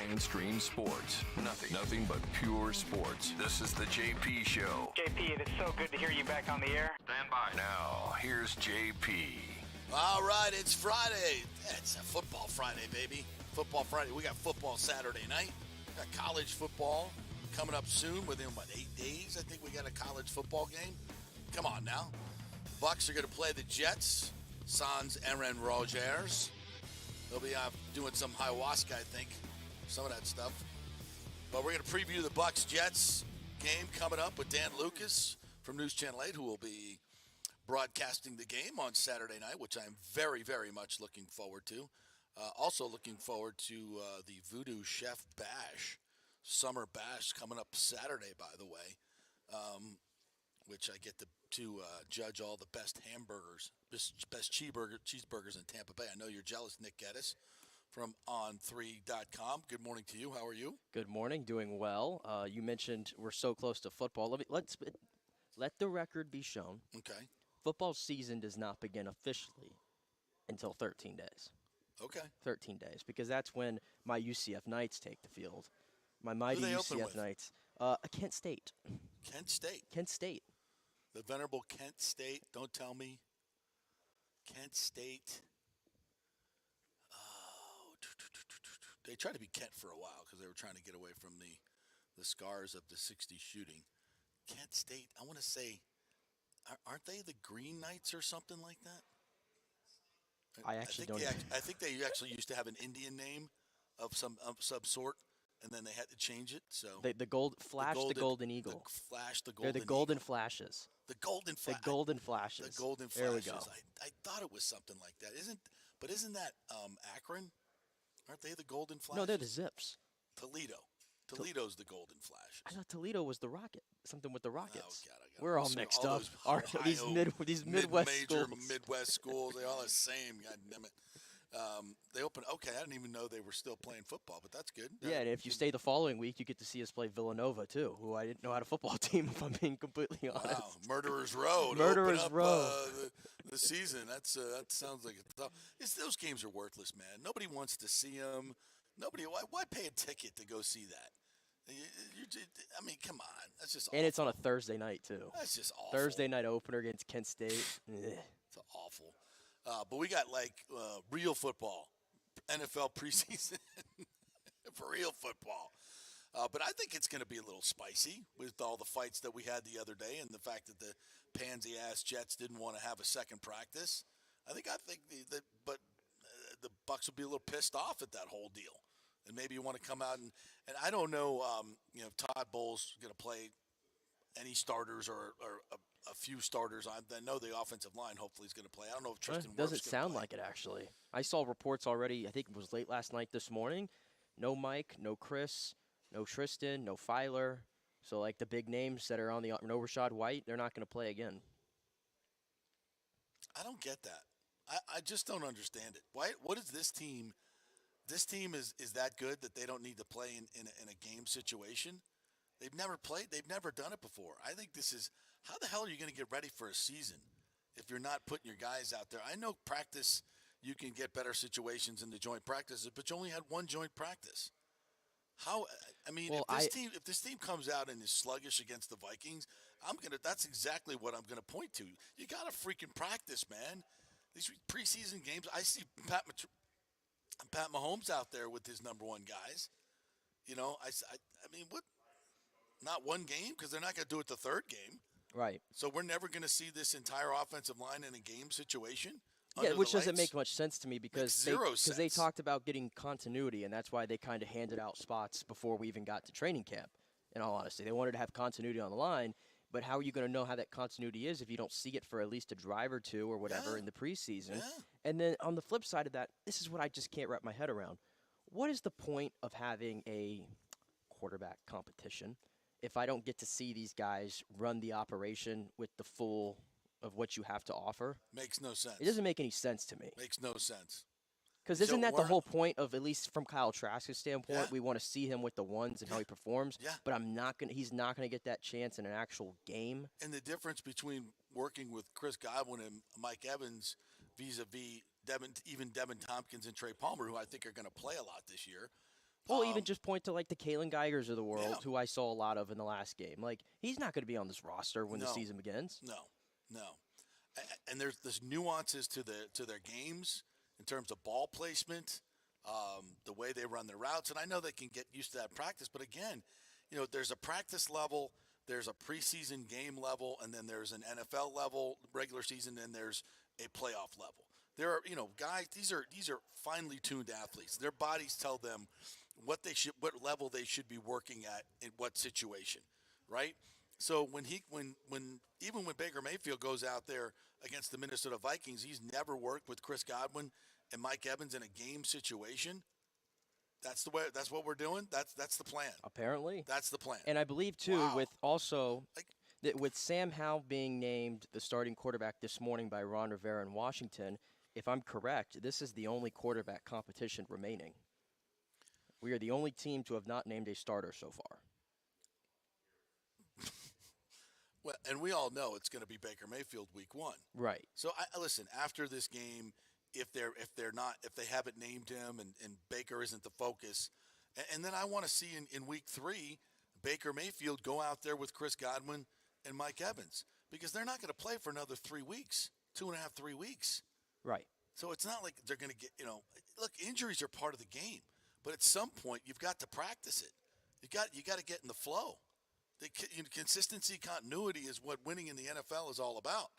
mainstream sports. Nothing but pure sports. This is the JP Show. JP, it is so good to hear you back on the air. Stand by. Now, here's JP. All right, it's Friday. It's a football Friday, baby. Football Friday. We got football Saturday night. Got college football coming up soon. Within, 8 days, I think we got a college football game. Come on now. Bucs are going to play the Jets. Sans Aaron Rodgers. They'll be doing some ayahuasca, I think. Some of that stuff. But we're going to preview the Bucs-Jets game coming up with Dan Lucas from News Channel 8, who will be broadcasting the game on Saturday night, which I'm very, very much looking forward to. Also looking forward to the Voodoo Chef Bash, Summer Bash, coming up Saturday, by the way, which I get to judge all the best hamburgers, best cheeseburgers in Tampa Bay. I know you're jealous, Nick Geddes from On3.com. Good morning to you. How are you? Good morning. Doing well. You mentioned we're so close to football. Let the record be shown. Okay. Football season does not begin officially until 13 days. Okay. 13 days, because that's when my UCF Knights take the field. My mighty UCF Knights. Kent State. Kent State. Kent State. The venerable Kent State. Don't tell me. Kent State. Oh, they tried to be Kent for a while because they were trying to get away from the scars of the 60s shooting. Kent State, I want to say, aren't they the Green Knights or something like that? I think they actually used to have an Indian name of some sort, and then they had to change it. So the Golden Eagle. They're the Golden Flashes. The Golden Flashes. The Golden Flashes. The Golden Flashes. There we go. I thought it was something like that. Isn't that Akron? Aren't they the Golden Flashes? No, they're the Zips. Toledo's the Golden Flashes. I thought Toledo was the Rocket. Something with the Rockets. Oh, God, we're all mixed up. These Midwest major schools. Midwest schools, they're all the same. God damn it. They opened. Okay, I didn't even know they were still playing football, but that's good. Yeah, and if you stay the following week, you get to see us play Villanova too, who I didn't know had a football team. If I'm being completely honest. Wow, Murderers Row. Murderers Row. The season. That sounds like it's tough. Those games are worthless, man. Nobody wants to see them. Why pay a ticket to go see that? I mean, come on. That's just awful. And it's on a Thursday night, too. That's just awful. Thursday night opener against Kent State. It's awful. But we got, real football, NFL preseason for real football. But I think it's going to be a little spicy with all the fights that we had the other day and the fact that the pansy-ass Jets didn't want to have a second practice. I think the Bucs will be a little pissed off at that whole deal. And maybe you want to come out and I don't know, if Todd Bowles going to play any starters or a few starters. I know the offensive line hopefully is going to play. I don't know if Tristan Wirfs doesn't sound like it, actually. I saw reports already, I think it was late last night, this morning. No Mike, no Chris, no Tristan, no Filer. So, the big names that are on no Rashad White, they're not going to play again. I don't get that. I just don't understand it. What is this team? This team is that good that they don't need to play in a game situation? They've never played. They've never done it before. I think this is – how the hell are you going to get ready for a season if you're not putting your guys out there? I know practice, you can get better situations in the joint practices, but you only had one joint practice. How – I mean, if this team comes out and is sluggish against the Vikings, that's exactly what I'm going to point to. You got to freaking practice, man. These preseason games, I see Pat Mahomes out there with his number one guys. I mean, what? Not one game? Because they're not going to do it the third game. Right. So we're never going to see this entire offensive line in a game situation? Yeah, which doesn't make much sense to me because they sense. talked about getting continuity, and that's why they kind of handed out spots before we even got to training camp, in all honesty. They wanted to have continuity on the line, but how are you going to know how that continuity is if you don't see it for at least a drive or two or whatever in the preseason? Yeah. And then on the flip side of that, this is what I just can't wrap my head around. What is the point of having a quarterback competition if I don't get to see these guys run the operation with the full of what you have to offer? Makes no sense. It doesn't make any sense to me. Makes no sense. Because isn't that the whole point of, at least from Kyle Trask's standpoint, we want to see him with the ones and how he performs. Yeah. But he's not gonna get that chance in an actual game. And the difference between working with Chris Godwin and Mike Evans vis-a-vis Devin Tompkins and Trey Palmer, who I think are going to play a lot this year, Well, even just point to like the Kalen Geigers of the world, Yeah. who I saw a lot of in the last game. Like, he's not going to be on this roster when the No. season begins. No. And there's nuances to their games in terms of ball placement, the way they run their routes, and I know they can get used to that practice. But again, there's a practice level, there's a preseason game level, and then there's an NFL level, regular season, and there's a playoff level. There are, guys. These are finely tuned athletes. Their bodies tell them what level they should be working at in what situation, right? So even when Baker Mayfield goes out there against the Minnesota Vikings, he's never worked with Chris Godwin and Mike Evans in a game situation. That's the way. That's what we're doing. That's the plan. Apparently, that's the plan. And I believe too, Wow. with also with Sam Howell being named the starting quarterback this morning by Ron Rivera in Washington. If I'm correct, this is the only quarterback competition remaining. We are the only team to have not named a starter so far. Well, and we all know it's going to be Baker Mayfield week 1. Right. So listen, after this game, if they haven't named him and Baker isn't the focus, and then I want to see in week 3 Baker Mayfield go out there with Chris Godwin and Mike Evans, because they're not going to play for another 3 weeks, 2.5, 3 weeks. Right. So it's not like they're going to get, look, injuries are part of the game, but at some point you've got to practice it. You got to get in the flow. Consistency, continuity is what winning in the NFL is all about.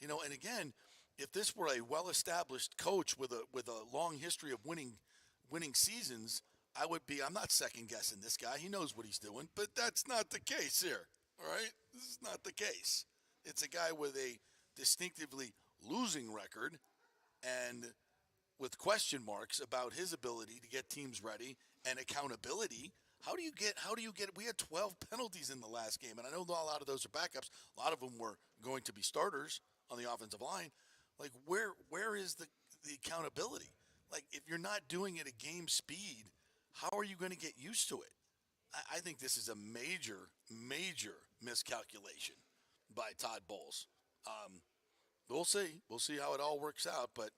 And again, if this were a well-established coach with a long history of winning seasons, I'm not second guessing this guy. He knows what he's doing, but that's not the case here. All right? This is not the case. It's a guy with a distinctively losing record and with question marks about his ability to get teams ready and accountability. How do you get we had 12 penalties in the last game, and I know a lot of those are backups. A lot of them were going to be starters on the offensive line. Like, where is the accountability? Like, if you're not doing it at game speed, how are you going to get used to it? I think this is a major, major miscalculation by Todd Bowles. We'll see. We'll see how it all works out, but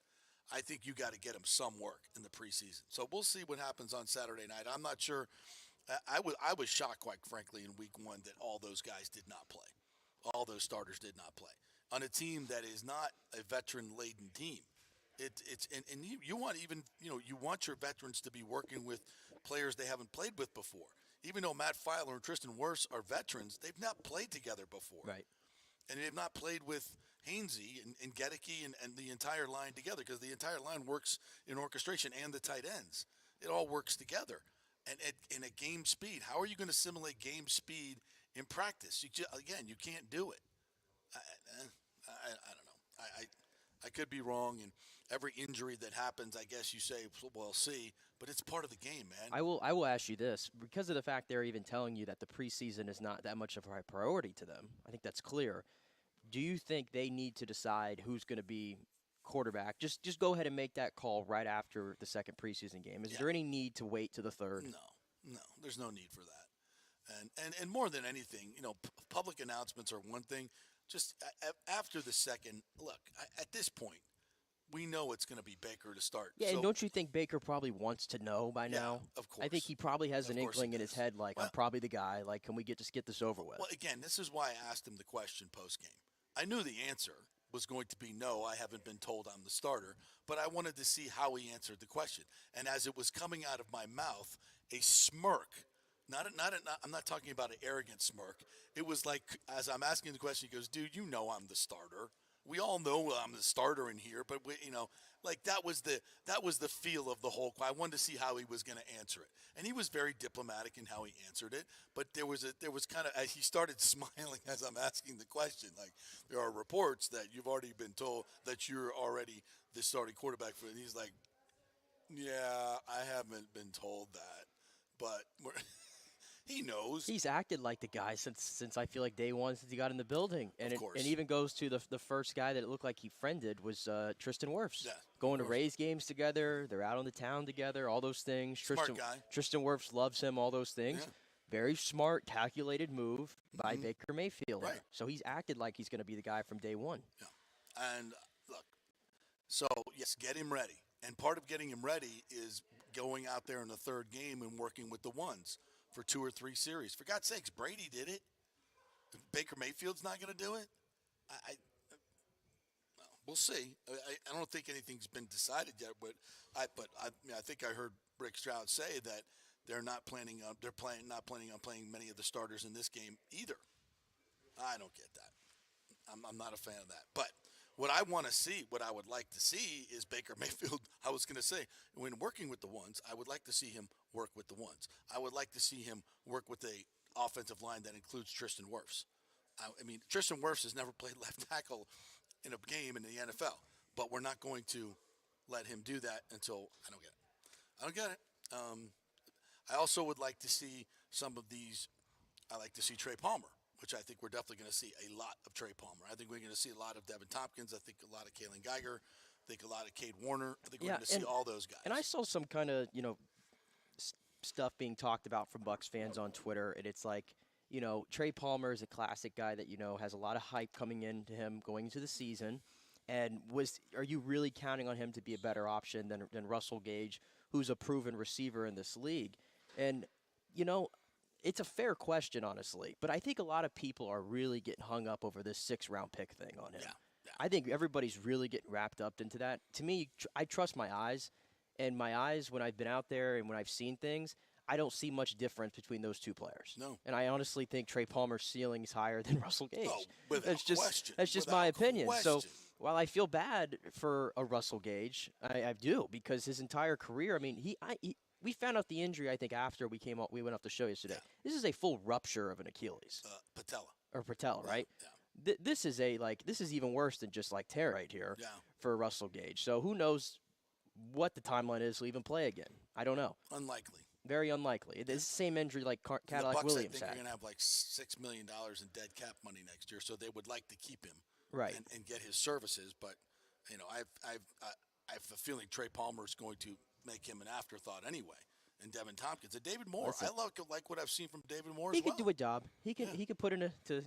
I think you got to get him some work in the preseason. So we'll see what happens on Saturday night. I'm not sure. I was shocked, quite frankly, in week 1 that all those guys did not play. All those starters did not play on a team that is not a veteran-laden team. You want your veterans to be working with players they haven't played with before. Even though Matt Filer and Tristan Wirfs are veterans, they've not played together before. Right. And they've not played with Hainsey and Gedeke and the entire line together, because the entire line works in orchestration and the tight ends. It all works together. And in a game speed, how are you going to simulate game speed in practice? You can't do it. I don't know. I could be wrong, and every injury that happens, I guess you say, we'll see, but it's part of the game, man. I will ask you this, because of the fact they're even telling you that the preseason is not that much of a priority to them. I think that's clear. Do you think they need to decide who's going to be quarterback? Just go ahead and make that call right after the second preseason game. Is there any need to wait to the third? No, there's no need for that. And more than anything, public announcements are one thing. Just after the second, look, at this point, we know it's going to be Baker to start. Yeah, and don't you think Baker probably wants to know by now? Of course. I think he probably has an inkling in his head, like, I'm probably the guy. Like, can we just get this over with? Well, again, this is why I asked him the question post-game. I knew the answer was going to be no, I haven't been told I'm the starter, but I wanted to see how he answered the question. And as it was coming out of my mouth, a smirk, I'm not talking about an arrogant smirk. It was like, as I'm asking the question, he goes, dude, you know I'm the starter. We all know I'm the starter in here, but that was the feel of the whole. I wanted to see how he was going to answer it, and he was very diplomatic in how he answered it. But there was kind of, as he started smiling as I'm asking the question, like, there are reports that you've already been told that you're already the starting quarterback for, and he's like, yeah, I haven't been told that, but he knows. He's acted like the guy since I feel like day one, since he got in the building. And Of course. it even goes to the first guy that it looked like he friended was Tristan Wirfs. Yeah, Going to of course. Rays games together. They're out on the town together, all those things. Smart guy. Tristan Wirfs loves him, all those things. Yeah. Very smart, calculated move by Baker Mayfield. Right. So he's acted like he's going to be the guy from day one. Yeah. And look, so yes, get him ready. And part of getting him ready is going out there in the third game and working with the ones for 2 or 3 series. For God's sakes, Brady did it. Baker Mayfield's not going to do it. We'll see. I don't think anything's been decided yet, but I think I heard Rick Stroud say that they're not planning on playing many of the starters in this game either. I don't get that. I'm not a fan of that. But what I want to see, what I would like to see is Baker Mayfield. I was going to say, when working with the ones, I would like to see him work with the ones. I would like to see him work with a offensive line that includes Tristan Wirfs. I mean, Tristan Wirfs has never played left tackle in a game in the NFL, but we're not going to let him do that until I don't get it. I also would like to see some of these. I like to see Trey Palmer, which I think we're definitely going to see a lot of Trey Palmer. I think we're going to see a lot of Devin Tompkins. I think a lot of Kalen Geiger. I think a lot of Cade Warner. I think we're going to see all those guys. And I saw some kind of, stuff being talked about from Bucs fans on Twitter, and it's like, Trey Palmer is a classic guy that, has a lot of hype coming into him going into the season. And are you really counting on him to be a better option than Russell Gage, who's a proven receiver in this league? And, it's a fair question, honestly. But I think a lot of people are really getting hung up over this 6th-round pick thing on him. Yeah. I think everybody's really getting wrapped up into that. To me, I trust my eyes. And my eyes, when I've been out there and when I've seen things, I don't see much difference between those two players. No. And I honestly think Trey Palmer's ceiling is higher than Russell Gage. Oh, without question. That's just my opinion. So while I feel bad for a Russell Gage, I do, because his entire career, I mean, we found out the injury, I think, after we went off the show yesterday. Yeah. This is a full rupture of an Achilles. Patella, right? Yeah. This is even worse than just like tear right here for Russell Gage. So who knows what the timeline is to even play again? I don't know. Unlikely. Very unlikely. It's the same injury like Cadillac the Bucs, Williams I think had. are going to have like $6 million in dead cap money next year, so they would like to keep him and get his services. But I have a feeling Trey Palmer is going to make him an afterthought anyway. And Devin Tompkins and David Moore. I like what I've seen from David Moore. He can do a job. He can put in to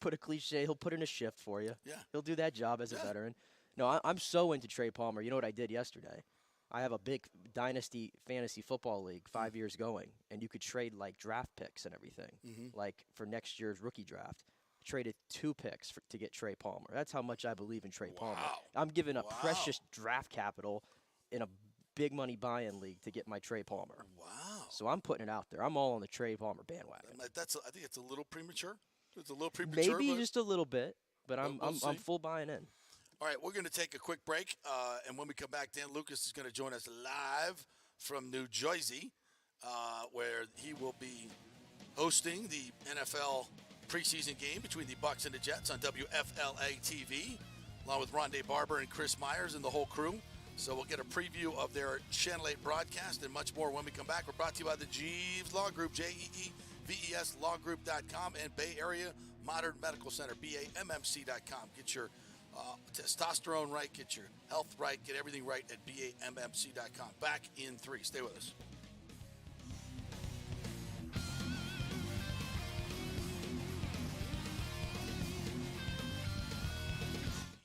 put a cliche. He'll put in a shift for you. Yeah. He'll do that job as a veteran. No, I'm so into Trey Palmer. You know what I did yesterday? I have a big dynasty fantasy football league, 5 years going, and you could trade like draft picks and everything, like for next year's rookie draft. Traded 2 picks to get Trey Palmer. That's how much I believe in Trey Palmer. I'm giving up precious draft capital in a big money buy-in league to get my Trey Palmer. Wow. So I'm putting it out there. I'm all on the Trey Palmer bandwagon. I think it's a little premature. It's a little premature. Maybe just a little bit, but I'm full buying in. All right, we're going to take a quick break, and when we come back, Dan Lucas is going to join us live from New Jersey, where he will be hosting the NFL preseason game between the Bucs and the Jets on WFLA TV, along with Rondé Barber and Chris Myers and the whole crew. So we'll get a preview of their Channel 8 broadcast and much more when we come back. We're brought to you by the Jeeves Law Group, JEEVES Lawgroup.com, and Bay Area Modern Medical Center, BAMMC.com. Get your testosterone right, get your health right, get everything right at BAMMC.com. Back in 3. Stay with us.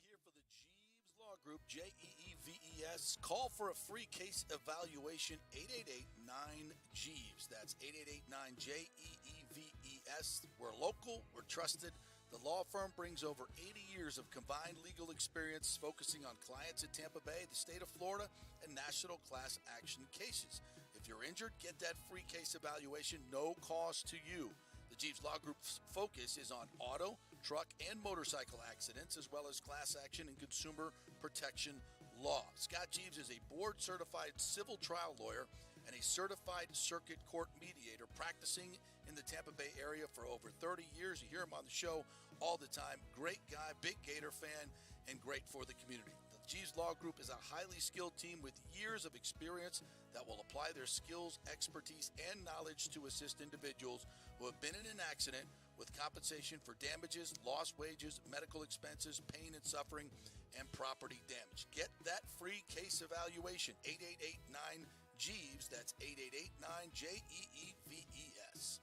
Here for the Jeeves Law Group, JEEVES. Call for a free case evaluation, 888-9-JEEVES. That's 888-9-JEEVES. We're local, we're trusted. The law firm brings over 80 years of combined legal experience focusing on clients in Tampa Bay, the state of Florida, and national class action cases. If you're injured, get that free case evaluation, no cost to you. The Jeeves Law Group's focus is on auto, truck, and motorcycle accidents, as well as class action and consumer protection law. Scott Jeeves is a board-certified civil trial lawyer and a certified circuit court mediator practicing in the Tampa Bay area for over 30 years. You hear him on the show all the time. Great guy, big Gator fan, and great for the community. The Jeeves Law Group is a highly skilled team with years of experience that will apply their skills, expertise, and knowledge to assist individuals who have been in an accident with compensation for damages, lost wages, medical expenses, pain and suffering, and property damage. Get that free case evaluation, 888-9-JEEVES. That's 888-9-JEEVES.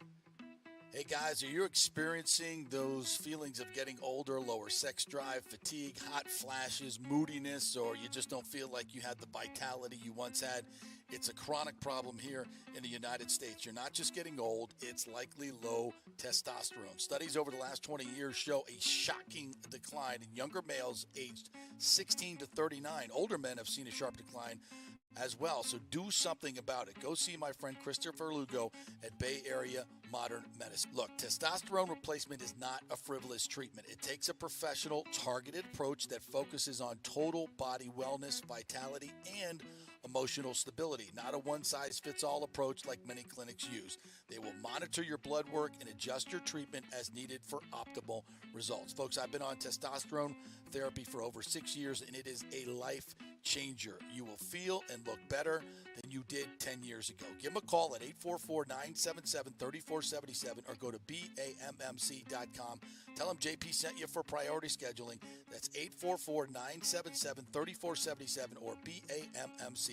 Hey guys, are you experiencing those feelings of getting older, lower sex drive, fatigue, hot flashes, moodiness, or you just don't feel like you had the vitality you once had? It's a chronic problem here in the United States. You're not just getting old, it's likely low testosterone. Studies over the last 20 years show a shocking decline in younger males aged 16 to 39. Older men have seen a sharp decline as well. So do something about it. Go see my friend Christopher Lugo at Bay Area Modern Medicine. Look, testosterone replacement is not a frivolous treatment. It takes a professional, targeted approach that focuses on total body wellness, vitality, and emotional stability, not a one-size-fits-all approach like many clinics use. They will monitor your blood work and adjust your treatment as needed for optimal results. Folks, I've been on testosterone therapy for over 6 years, and it is a life changer. You will feel and look better than you did 10 years ago. Give them a call at 844-977-3477 or go to BAMMC.com. Tell them JP sent you for priority scheduling. That's 844-977-3477 or BAMMC.com.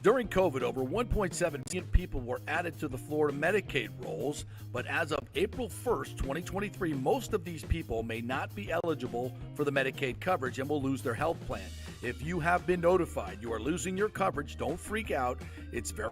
During COVID, over 1.7 million people were added to the Florida Medicaid rolls, but as of April 1st, 2023, most of these people may not be eligible for the Medicaid coverage and will lose their health plan. If you have been notified you are losing your coverage, don't freak out. It's very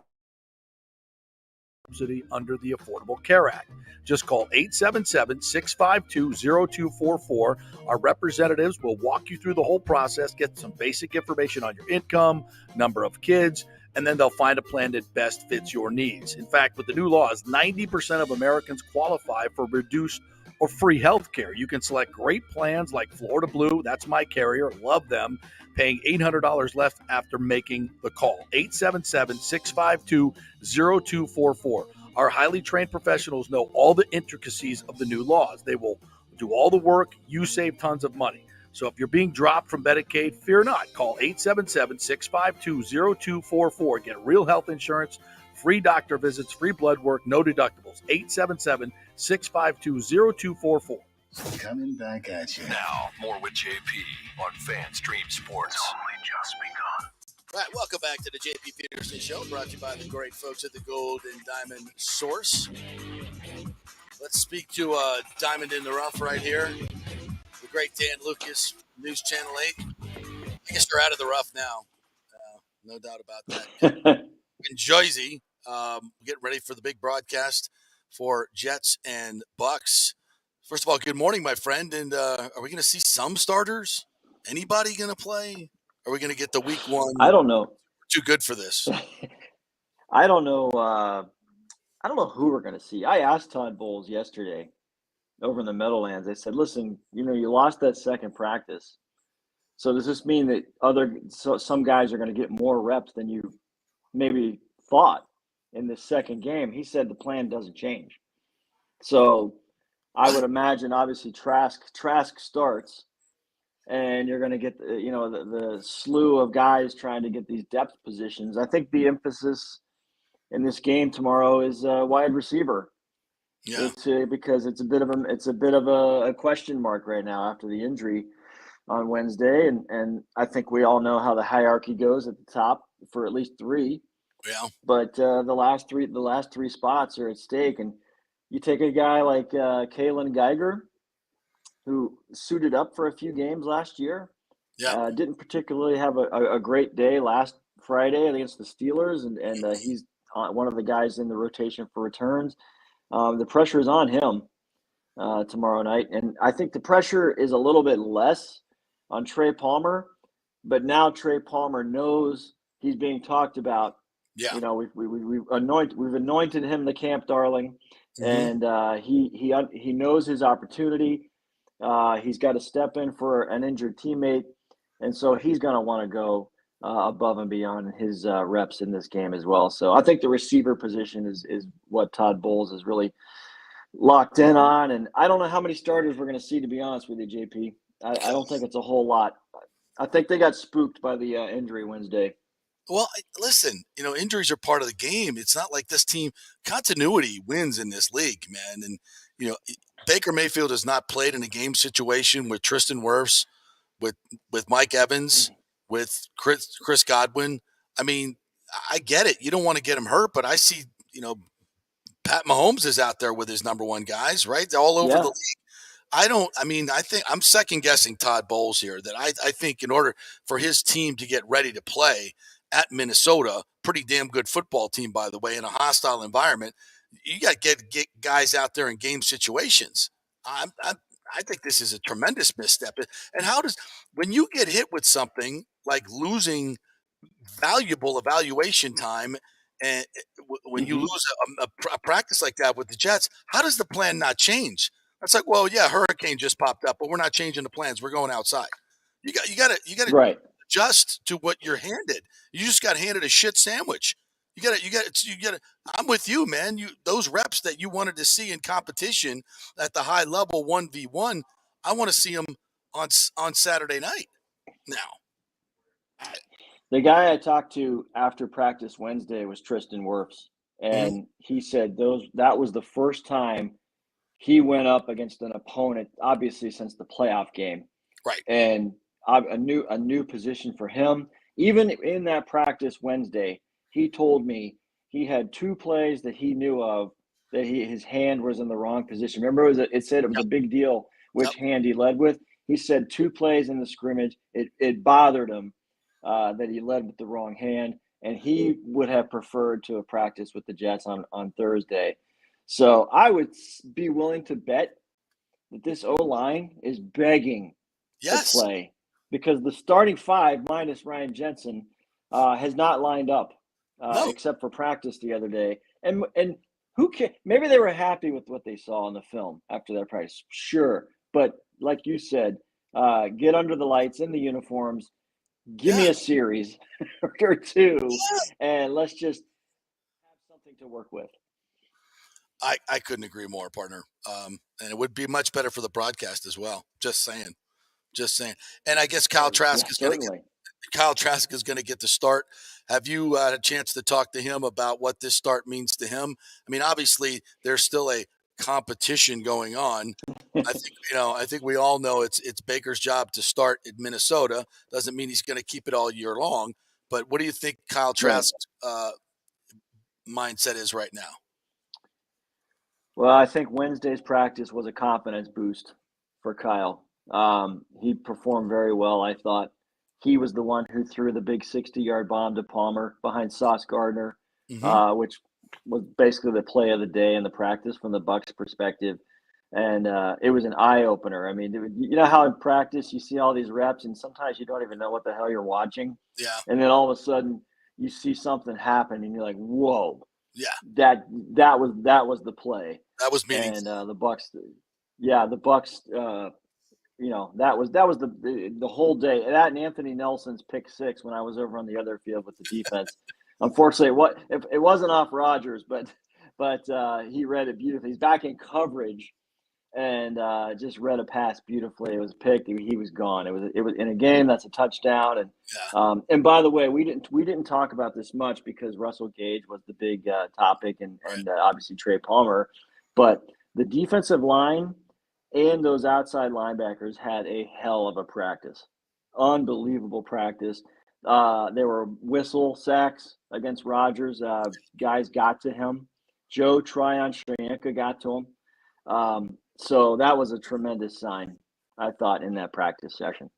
subsidy under the Affordable Care Act. Just call 877-652-0244. Our representatives will walk you through the whole process, get some basic information on your income, number of kids, and then they'll find a plan that best fits your needs. In fact, with the new laws, 90% of Americans qualify for reduced or free health care. You can select great plans like Florida Blue, that's my carrier, love them, paying $800 left after making the call. 877-652-0244. Our highly trained professionals know all the intricacies of the new laws. They will do all the work. You save tons of money. So if you're being dropped from Medicaid, fear not. Call 877-652-0244. Get real health insurance, free doctor visits, free blood work, no deductibles. 877-652-0244. Coming back at you. Now, more with JP on FanStream Sports. It's only just begun. All right, welcome back to the JP Peterson Show, brought to you by the great folks at the Gold and Diamond Source. Let's speak to Diamond in the Rough right here. The great Dan Lucas, News Channel 8. I guess you're out of the rough now. No doubt about that. In Jersey, getting ready for the big broadcast for Jets and Bucs. First of all, good morning, my friend. And are we going to see some starters? Anybody going to play? Are we going to get the week one? I don't know. Too good for this. I don't know. I don't know who we're going to see. I asked Todd Bowles yesterday over in the Meadowlands. I said, listen, you lost that second practice. So does this mean that some guys are going to get more reps than you maybe thought in the second game? He said the plan doesn't change. So I would imagine, obviously, Trask starts, and you're going to get the slew of guys trying to get these depth positions. I think the emphasis in this game tomorrow is wide receiver. Yeah, because it's a bit of a question mark right now after the injury on Wednesday, and I think we all know how the hierarchy goes at the top for at least three. Yeah, but the last three spots are at stake, and you take a guy like Kalen Geiger, who suited up for a few games last year. Yeah, didn't particularly have a great day last Friday against the Steelers, and he's one of the guys in the rotation for returns. The pressure is on him tomorrow night, and I think the pressure is a little bit less on Trey Palmer, but now Trey Palmer knows he's being talked about. yeah. We've anointed him the camp darling, and he knows his opportunity. He's got to step in for an injured teammate, and so he's going to want to go above and beyond his reps in this game as well. So I think the receiver position is what Todd Bowles is really locked in on, and I don't know how many starters we're going to see, to be honest with you, JP. I don't think it's a whole lot. I think they got spooked by the injury Wednesday. Well, listen, injuries are part of the game. It's not like this team – continuity wins in this league, man. And, Baker Mayfield has not played in a game situation with Tristan Wirfs, with Mike Evans, with Chris Godwin. I mean, I get it. You don't want to get him hurt, but I see, Pat Mahomes is out there with his number one guys, right? They're all over the league. I think I'm second guessing Todd Bowles here, that I think in order for his team to get ready to play at Minnesota, pretty damn good football team, by the way, in a hostile environment. You got to get guys out there in game situations. I think this is a tremendous misstep. And when you get hit with something like losing valuable evaluation time, and when you lose a practice like that with the Jets, how does the plan not change? It's like, well, yeah, hurricane just popped up, but we're not changing the plans. We're going outside. You got to Right. adjust to what you're handed. You just got handed a shit sandwich. You got to. I'm with you, man. Those reps that you wanted to see in competition at the high level 1v1, I want to see them on Saturday night. Now, the guy I talked to after practice Wednesday was Tristan Wirfs, and he said that was the first time he went up against an opponent, obviously since the playoff game, right? And a new position for him. Even in that practice Wednesday, he told me he had 2 plays that he knew of that his hand was in the wrong position. Remember, it said it was a big deal which hand he led with. He said 2 plays in the scrimmage, it bothered him that he led with the wrong hand, and he would have preferred to have practiced with the Jets on Thursday. So I would be willing to bet that this O-line is begging to play, because the starting 5 minus Ryan Jensen has not lined up except for practice the other day. And who can? Maybe they were happy with what they saw in the film after their practice. Sure, but like you said, get under the lights in the uniforms. Give me a series or 2, and let's just have something to work with. I couldn't agree more, partner. And it would be much better for the broadcast as well. Just saying. And I guess Kyle Trask is going to get the start. Have you had a chance to talk to him about what this start means to him? I mean, obviously there's still a competition going on. I think we all know it's Baker's job to start in Minnesota. Doesn't mean he's going to keep it all year long. But what do you think Kyle Trask's mindset is right now? Well, I think Wednesday's practice was a confidence boost for Kyle. He performed very well, I thought. He was the one who threw the big 60-yard bomb to Palmer behind Sauce Gardner, which was basically the play of the day in the practice from the Bucs perspective. And it was an eye-opener. I mean, you know how in practice you see all these reps and sometimes you don't even know what the hell you're watching? Yeah. And then all of a sudden you see something happen and you're like, whoa. Yeah. That was the play. That was meaningful. And the Bucs, that was the whole day. That and Anthony Nelson's pick 6 when I was over on the other field with the defense. Unfortunately, it wasn't off Rodgers, but he read it beautifully. He's back in coverage and just read a pass beautifully. It was picked. He was gone. It was in a game that's a touchdown. And by the way, we didn't talk about this much because Russell Gage was the big topic and obviously Trey Palmer, but the defensive line and those outside linebackers had a hell of a practice. Unbelievable practice. There were whistle sacks against Rodgers. Guys got to him. Joe Tryon-Shoyinka got to him. So that was a tremendous sign, I thought, in that practice session.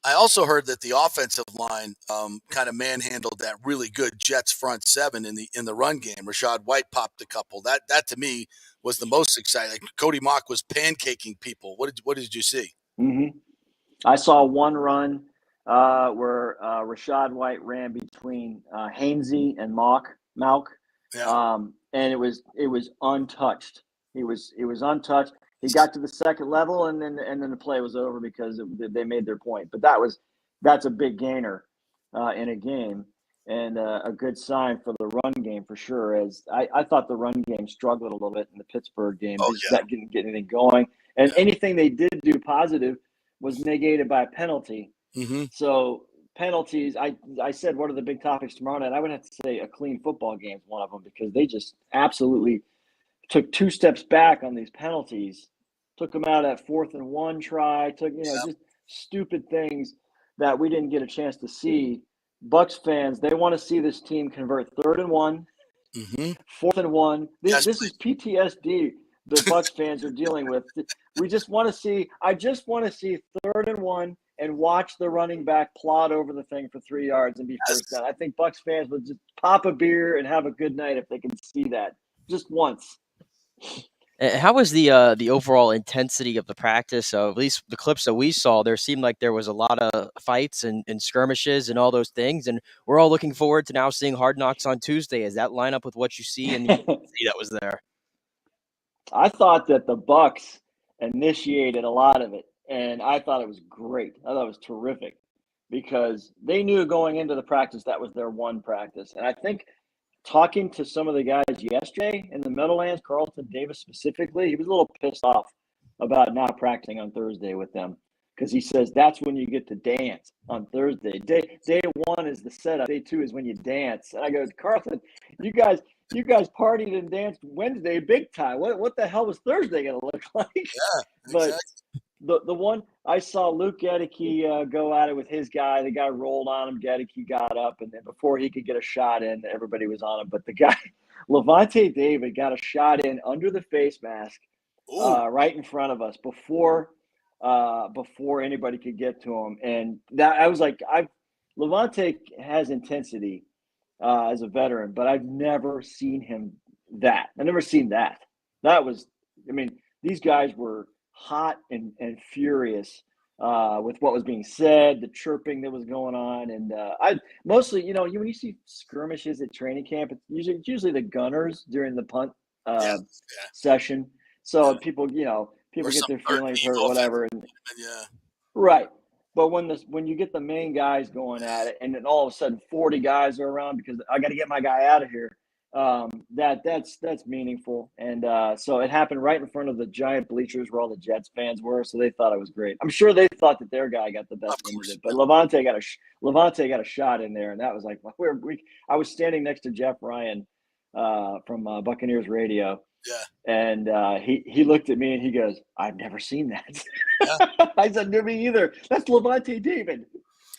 I also heard that the offensive line kind of manhandled that really good Jets front 7 in the run game. Rashad White popped a couple. That to me was the most exciting. Cody Mock was pancaking people. What did you see? Mm-hmm. I saw one run where Rashad White ran between Hainsey and Malk, and it was untouched. He was untouched. He got to the second level, and then the play was over because they made their point. But that's a big gainer in a game, and a good sign for the run game for sure. As I thought the run game struggled a little bit in the Pittsburgh game. That didn't get anything going, and anything they did do positive was negated by a penalty. Mm-hmm. So penalties, I said, what are the big topics tomorrow night? I would have to say a clean football game is one of them because they just absolutely took 2 steps back on these penalties, took them out at 4th and 1 try, just stupid things that we didn't get a chance to see. Bucs fans, they want to see this team convert 3rd and 1, 4th and 1. This is PTSD the Bucs fans are dealing with. I just want to see 3rd and 1 and watch the running back plod over the thing for 3 yards and be first down. I think Bucs fans would just pop a beer and have a good night if they can see that just once. And how was the overall intensity of the practice? So at least the clips that we saw, there seemed like there was a lot of fights and skirmishes and all those things. And we're all looking forward to now seeing Hard Knocks on Tuesday. Does that line up with what you see and the intensity that was there? I thought that the Bucs initiated a lot of it, and I thought it was great. I thought it was terrific because they knew going into the practice that was their one practice. And I think talking to some of the guys yesterday in the Meadowlands, Carlton Davis specifically, he was a little pissed off about not practicing on Thursday with them because he says that's when you get to dance on Thursday. Day one is the setup. Day two is when you dance. And I go, Carlton, you guys partied and danced Wednesday big time. What the hell was Thursday going to look like? Yeah, but exactly. the one I saw Luke Gedeke go at it with his guy. The guy rolled on him. Gedeke got up, and then before he could get a shot in, everybody was on him. But the guy, Levante David, got a shot in under the face mask right in front of us before anybody could get to him. And that I was like, Levante has intensity as a veteran, but I've never seen him that. I've never seen that. That was, I mean, these guys were hot and furious with what was being said, the chirping that was going on. And I mostly, when you see skirmishes at training camp, it's usually the gunners during the punt session. So people get their feelings hurt, whatever. And, right. But when you get the main guys going at it, and then all of a sudden 40 guys are around because I got to get my guy out of here, that's meaningful. And so it happened right in front of the giant bleachers where all the Jets fans were. So they thought it was great. I'm sure they thought that their guy got the best end of it. But Levante got a shot in there, and that was like I was standing next to Jeff Ryan from Buccaneers Radio. Yeah. And he looked at me and he goes, "I've never seen that." Yeah. I said, "No, me either." That's Levante David.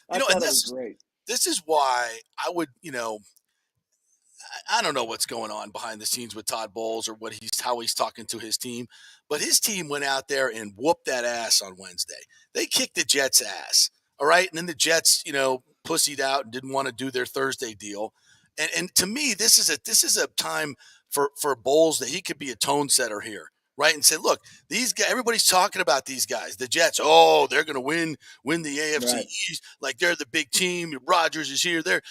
I thought it was great. This is why I would, I don't know what's going on behind the scenes with Todd Bowles or how he's talking to his team, but his team went out there and whooped that ass on Wednesday. They kicked the Jets' ass, all right? And then the Jets, pussied out and didn't want to do their Thursday deal. And to me, this is a time for Bowles that he could be a tone setter here, right? And say, look, these guys, everybody's talking about these guys, the Jets. Oh, they're going to win the AFC East. Like they're the big team. Rodgers is here. They're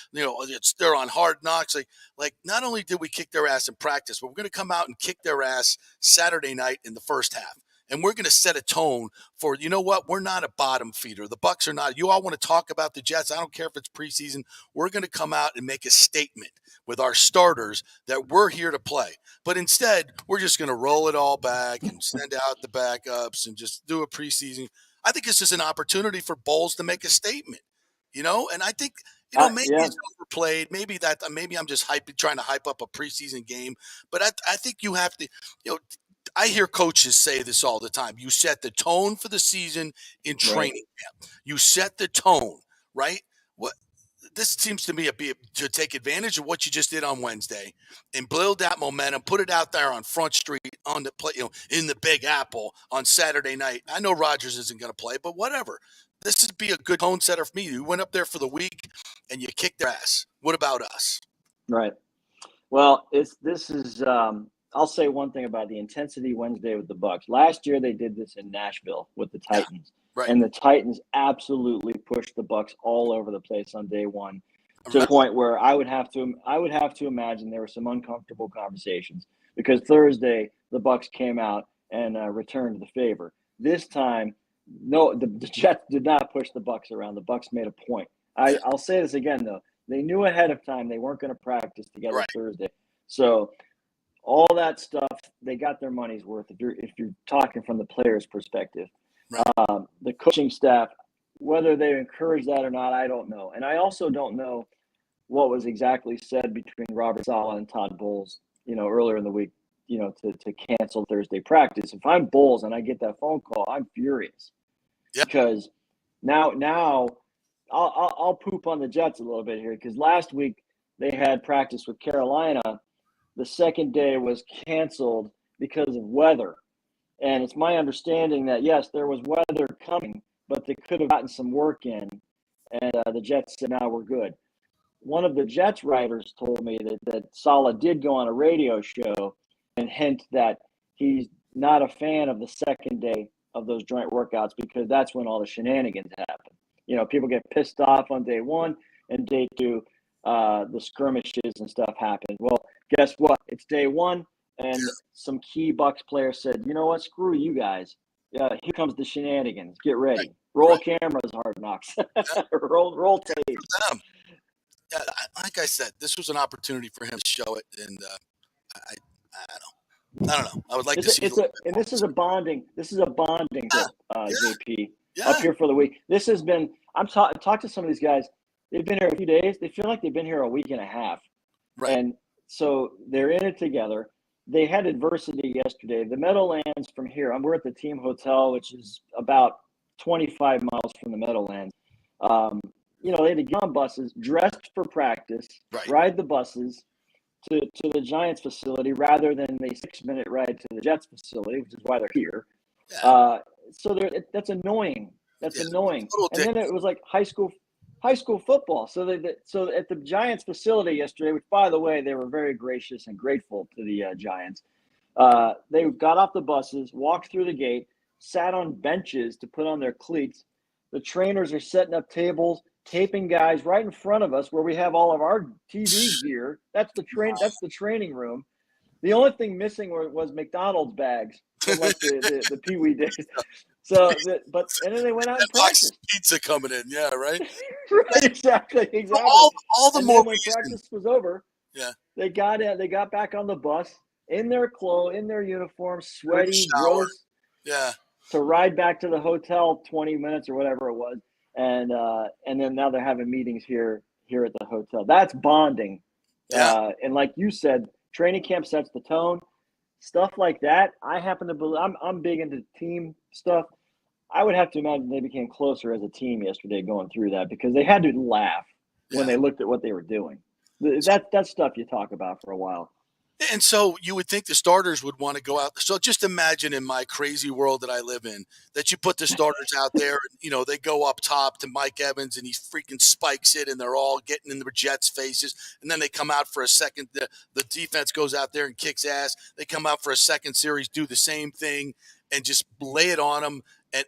on Hard Knocks. Like not only did we kick their ass in practice, but we're going to come out and kick their ass Saturday night in the first half. And we're going to set a tone for, you know what? We're not a bottom feeder. The Bucs are not. You all want to talk about the Jets. I don't care if it's preseason. We're going to come out and make a statement with our starters that we're here to play. But instead, we're just going to roll it all back and send out the backups and just do a preseason. I think this is an opportunity for Bowles to make a statement, And I think, maybe it's overplayed. Maybe I'm just trying to hype up a preseason game. But I think you have to, I hear coaches say this all the time. You set the tone for the season in training camp. You set the tone, right? This seems to me to take advantage of what you just did on Wednesday and build that momentum, put it out there on Front Street on the play, in the Big Apple on Saturday night. I know Rodgers isn't going to play, but whatever. This would be a good tone setter for me. You went up there for the week and you kicked their ass. What about us? Right. Well, I'll say one thing about the intensity Wednesday with the Bucs. Last year they did this in Nashville with the Titans. Right. And the Titans absolutely pushed the Bucs all over the place on day one to the point where I would have to imagine there were some uncomfortable conversations because Thursday the Bucs came out and returned the favor. This time, no, the Jets did not push the Bucs around. The Bucs made a point. I'll say this again though. They knew ahead of time they weren't going to practice together Thursday. So all that stuff, they got their money's worth if you're talking from the player's perspective. Right. The coaching staff, whether they encourage that or not, I don't know. And I also don't know what was exactly said between Robert Saleh and Todd Bowles, earlier in the week, to cancel Thursday practice. If I'm Bowles and I get that phone call, I'm furious. Yep. Because now I'll poop on the Jets a little bit here because last week they had practice with Carolina. The second day was canceled because of weather. And it's my understanding that, yes, there was weather coming, but they could have gotten some work in. And the Jets said, "Now we're good." One of the Jets writers told me that Saleh did go on a radio show and hint that he's not a fan of the second day of those joint workouts because that's when all the shenanigans happen. People get pissed off on day one, and day two, the skirmishes and stuff happen. Well, guess what? It's day one, and some key Bucs players said, "You know what? Screw you guys. Here comes the shenanigans. Get ready. Roll cameras, Hard Knocks. roll tape." Yeah, like I said, this was an opportunity for him to show it, and I don't know. I would like to see. This is a bonding trip, JP. Yeah. Up here for the week. This has been. Talked to some of these guys. They've been here a few days. They feel like they've been here a week and a half. Right. And so they're in it together. They had adversity yesterday. The Meadowlands from here. We're at the team hotel, which is about 25 miles from the Meadowlands. They had to get on buses, dressed for practice, ride the buses to the Giants facility rather than the 6-minute ride to the Jets facility, which is why they're here. Yeah. So that's annoying. That's annoying. And then it was like high school football. So at the Giants facility yesterday, which by the way, they were very gracious and grateful to the Giants. They got off the buses, walked through the gate, sat on benches to put on their cleats. The trainers are setting up tables, taping guys right in front of us where we have all of our TV gear. That's the training room. The only thing missing was McDonald's bags from like the Pee Wee days. So, and then they went out and practiced. Pizza coming in, yeah, right. Right, exactly. All the and more then when practice was over, they got back on the bus in their clothes, in their uniform, sweaty, gross. Yeah. To ride back to the hotel 20 minutes or whatever it was, and then now they're having meetings here at the hotel. That's bonding. Yeah. And like you said, training camp sets the tone. Stuff like that. I happen to believe I'm big into team stuff. I would have to imagine they became closer as a team yesterday going through that because they had to laugh when they looked at what they were doing. That's stuff you talk about for a while. And so you would think the starters would want to go out. So just imagine in my crazy world that I live in that you put the starters out there, and, they go up top to Mike Evans and he freaking spikes it and they're all getting in the Jets' faces. And then they come out for a second. The defense goes out there and kicks ass. They come out for a second series, do the same thing and just lay it on them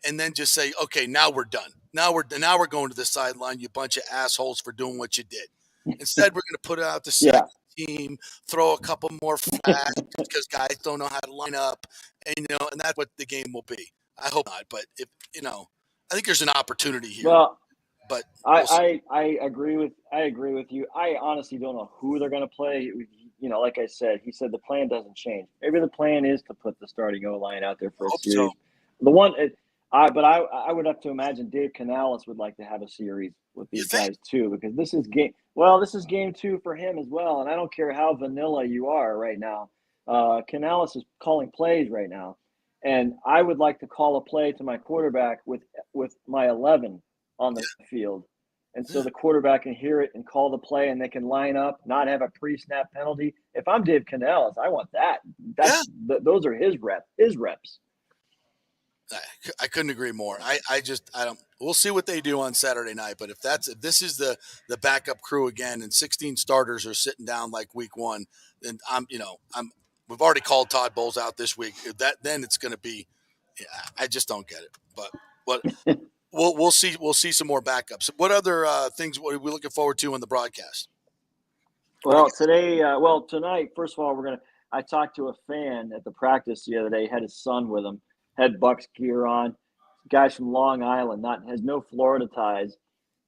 and then just say, okay, now we're done. Now we're going to the sideline, you bunch of assholes for doing what you did. Instead, we're going to put out the second team, throw a couple more flags because guys don't know how to line up, and that's what the game will be. I hope not, but if I think there's an opportunity here. Well, but I agree with you. I honestly don't know who they're going to play. Like I said, he said the plan doesn't change. Maybe the plan is to put the starting O-line out there for a series. So. The one, but I would have to imagine Dave Canales would like to have a series with these guys too, because this is game 2 for him as well. And I don't care how vanilla you are right now. Canales is calling plays right now. And I would like to call a play to my quarterback with my 11 on the field. And so the quarterback can hear it and call the play and they can line up, not have a pre-snap penalty. If I'm Dave Canales, I want that. Those are his reps. I couldn't agree more. I don't. We'll see what they do on Saturday night. But if this is the backup crew again, and 16 starters are sitting down like week 1, then we've already called Todd Bowles out this week. Then it's going to be. I just don't get it. But we'll see. We'll see some more backups. What other things are we looking forward to in the broadcast? Well, tonight. First of all, I talked to a fan at the practice the other day. Had his son with him. Had Bucs gear on. Guys from Long Island, has no Florida ties.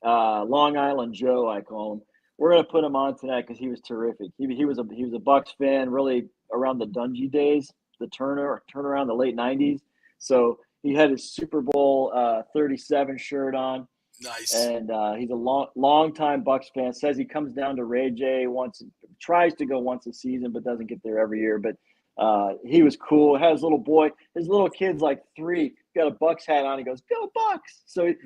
Long Island Joe, I call him. We're gonna put him on tonight because he was terrific. He was a Bucs fan really around the Dungy days, the turnaround the late '90s. So he had his Super Bowl 37 shirt on. Nice. And he's a long time Bucs fan. Says he comes down to Ray J tries to go once a season, but doesn't get there every year. But he was cool. Had his little kid's like 3, got a Bucs hat on. He goes, "Go Bucs!" So you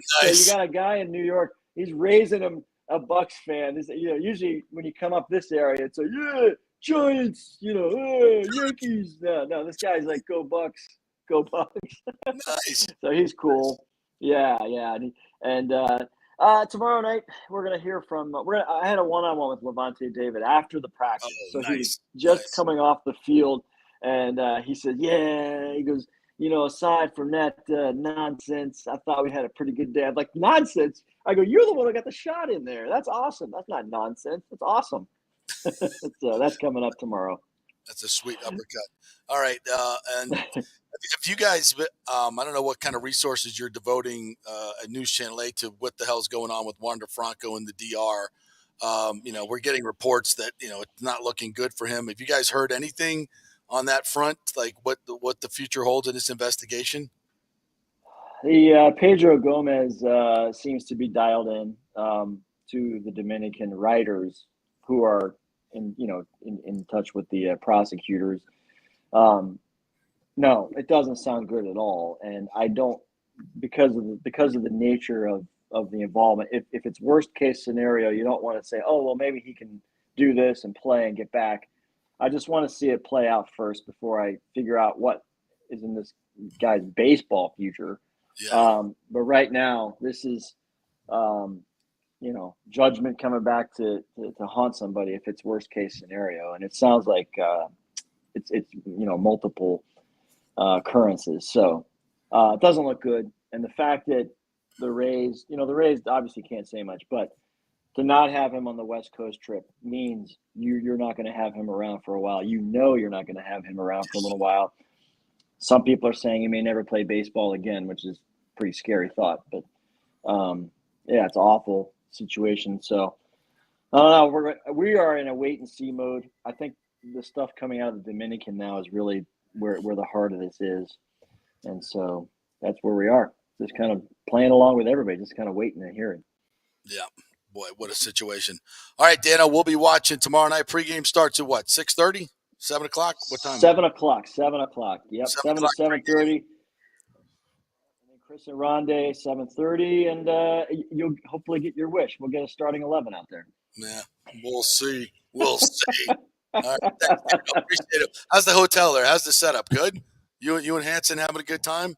got a guy in New York. He's raising him a Bucs fan. Usually when you come up this area, it's like, Giants, Yankees. No, this guy's like, "Go Bucs, go Bucs." Nice. So he's cool. Yeah, yeah, and tomorrow night we're gonna hear from. I had a one-on-one with Levante David after the Oh, practice, so he was nice, just nice. coming off the field, and he said, "Yeah," he goes, aside from that nonsense, I thought we had a pretty good day. I'm like, nonsense? I go, you're the one who got the shot in there. That's awesome. That's not nonsense. That's awesome. So that's coming up tomorrow. That's a sweet uppercut. All right, and if you guys, I don't know what kind of resources you're devoting at News Channel 8 to what the hell's going on with Wander Franco in the DR. We're getting reports that it's not looking good for him. Have you guys heard anything on that front, like what the future holds in this investigation? The Pedro Gomez seems to be dialed in to the Dominican writers who are in touch with the prosecutors. No, it doesn't sound good at all, and I don't because of the nature of the involvement. If it's worst case scenario, you don't want to say, oh well, maybe he can do this and play and get back. I just want to see it play out first before I figure out what is in this guy's baseball future. Yeah. But right now, this is, judgment coming back to haunt somebody if it's worst case scenario, and it sounds like it's multiple occurrences. So it doesn't look good, and the fact that the Rays obviously can't say much, but to not have him on the West Coast trip means you're not going to have him around for a while. You're not going to have him around for a little while. Some people are saying he may never play baseball again, which is a pretty scary thought. But, it's an awful situation. So, I don't know. We are in a wait-and-see mode. I think the stuff coming out of the Dominican now is really where the heart of this is. And so that's where we are. Just kind of playing along with everybody, just kind of waiting and hearing. Yeah. Boy, what a situation. All right, Dano, we'll be watching tomorrow night. Pregame starts at what, 6:30? 7 o'clock? What time? 7 o'clock. 7 o'clock. Yep, 7 to 7:30. And then Chris and Rondé, 7:30, and you'll hopefully get your wish. We'll get a starting 11 out there. Yeah, we'll see. We'll see. All right, thanks, Dano. Appreciate it. How's the hotel there? How's the setup? Good? You and Hanson having a good time?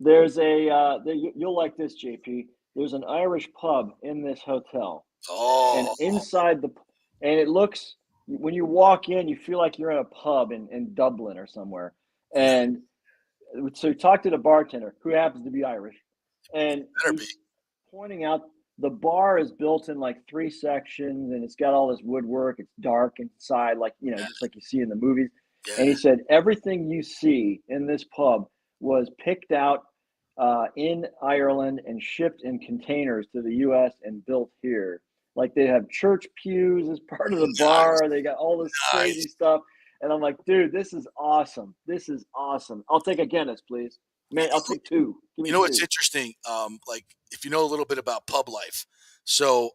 There's you'll like this, JP. There's an Irish pub in this hotel. Oh. And it looks, when you walk in, you feel like you're in a pub in Dublin or somewhere. And so you talk to the bartender, who happens to be Irish, and he's pointing out the bar is built in like 3 sections, and it's got all this woodwork. It's dark inside, just like you see in the movies. Yeah. And he said everything you see in this pub was picked out in Ireland and shipped in containers to the U.S. and built here. Like they have church pews as part of the bar. They got all this crazy stuff. And I'm like, dude, this is awesome. This is awesome. I'll take a Guinness, please. Man, I'll take 2. What's interesting? Like if you know a little bit about pub life, so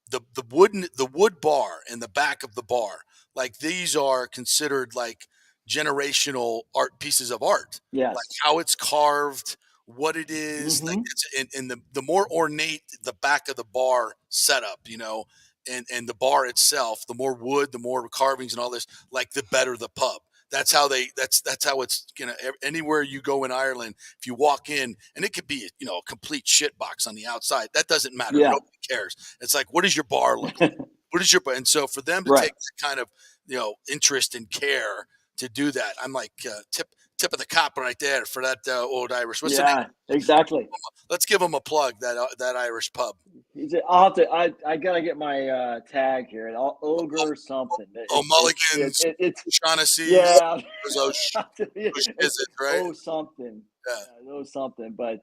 the wood bar in the back of the bar, like these are considered like generational art pieces of art. Yes. Like how it's carved, what it is, like it's in the more ornate the back of the bar setup, and the bar itself, the more wood, the more carvings and all this, like the better the pub. That's how that's how it's anywhere you go in Ireland, if you walk in, and it could be a complete shit box on the outside. That doesn't matter. Yeah. Nobody cares. It's like, what does your bar look like? What is your bar? And so for them to take that kind of interest and care to do that, I'm like tip of the cap right there for that old Irish. What's the name? Exactly. Let's give them a plug, that Irish pub. I gotta get my tag here. Ogre something. Mulligans. It's Shaughnessy. Yeah. Is it right? Oh something. Yeah. Oh something. But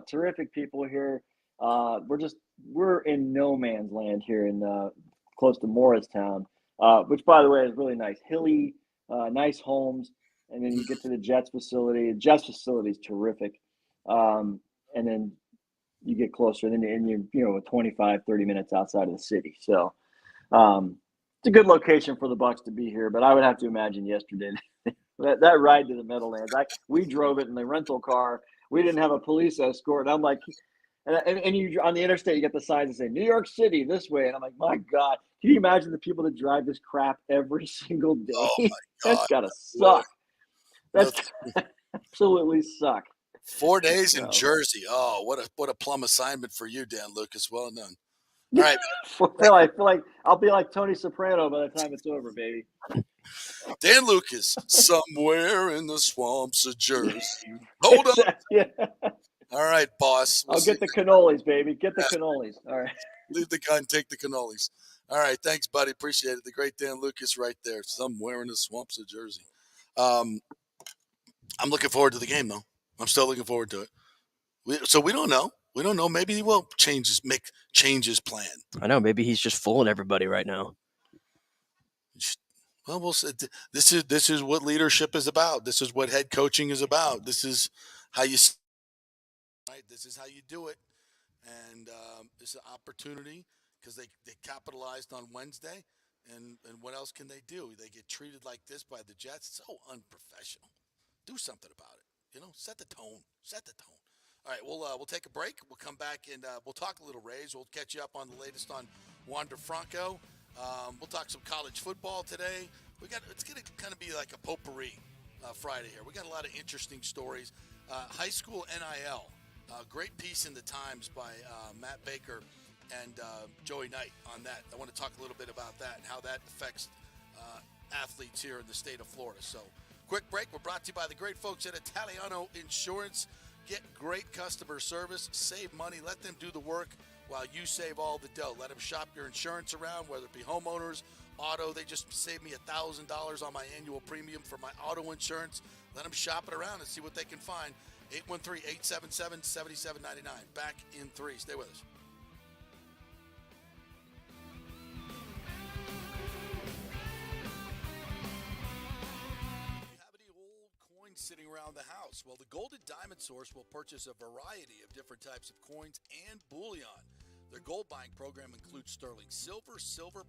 terrific people here. We're in no man's land here in close to Morristown, which by the way is really nice. Hilly, nice homes. And then you get to the Jets facility. The Jets facility is terrific. And then you get closer, and you're 25, 30 minutes outside of the city. So it's a good location for the Bucs to be here. But I would have to imagine yesterday that ride to the Meadowlands. We drove it in the rental car. We didn't have a police escort. I'm like, and you on the interstate, you get the signs that say New York City this way, and I'm like, my God, can you imagine the people that drive this crap every single day? Oh my God. That's gotta suck. That's absolutely suck. 4 days in No. Jersey. Oh, what a plum assignment for you, Dan Lucas. Well done. All right. I feel like I'll be like Tony Soprano by the time it's over, baby. Dan Lucas, somewhere in the swamps of Jersey. Hold on. Yeah. All right, boss. We'll I'll see. get the cannolis, baby. Get the cannolis. All right. Leave the gun, take the cannolis. All right, thanks, buddy. Appreciate it. The great Dan Lucas right there, somewhere in the swamps of Jersey. I'm looking forward to the game, though. I'm still looking forward to it. So we don't know. We don't know. Maybe he will change his plan. I know. Maybe he's just fooling everybody right now. Well, we'll see. This is what leadership is about. This is what head coaching is about. This is how you This is how you do it. And it's an opportunity because they capitalized on Wednesday. And what else can they do? They get treated like this by the Jets. So unprofessional. Do something about it. Set the tone. Set the tone. All right, we'll take a break. We'll come back and we'll talk a little Rays. We'll catch you up on the latest on Wander Franco. We'll talk some college football today. It's going to kind of be like a potpourri Friday here. We got a lot of interesting stories. High school NIL. Great piece in the Times by Matt Baker and Joey Knight on that. I want to talk a little bit about that and how that affects athletes here in the state of Florida. So, quick break. We're brought to you by the great folks at Italiano Insurance. Get great customer service, save money, let them do the work while you save all the dough. Let them shop your insurance around, whether it be homeowners, auto. They just saved me $1,000 on my annual premium for my auto insurance. Let them shop it around and see what they can find. 813-877-7799. Back in 3. Stay with us. Sitting around the house? Well, the Golden Diamond Source will purchase a variety of different types of coins and bullion. Their gold buying program includes sterling silver,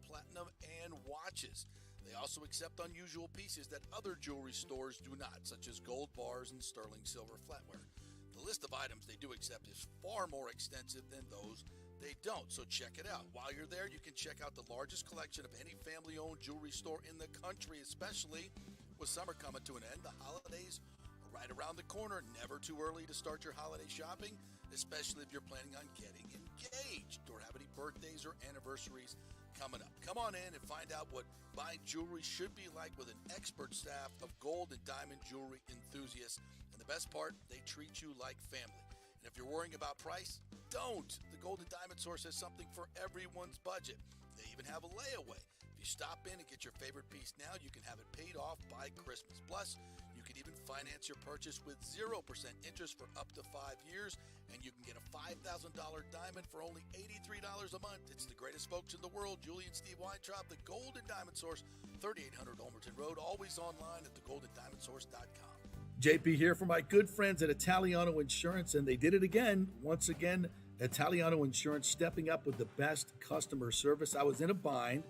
platinum, and watches. They also accept unusual pieces that other jewelry stores do not, such as gold bars and sterling silver flatware. The list of items they do accept is far more extensive than those they don't, so check it out. While you're there, you can check out the largest collection of any family-owned jewelry store in the country, especially with summer coming to an end. The holidays are right around the corner. Never too early to start your holiday shopping, especially if you're planning on getting engaged or have any birthdays or anniversaries coming up. Come on in and find out what buying jewelry should be like with an expert staff of gold and diamond jewelry enthusiasts. And the best part, they treat you like family. And if you're worrying about price, don't. The Golden Diamond Source has something for everyone's budget. They even have a layaway. Stop in and get your favorite piece now. You can have it paid off by Christmas. Plus, you can even finance your purchase with 0% interest for up to 5 years, and you can get a $5,000 diamond for only $83 a month. It's the greatest folks in the world, Julie and Steve Weintraub, the Golden Diamond Source, 3800 Olmerton Road, always online at thegoldendiamondsource.com. JP here for my good friends at Italiano Insurance, and they did it again. Once again, Italiano Insurance stepping up with the best customer service. I was in a bind.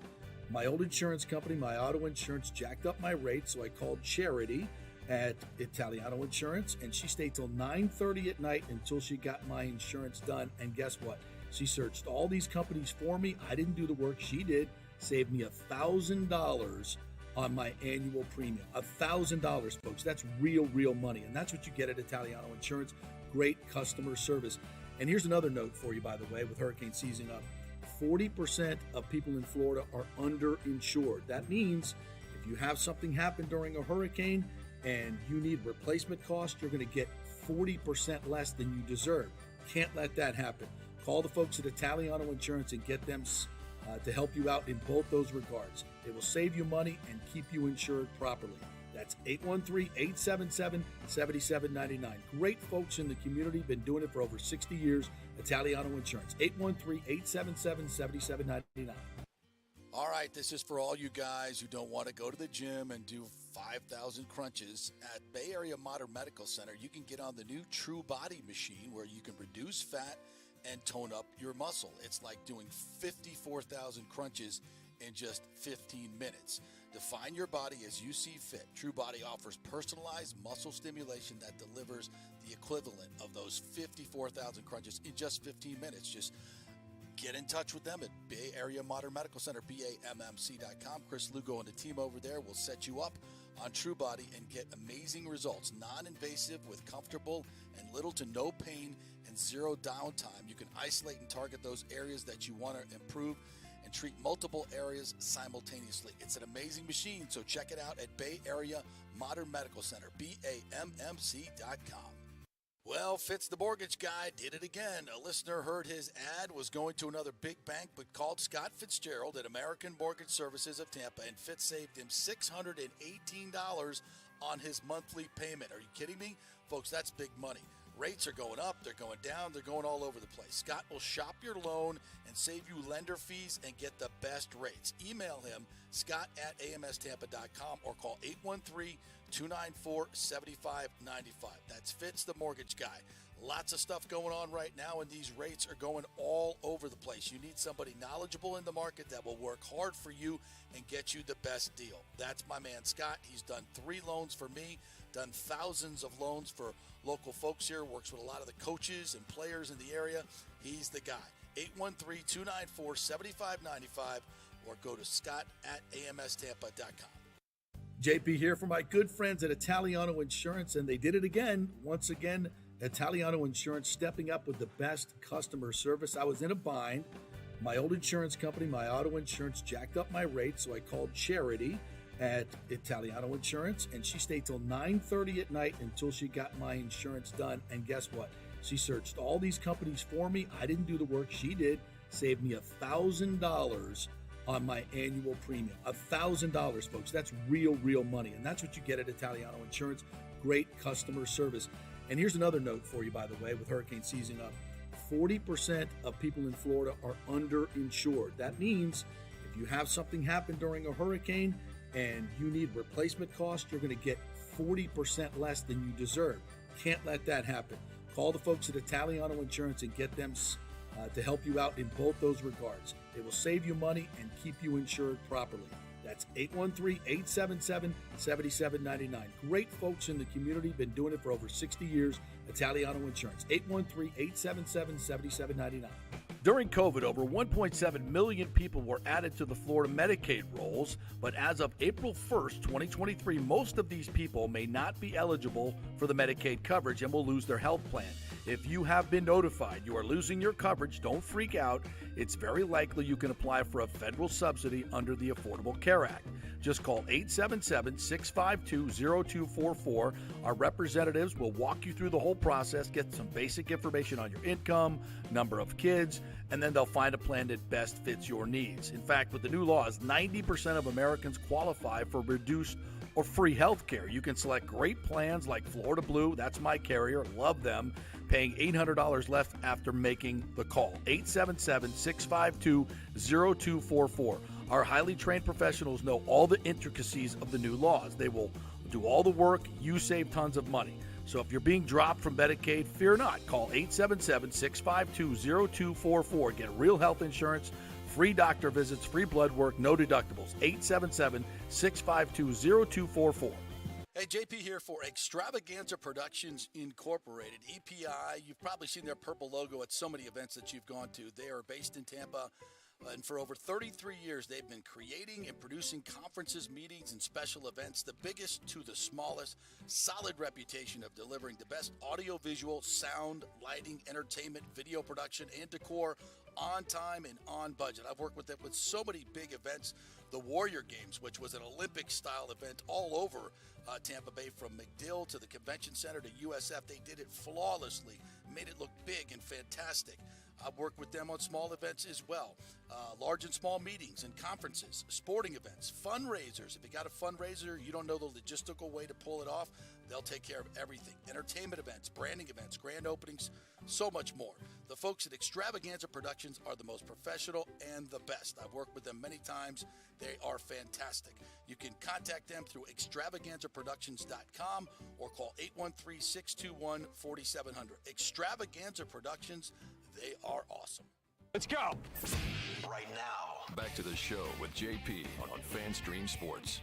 My old insurance company, my auto insurance, jacked up my rates, so I called Charity at Italiano Insurance, and she stayed till 9:30 at night until she got my insurance done. And guess what? She searched all these companies for me. I didn't do the work. She did. Saved me $1,000 on my annual premium. $1,000, folks. That's real money. And that's what you get at Italiano Insurance. Great customer service. And here's another note for you, by the way, with hurricane season up. 40% of people in Florida are underinsured. That means if you have something happen during a hurricane and you need replacement costs, you're going to get 40% less than you deserve. Can't let that happen. Call the folks at Italiano Insurance and get them to help you out in both those regards. They will save you money and keep you insured properly. That's 813-877-7799. Great folks in the community, been doing it for over 60 years. Italiano Insurance, 813-877-7799. All right, this is for all you guys who don't want to go to the gym and do 5,000 crunches. At Bay Area Modern Medical Center, you can get on the new True Body machine where you can reduce fat and tone up your muscle. It's like doing 54,000 crunches in just 15 minutes. Define your body as you see fit. True Body offers personalized muscle stimulation that delivers the equivalent of those 54,000 crunches in just 15 minutes. Just get in touch with them at Bay Area Modern Medical Center, BAMMC.com. Chris Lugo and the team over there will set you up on TrueBody and get amazing results. Non-invasive with comfortable and little to no pain and zero downtime. You can isolate and target those areas that you want to improve and treat multiple areas simultaneously. It's an amazing machine, so check it out at Bay Area Modern Medical Center, BAMMC.com. Well, Fitz the mortgage guy did it again. A listener heard his ad, was going to another big bank, but called Scott Fitzgerald at American Mortgage Services of Tampa, and Fitz saved him $618 on his monthly payment. Are you kidding me? Folks, that's big money. Rates are going up, they're going down, they're going all over the place. Scott will shop your loan and save you lender fees and get the best rates. Email him, scott@amstampa.com, or call 813-294-7595. That's Fitz the mortgage guy. Lots of stuff going on right now, and these rates are going all over the place. You need somebody knowledgeable in the market that will work hard for you and get you the best deal. That's my man Scott. He's done 3 loans for me, done thousands of loans for local folks here, works with a lot of the coaches and players in the area. He's the guy. 813-294-7595, or go to scott@amstampa.com. JP here for my good friends at Italiano Insurance, and they did it again. Once again, Italiano Insurance stepping up with the best customer service. I was in a bind. My old insurance company, my auto insurance, jacked up my rates, so I called Charity at Italiano Insurance, and she stayed till 9:30 at night until she got my insurance done. And guess what? She searched all these companies for me. I didn't do the work. She did. Saved me $1,000 on my annual premium. $1,000, folks. That's real money. And that's what you get at Italiano Insurance. Great customer service. And here's another note for you, by the way, with hurricane season up. 40% of people in Florida are underinsured. That means if you have something happen during a hurricane and you need replacement costs, you're going to get 40% less than you deserve. Can't let that happen. Call the folks at Italiano Insurance and get them to help you out in both those regards. They will save you money and keep you insured properly. That's 813-877-7799. Great folks in the community, been doing it for over 60 years. Italiano Insurance, 813-877-7799. During COVID, over 1.7 million people were added to the Florida Medicaid rolls, but as of April 1st, 2023, most of these people may not be eligible for the Medicaid coverage and will lose their health plan. If you have been notified you are losing your coverage, don't freak out. It's very likely you can apply for a federal subsidy under the Affordable Care Act. Just call 877-652-0244. Our representatives will walk you through the whole process, get some basic information on your income, number of kids, and then they'll find a plan that best fits your needs. In fact, with the new laws, 90% of Americans qualify for reduced or free health care. You can select great plans like Florida Blue, that's my carrier, love them, paying $800 less after making the call. 877-652-0244. Our highly trained professionals know all the intricacies of the new laws. They will do all the work. You save tons of money. So if you're being dropped from Medicaid, fear not. Call 877-652-0244. Get real health insurance, free doctor visits, free blood work, no deductibles. 877-652-0244. Hey, JP here for Extravaganza Productions Incorporated, EPI. You've probably seen their purple logo at so many events that you've gone to. They are based in Tampa, and for over 33 years, they've been creating and producing conferences, meetings, and special events, the biggest to the smallest. Solid reputation of delivering the best audio-visual, sound, lighting, entertainment, video production, and decor on time and on budget. I've worked with them with so many big events. The Warrior Games, which was an Olympic-style event all over Tampa Bay, from McDill to the Convention Center to USF. They did it flawlessly, made it look big and fantastic. I've worked with them on small events as well, large and small meetings and conferences, sporting events, fundraisers. If you got a fundraiser, you don't know the logistical way to pull it off, they'll take care of everything. Entertainment events, branding events, grand openings, so much more. The folks at Extravaganza Productions are the most professional and the best. I've worked with them many times. They are fantastic. You can contact them through extravaganzaproductions.com or call 813-621-4700. Extravaganza Productions, they are awesome. Let's go. Right now, back to the show with JP on FanStream Sports.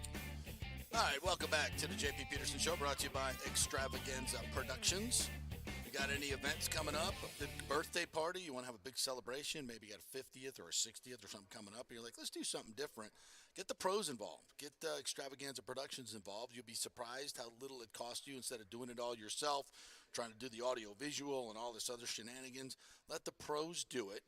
All right, welcome back to the JP Peterson Show, brought to you by Extravaganza Productions. You got any events coming up? A big birthday party? You want to have a big celebration? Maybe you got a 50th or a 60th or something coming up. And you're like, let's do something different. Get the pros involved. Get Extravaganza Productions involved. You'll be surprised how little it costs you instead of doing it all yourself, trying to do the audio visual and all this other shenanigans. Let the pros do it.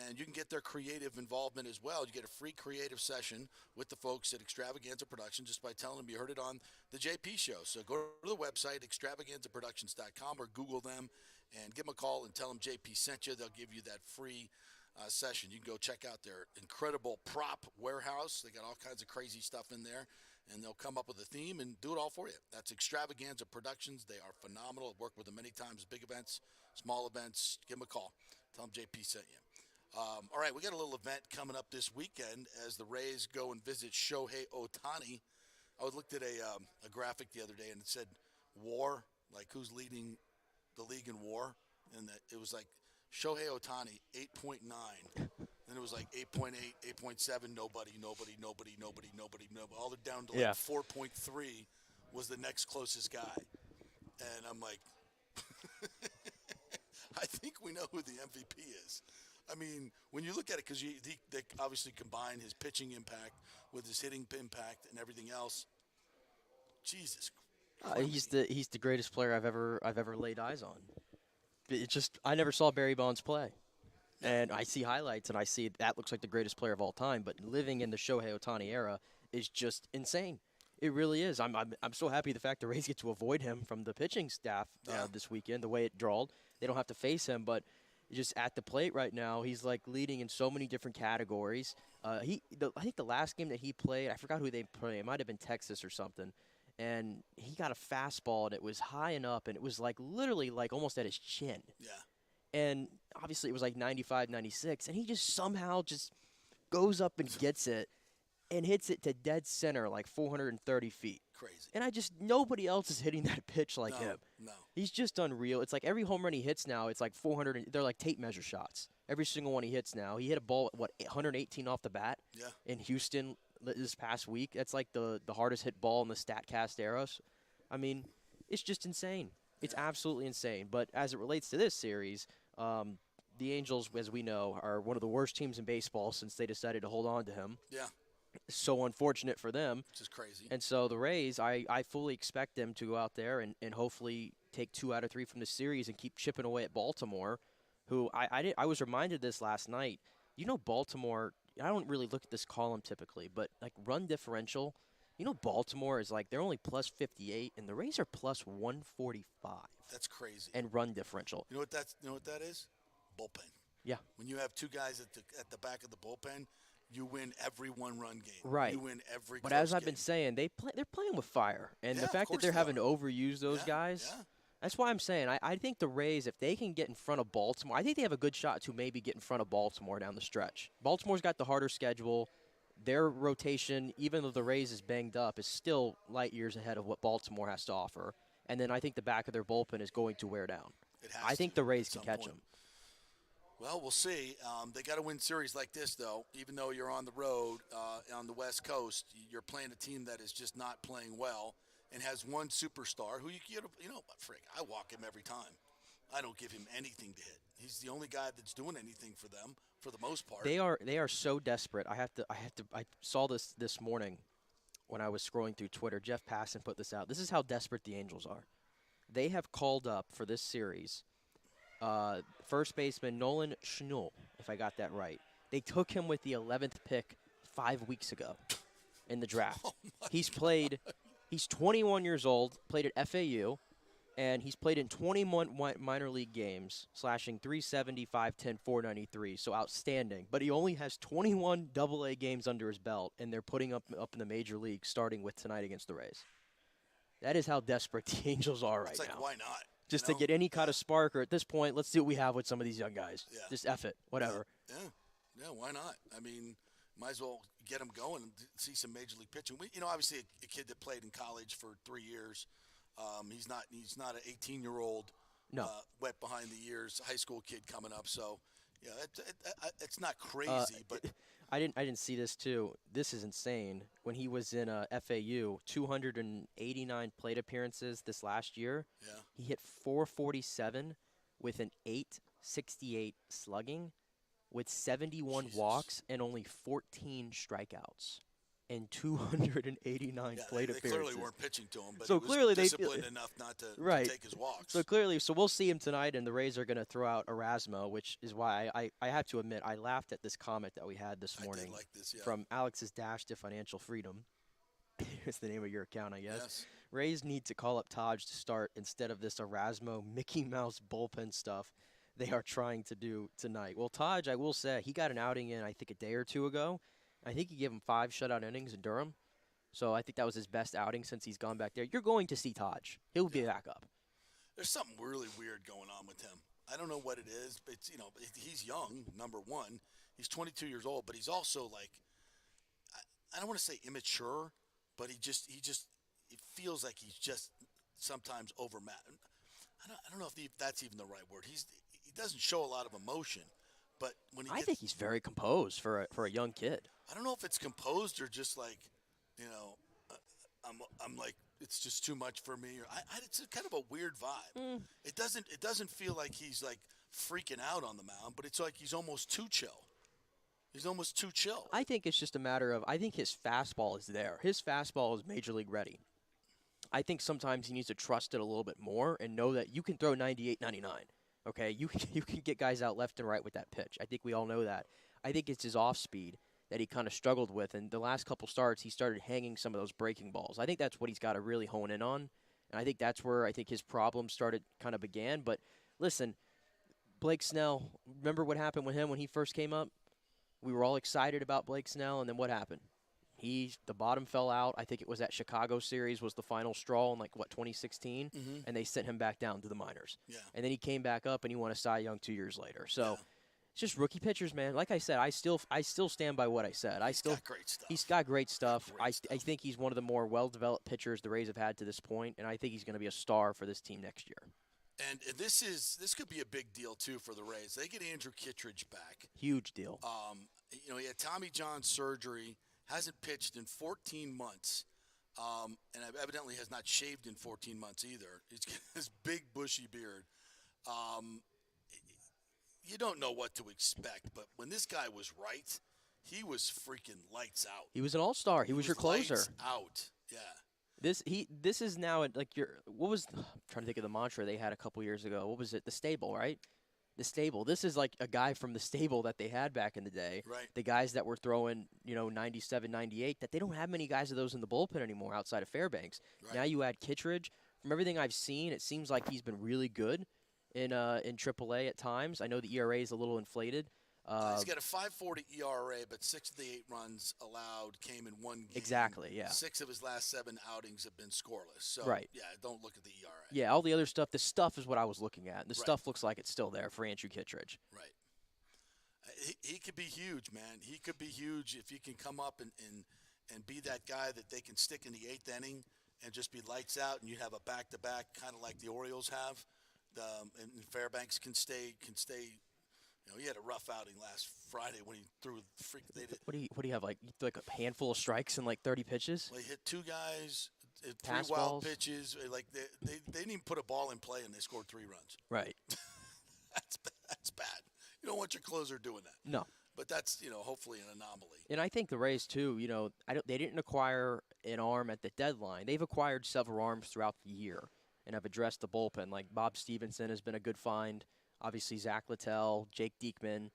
And you can get their creative involvement as well. You get a free creative session with the folks at Extravaganza Productions just by telling them you heard it on the JP Show. So go to the website, extravaganzaproductions.com, or Google them and give them a call and tell them JP sent you. They'll give you that free session. You can go check out their incredible prop warehouse. They got all kinds of crazy stuff in there, and they'll come up with a theme and do it all for you. That's Extravaganza Productions. They are phenomenal. I've worked with them many times, big events, small events. Give them a call. Tell them JP sent you. All right, we got a little event coming up this weekend as the Rays go and visit Shohei Ohtani. I looked at a graphic the other day, and it said WAR, like who's leading the league in WAR, and that it was like Shohei Ohtani 8.9, then it was like 8.8, 8.7, nobody, all the down to like 4.3 was the next closest guy, and I'm like, I think we know who the MVP is. I mean, when you look at it, because they obviously combine his pitching impact with his hitting impact and everything else. Jesus, he's the greatest player I've ever laid eyes on. It just I never saw Barry Bonds play, and I see highlights and I see that looks like the greatest player of all time. But living in the Shohei Ohtani era is just insane. It really is. I'm so happy the fact the Rays get to avoid him from the pitching staff this weekend. The way it drawled, they don't have to face him, but. Just at the plate right now, he's like leading in so many different categories. I think the last game that he played, I forgot who they played. It might have been Texas or something. And he got a fastball, and it was high and up, and it was like literally like almost at his chin. Yeah. And obviously it was like 95, 96, and he just somehow just goes up and gets it and hits it to dead center like 430 feet. Crazy. And nobody else is hitting that pitch like him. No. He's just unreal. It's like every home run he hits now, it's like 400. They're like tape measure shots. Every single one he hits now. He hit a ball, 118 off the bat in Houston this past week. That's like the hardest hit ball in the StatCast era. I mean, it's just insane. It's absolutely insane. But as it relates to this series, the Angels, as we know, are one of the worst teams in baseball since they decided to hold on to him. Yeah. So unfortunate for them. Which is crazy. And so the Rays, I fully expect them to go out there and hopefully take 2 out of 3 from the series and keep chipping away at Baltimore, who I was reminded this last night. You know, Baltimore, I don't really look at this column typically, but like run differential, you know, Baltimore is like they're only plus 58 and the Rays are plus 145. That's crazy. And run differential. You know what that is? Bullpen. Yeah. When you have two guys at the back of the bullpen, you win every one-run game. Right. You win every But close as I've game. been saying, they're playing with fire. And the of fact that course they're they having are. to overuse those guys, that's why I'm saying I think the Rays, if they can get in front of Baltimore, I think they have a good shot to maybe get in front of Baltimore down the stretch. Baltimore's got the harder schedule. Their rotation, even though the Rays is banged up, is still light years ahead of what Baltimore has to offer. And then I think the back of their bullpen is going to wear down. I think the Rays can catch them. Well, we'll see. They got to win series like this, though. Even though you're on the road on the West Coast, you're playing a team that is just not playing well and has one superstar who I walk him every time. I don't give him anything to hit. He's the only guy that's doing anything for them for the most part. They are so desperate. I saw this morning when I was scrolling through Twitter. Jeff Passan put this out. This is how desperate the Angels are. They have called up for this series first baseman Nolan Schnell, if I got that right. They took him with the 11th pick 5 weeks ago in the draft. He's 21 years old, played at FAU, and he's played in 21 minor league games, slashing 370, 510, 493, so outstanding. But he only has 21 AA games under his belt, and they're putting up in the major league starting with tonight against the Rays. That is how desperate the Angels are right now. It's like, why not? Just to get any kind of spark, or at this point, let's see what we have with some of these young guys. Yeah. Just F it, whatever. Yeah, why not? I mean, might as well get them going and see some major league pitching. Obviously a kid that played in college for 3 years. He's not an 18-year-old wet behind the ears high school kid coming up. So, yeah, it's not crazy, but I didn't see this too. This is insane. When he was in FAU, 289 plate appearances this last year. Yeah. He hit 447 with an 8.68 slugging, with 71 Jesus. walks and only 14 strikeouts and 289 plate they appearances. clearly weren't pitching to him, but So he was clearly disciplined enough not to Right. take his walks. So we'll see him tonight, and the Rays are going to throw out Erasmo, which is why I have to admit I laughed at this comment that we had this morning I did like this, yeah. from Alex's Dash to Financial Freedom. It's the name of your account, I guess. Yes. Rays need to call up Taj to start instead of this Erasmo Mickey Mouse bullpen stuff they are trying to do tonight. Well, Taj, I will say, he got an outing in, I think, a day or two ago. I think he gave him 5 shutout innings in Durham. So I think that was his best outing since he's gone back there. You're going to see Taj. He'll be back up. There's something really weird going on with him. I don't know what it is, but he's young, number one. He's 22 years old, but he's also like, I don't want to say immature, but it feels like he's just sometimes overmatched. I don't know if that's even the right word. He doesn't show a lot of emotion, but when I think he's very composed for a young kid. I don't know if it's composed or just like, I'm like, it's just too much for me. Or it's kind of a weird vibe. It doesn't feel like he's like freaking out on the mound, but it's like he's almost too chill. He's almost too chill. I think it's just a matter of, I think his fastball is there. His fastball is major league ready. I think sometimes he needs to trust it a little bit more and know that you can throw 98, 99. Okay, you can get guys out left and right with that pitch. I think we all know that. I think it's his off speed that he kind of struggled with, and the last couple starts he started hanging some of those breaking balls. I think that's what he's got to really hone in on, and I think that's where I think his problem kind of began. But listen, Blake Snell, remember what happened with him when he first came up? We were all excited about Blake Snell, and then what happened? The bottom fell out. I think it was that Chicago series was the final straw in 2016, and they sent him back down to the minors. Yeah. And then he came back up and he won a Cy Young 2 years later. So it's just rookie pitchers, man. Like I said, I still stand by what I said. He's got great stuff. He's got great stuff. I think he's one of the more well-developed pitchers the Rays have had to this point, and I think he's going to be a star for this team next year. And this could be a big deal too for the Rays. They get Andrew Kittredge back. Huge deal. He had Tommy John surgery. Hasn't pitched in 14 months, and evidently has not shaved in 14 months either. He's got this big, bushy beard. You don't know what to expect, but when this guy was right, he was freaking lights out. He was an all-star. He was your closer. Lights out, yeah. This is now I'm trying to think of the mantra they had a couple years ago. What was it? The stable, right? The stable. This is like a guy from the stable that they had back in the day. Right. The guys that were throwing, 97, 98, that they don't have many guys of those in the bullpen anymore outside of Fairbanks. Right. Now you add Kittredge. From everything I've seen, it seems like he's been really good in AAA at times. I know the ERA is a little inflated. He's got a 5.40 ERA, but 6 of the 8 runs allowed came in one game. Exactly, yeah. 6 of his last 7 outings have been scoreless. So, right. Yeah, don't look at the ERA. Yeah, all the other stuff, the stuff is what I was looking at. The stuff looks like it's still there for Andrew Kittredge. Right. He could be huge, man. He could be huge if he can come up and be that guy that they can stick in the 8th inning and just be lights out, and you have a back-to-back kind of like the Orioles have. And Fairbanks can stay. He had a rough outing last Friday when he threw What do you have, like a handful of strikes and like 30 pitches? Well, he hit 2 guys, 3 Pass wild balls. pitches. Like they didn't even put a ball in play, and they scored 3 runs. Right. That's bad. You don't want your closer doing that. No. But that's hopefully an anomaly. And I think the Rays too. They didn't acquire an arm at the deadline. They've acquired several arms throughout the year and have addressed the bullpen. Like Bob Stevenson has been a good find. Obviously, Zach Littell, Jake Diekman,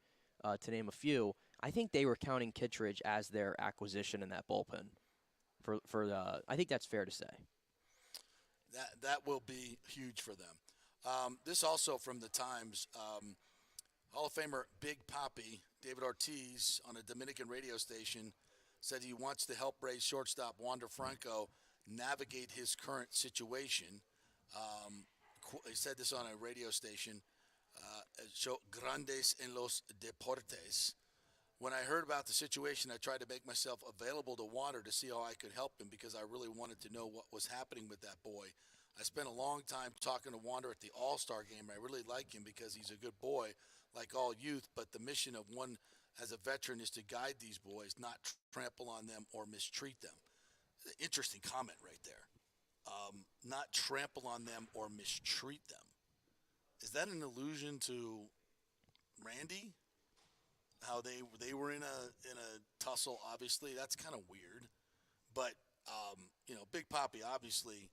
to name a few. I think they were counting Kittredge as their acquisition in that bullpen. I think that's fair to say. That will be huge for them. This also from the Times. Hall of Famer Big Papi, David Ortiz, on a Dominican radio station, said he wants to help Rays shortstop Wander Franco navigate his current situation. He said this on a radio station. Show Grandes en los Deportes. When I heard about the situation, I tried to make myself available to Wander to see how I could help him because I really wanted to know what was happening with that boy. I spent a long time talking to Wander at the All-Star game. I really like him because he's a good boy, like all youth, but the mission of one as a veteran is to guide these boys, not trample on them or mistreat them. Interesting comment right there. Not trample on them or mistreat them. Is that an allusion to Randy? How they were in a tussle? Obviously, that's kind of weird. But Big Papi obviously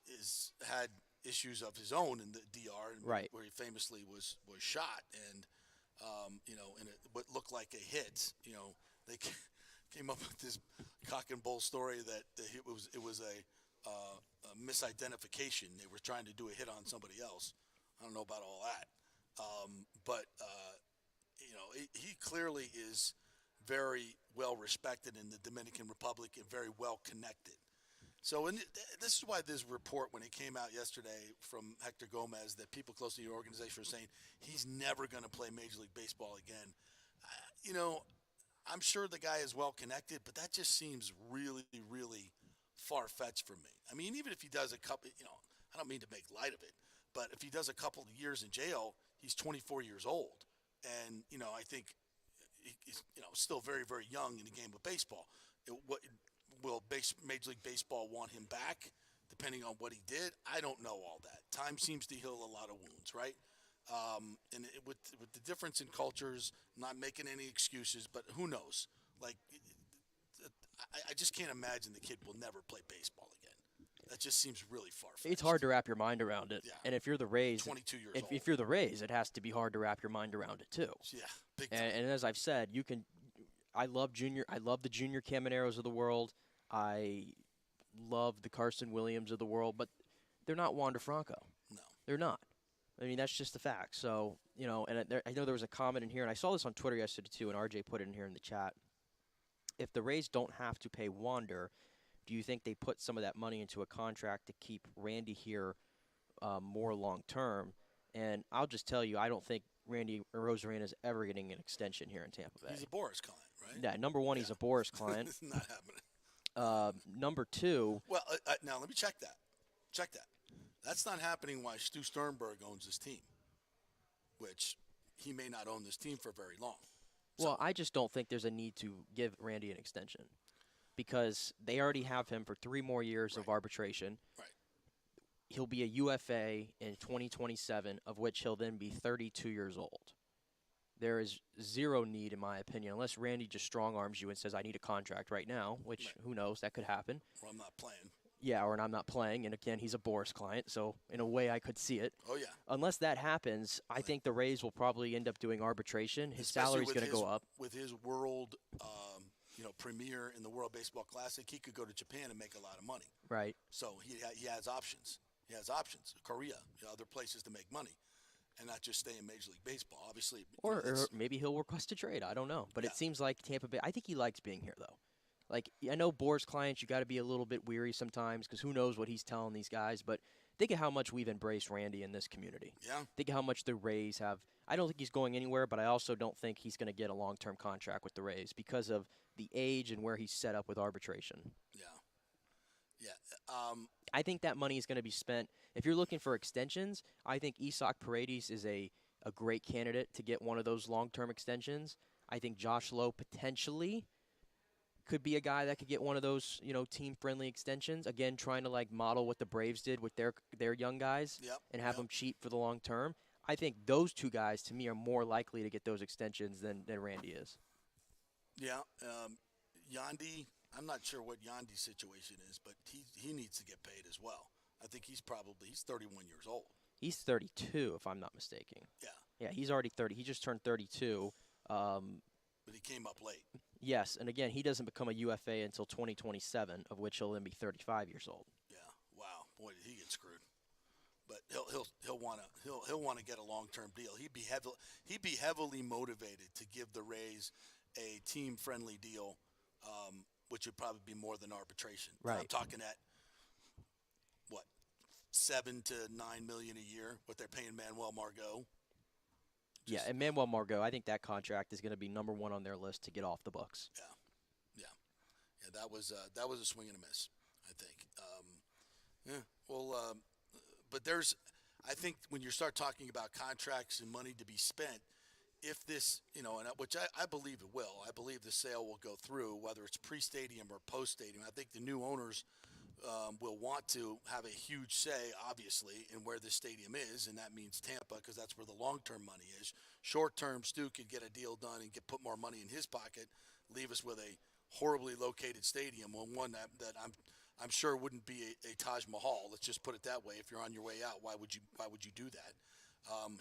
is had issues of his own in the DR, Right. where he famously was shot, and in what looked like a hit. They came up with this cock and bull story that it was a misidentification. They were trying to do a hit on somebody else. I don't know about all that, but he clearly is very well respected in the Dominican Republic and very well connected. So this is why this report, when it came out yesterday from Hector Gomez, that people close to the organization are saying he's never going to play Major League Baseball again. I'm sure the guy is well connected, but that just seems really, really far-fetched for me. I mean, even if he does a couple, I don't mean to make light of it, but if he does a couple of years in jail, he's 24 years old. And, I think he's, still very, very young in the game of baseball. Will Major League Baseball want him back, depending on what he did? I don't know all that. Time seems to heal a lot of wounds, right? With the difference in cultures, not making any excuses, but who knows? Like, I just can't imagine the kid will never play baseball again. That just seems really far-fetched. It's hard to wrap your mind around it. Yeah. And if you're the Rays, 22 years old. If you're the Rays, it has to be hard to wrap your mind around it too. Yeah, big time. And as I've said, I love the junior Camaneros of the world. I love the Carson Williams of the world, but they're not Wander Franco. No. They're not. I mean, that's just a fact. So, and I know there was a comment in here, and I saw this on Twitter yesterday too, and RJ put it in here in the chat. If the Rays don't have to pay Wander, do you think they put some of that money into a contract to keep Randy here more long term? And I'll just tell you, I don't think Randy Rosarena is ever getting an extension here in Tampa Bay. He's a Boris client, right? Yeah, number one, he's a Boris client. It's not happening. Number two. Well, now let me check that. That's not happening while Stu Sternberg owns this team, which he may not own this team for very long. Well, I just don't think there's a need to give Randy an extension because they already have him for 3 more years of arbitration. Right. He'll be a UFA in 2027, of which he'll then be 32 years old. There is zero need, in my opinion, unless Randy just strong-arms you and says, I need a contract right now, which who knows, that could happen. Or I'm not playing. Yeah, or I'm not playing. And, again, he's a Boris client, so in a way I could see it. Oh, yeah. Unless that happens, I think the Rays will probably end up doing arbitration. His salary's going to go up. With his world premiere in the World Baseball Classic, he could go to Japan and make a lot of money. Right. So he has options. He has options. Korea, other places to make money, and not just stay in Major League Baseball. Obviously, or maybe he'll request a trade. I don't know, but it seems like Tampa Bay. I think he likes being here, though. Like, I know Boris clients, you got to be a little bit weary sometimes because who knows what he's telling these guys. But think of how much we've embraced Randy in this community. Yeah. Think of how much the Rays have. I don't think he's going anywhere, but I also don't think he's going to get a long-term contract with the Rays because of the age and where he's set up with arbitration. Yeah. Yeah. I think that money is going to be spent. If you're looking for extensions, I think Isak Paredes is a great candidate to get one of those long-term extensions. I think Josh Lowe potentially could be a guy that could get one of those, team-friendly extensions. Again, trying to model what the Braves did with their young guys and have them cheap for the long term. I think those two guys, to me, are more likely to get those extensions than Randy is. Yeah. Yandy, I'm not sure what Yandy's situation is, but he needs to get paid as well. I think he's 31 years old. He's 32, if I'm not mistaken. Yeah. Yeah, he's already 30. He just turned 32. But he came up late. Yes, and again, he doesn't become a UFA until 2027, of which he'll then be 35 years old. Yeah. Wow. Boy, did he get screwed. But he'll want to get a long-term deal. He'd be heavily motivated to give the Rays a team-friendly deal, which would probably be more than arbitration. Right. I'm talking at $7 to $9 million a year. What they're paying Manuel Margot. Yeah, and Manuel Margot, I think that contract is going to be number one on their list to get off the books. Yeah. That was a swing and a miss, I think. But I think when you start talking about contracts and money to be spent, if this, which I believe it will. I believe the sale will go through, whether it's pre-stadium or post-stadium. I think the new owners will want to have a huge say, obviously, in where the stadium is, and that means Tampa because that's where the long-term money is. Short-term, Stu could get a deal done and put more money in his pocket, leave us with a horribly located stadium, one that I'm sure wouldn't be a Taj Mahal. Let's just put it that way. If you're on your way out, why would you do that?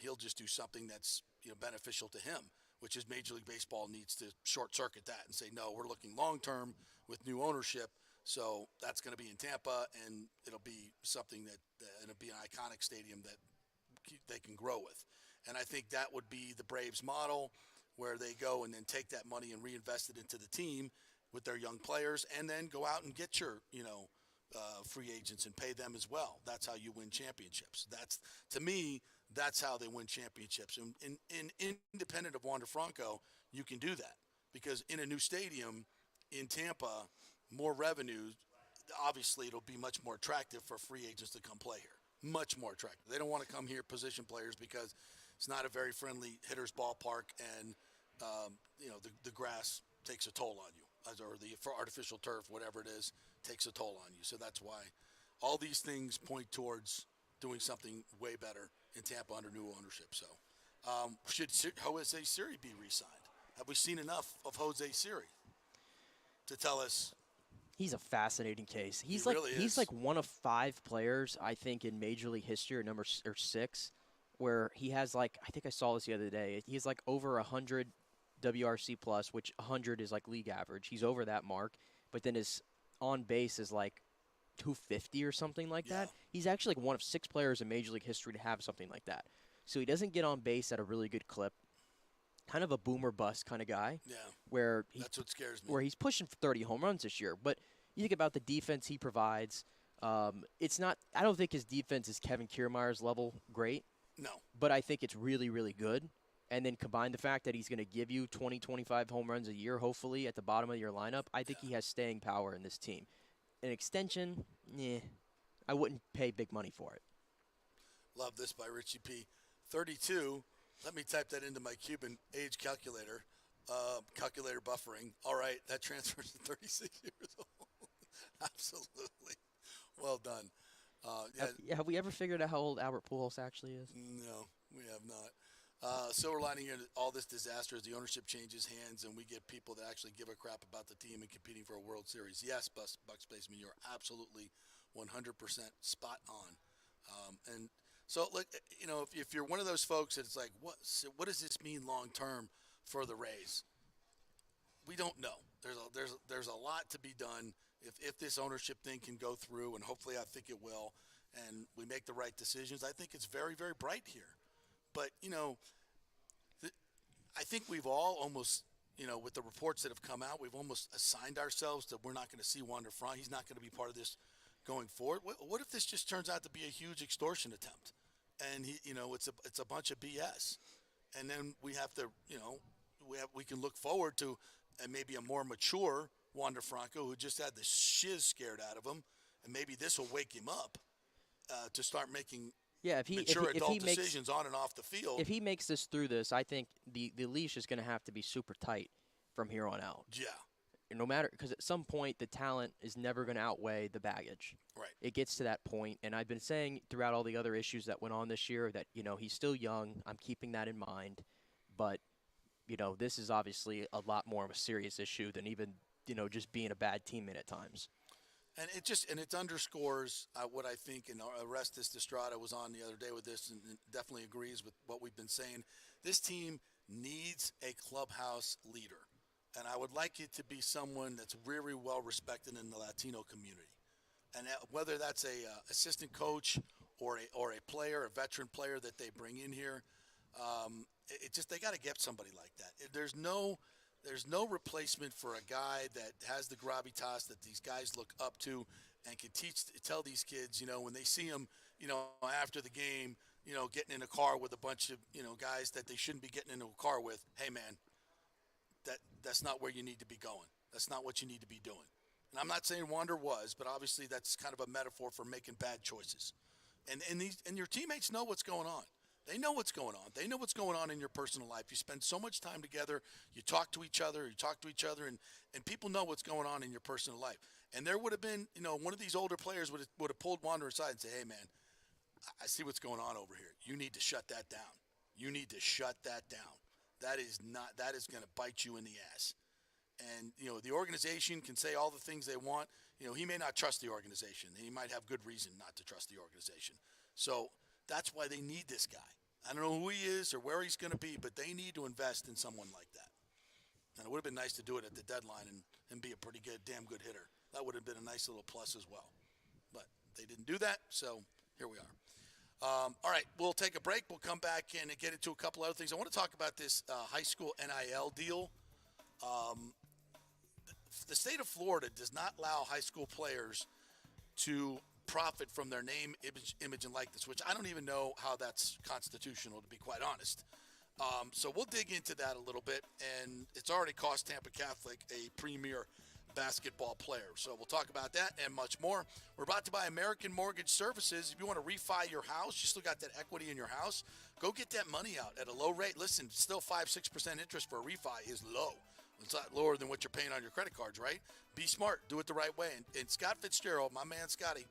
He'll just do something that's beneficial to him, which is Major League Baseball needs to short circuit that and say, no, we're looking long-term with new ownership. So that's going to be in Tampa, and it'll be something it'll be an iconic stadium that they can grow with. And I think that would be the Braves model, where they go and then take that money and reinvest it into the team with their young players, and then go out and get your free agents and pay them as well. That's how you win championships. To me, that's how they win championships. And in independent of Wander Franco, you can do that because in a new stadium in Tampa, more revenue, obviously it'll be much more attractive for free agents to come play here. Much more attractive. They don't want to come here position players because it's not a very friendly hitter's ballpark, and the grass takes a toll on you, or the artificial turf, whatever it is, takes a toll on you. So that's why all these things point towards doing something way better in Tampa under new ownership. So should Jose Siri be re-signed? Have we seen enough of Jose Siri to tell us? He's a fascinating case. He's He's like one of 5 players, I think, in Major League history, or 6, where he has I think I saw this the other day. He's like over 100 WRC plus, which 100 is like league average. He's over that mark, but then his on base is like 250 or something like that. He's actually like one of 6 players in Major League history to have something like that. So he doesn't get on base at a really good clip. Kind of a boomer bust kind of guy. Yeah. That's what scares me. Where he's pushing for 30 home runs this year. But you think about the defense he provides. It's not. I don't think his defense is Kevin Kiermaier's level great. No. But I think it's really, really good. And then combine the fact that he's going to give you 20, 25 home runs a year, hopefully, at the bottom of your lineup. I think he has staying power in this team. An extension, I wouldn't pay big money for it. Love this by Richie P. 32. Let me type that into my Cuban age calculator. Calculator buffering. All right, that transfers to 36 years old. Absolutely. Well done. Have we ever figured out how old Albert Pujols actually is? No, we have not. Silver lining in all this disaster is the ownership changes hands, and we get people that actually give a crap about the team and competing for a World Series. Yes, Bucs Basement, you're absolutely 100% spot on. And so, look, if you're one of those folks that's like, what does this mean long term for the Rays? We don't know. There's a lot to be done if this ownership thing can go through, and hopefully I think it will, and we make the right decisions. I think it's very, very bright here. But, I think we've all almost, with the reports that have come out, we've almost assigned ourselves that we're not going to see Wander Franco. He's not going to be part of this going forward. What if this just turns out to be a huge extortion attempt, and it's a bunch of BS, and then we have to, we can look forward to maybe a more mature Wander Franco who just had the shiz scared out of him, and maybe this will wake him up to start making mature adult decisions on and off the field. If he makes this through this, I think the leash is going to have to be super tight from here on out. Yeah. No matter, because at some point the talent is never going to outweigh the baggage. Right. It gets to that point, and I've been saying throughout all the other issues that went on this year that, he's still young. I'm keeping that in mind. But, this is obviously a lot more of a serious issue than even, just being a bad teammate at times. And it underscores what I think, and Orestes Destrada was on the other day with this and definitely agrees with what we've been saying. This team needs a clubhouse leader. And I would like it to be someone that's very well respected in the Latino community. And whether that's a assistant coach or a player, a veteran player that they bring in here, they got to get somebody like that. There's no replacement for a guy that has the gravitas that these guys look up to and can tell these kids, when they see him, after the game, getting in a car with a bunch of, guys that they shouldn't be getting into a car with. Hey, man, that's not where you need to be going. That's not what you need to be doing. And I'm not saying Wander was, but obviously that's kind of a metaphor for making bad choices. And your teammates know what's going on. They know what's going on. They know what's going on in your personal life. You spend so much time together. You talk to each other, and people know what's going on in your personal life. And there would have been, one of these older players would have pulled Wander aside and say, hey, man, I see what's going on over here. You need to shut that down. You need to shut that down. That is going to bite you in the ass. And, the organization can say all the things they want. He may not trust the organization. He might have good reason not to trust the organization. So that's why they need this guy. I don't know who he is or where he's going to be, but they need to invest in someone like that. And it would have been nice to do it at the deadline and be a pretty damn good hitter. That would have been a nice little plus as well. But they didn't do that, so here we are. All right, we'll take a break. We'll come back and get into a couple other things. I want to talk about this high school NIL deal. The state of Florida does not allow high school players to profit from their name, image, and likeness, which I don't even know how that's constitutional, to be quite honest. So we'll dig into that a little bit, and it's already cost Tampa Catholic a premier basketball player. So we'll talk about that and much more. We're about to buy American Mortgage Services. If you want to refi your house, you still got that equity in your house, go get that money out at a low rate. Listen, still 5-6% interest for a refi is low. It's not lower than what you're paying on your credit cards, right? Be smart. Do it the right way. And Scott Fitzgerald, my man Scotty,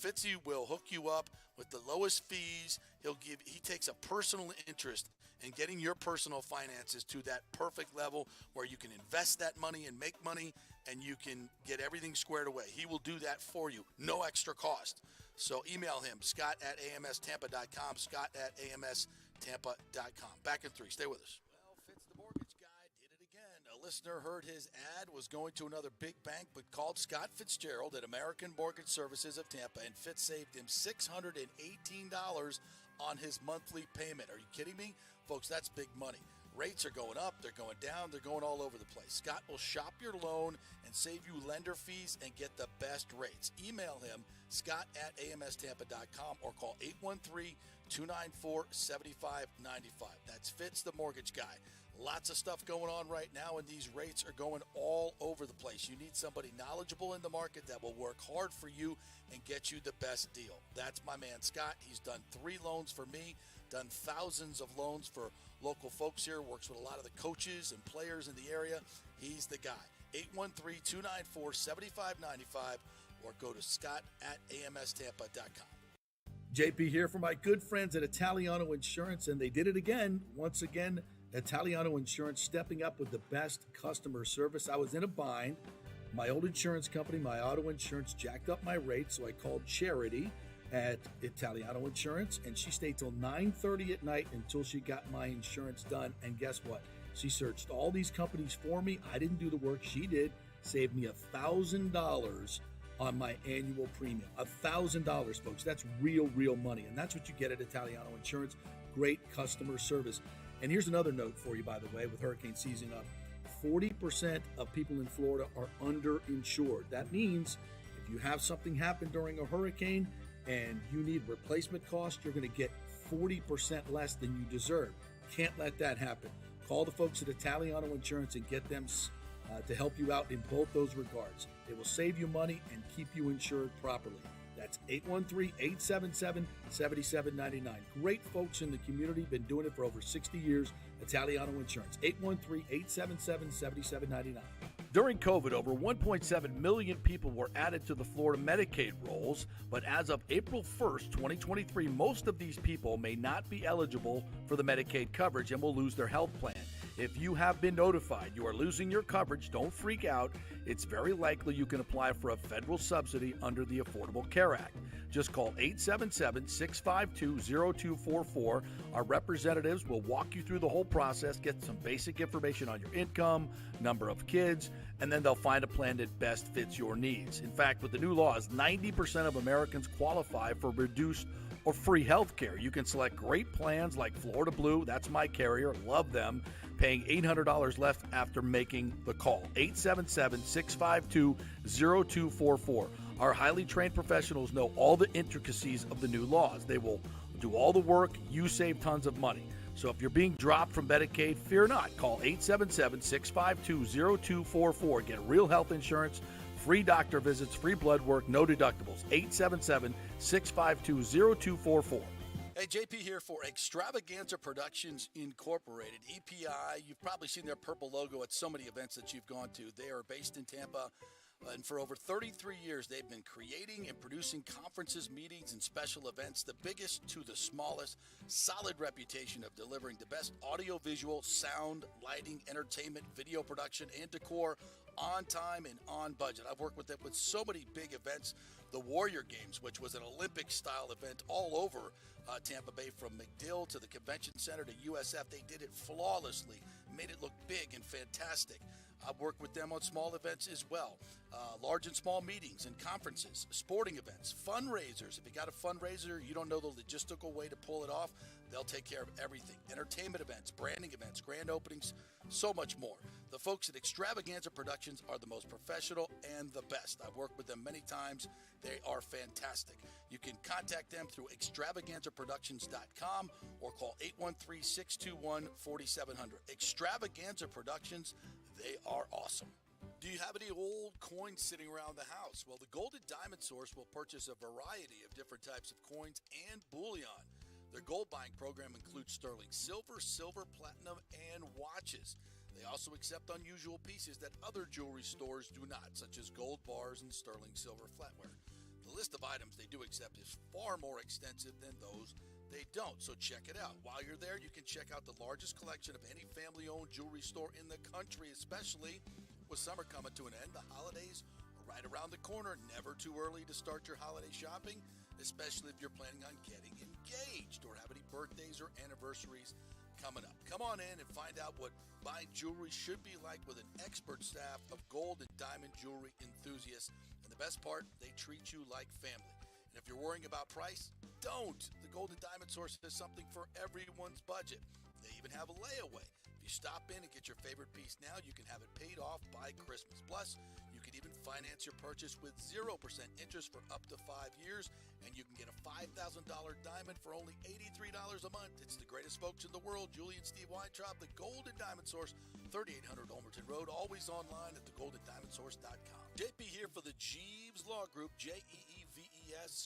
Fitzy will hook you up with the lowest fees. He takes a personal interest in getting your personal finances to that perfect level where you can invest that money and make money and you can get everything squared away. He will do that for you. No extra cost. So email him, scott@amstampa.com, scott@amstampa.com. Back in 3. Stay with us. Well, Fitz the mortgage guy did it again. A listener heard his ad, was going to another big bank, but called Scott Fitzgerald at American Mortgage Services of Tampa, and Fitz saved him $618 on his monthly payment. Are you kidding me? Folks, that's big money. Rates are going up, they're going down, they're going all over the place. Scott will shop your loan and save you lender fees and get the best rates. Email him, scott@amstampa.com, or call 813-294-7595. That's Fitz, the mortgage guy. Lots of stuff going on right now, and these rates are going all over the place. You need somebody knowledgeable in the market that will work hard for you and get you the best deal. That's my man, Scott. He's done 3 loans for me, done thousands of loans for local folks here, works with a lot of the coaches and players in the area. He's the guy. 813-294-7595, or go to scott@amstampa.com. JP here for my good friends at Italiano Insurance, and they did it again. Once again, Italiano Insurance stepping up with the best customer service. I was in a bind. My old insurance company, my auto insurance, jacked up my rates, so I called Charity at Italiano Insurance, and she stayed till 9:30 at night until she got my insurance done. And guess what? She searched all these companies for me. I didn't do the work. She did. Saved me $1,000 on my annual premium. $1,000, folks. That's real money. And that's what you get at Italiano Insurance. Great customer service. And here's another note for you, by the way, with hurricane season up. 40% of people in Florida are underinsured. That means if you have something happen during a hurricane and you need replacement costs, you're going to get 40% less than you deserve. Can't let that happen. Call the folks at Italiano Insurance and get them to help you out in both those regards. They will save you money and keep you insured properly. That's 813-877-7799. Great folks in the community, been doing it for over 60 years. Italiano Insurance, 813-877-7799. During COVID, over 1.7 million people were added to the Florida Medicaid rolls, but as of April 1st, 2023, most of these people may not be eligible for the Medicaid coverage and will lose their health plan. If you have been notified you are losing your coverage, don't freak out. It's very likely you can apply for a federal subsidy under the Affordable Care Act. Just call 877-652-0244. Our representatives will walk you through the whole process, get some basic information on your income, number of kids, and then they'll find a plan that best fits your needs. In fact, with the new laws, 90% of Americans qualify for reduced or free health care. You can select great plans like Florida Blue, that's my carrier, love them, paying $800 left after making the call. 877-652-0244. Our highly trained professionals know all the intricacies of the new laws. They will do all the work. You save tons of money. So if you're being dropped from Medicaid, fear not. Call 877-652-0244. Get real health insurance, free doctor visits, free blood work, no deductibles. 877-652-0244. Hey, JP here for Extravaganza Productions Incorporated, EPI. You've probably seen their purple logo at so many events that you've gone to. They are based in Tampa. And for over 33 years, they've been creating and producing conferences, meetings, and special events, the biggest to the smallest. Solid reputation of delivering the best audio-visual, sound, lighting, entertainment, video production, and decor on time and on budget. I've worked with them with so many big events. The Warrior Games, which was an Olympic-style event all over Tampa Bay, from McDill to the Convention Center to USF. They did it flawlessly, made it look big and fantastic. I've worked with them on small events as well, large and small meetings and conferences, sporting events, fundraisers. If you got a fundraiser, you don't know the logistical way to pull it off, they'll take care of everything. Entertainment events, branding events, grand openings, so much more. The folks at Extravaganza Productions are the most professional and the best. I've worked with them many times. They are fantastic. You can contact them through extravaganzaproductions.com or call 813-621-4700. Extravaganza Productions, they are awesome. Do you have any old coins sitting around the house? Well, the Golden Diamond Source will purchase a variety of different types of coins and bullion. Their gold buying program includes sterling silver, silver, platinum, and watches. They also accept unusual pieces that other jewelry stores do not, such as gold bars and sterling silver flatware. The list of items they do accept is far more extensive than those they don't, so check it out. While you're there, you can check out the largest collection of any family-owned jewelry store in the country, especially with summer coming to an end. The holidays are right around the corner. Never too early to start your holiday shopping, especially if you're planning on getting engaged or have any birthdays or anniversaries coming up. Come on in and find out what buying jewelry should be like with an expert staff of gold and diamond jewelry enthusiasts. And the best part, they treat you like family. And if you're worrying about price, don't. The Golden Diamond Source has something for everyone's budget. They even have a layaway. If you stop in and get your favorite piece now, you can have it paid off by Christmas. Plus, you can even finance your purchase with 0% interest for up to 5 years, and you can get a $5,000 diamond for only $83 a month. It's the greatest folks in the world, Julie and Steve Weintraub, the Golden Diamond Source, 3800 Olmerton Road, always online at thegoldendiamondsource.com. JP here for the Jeeves Law Group, Jeeves.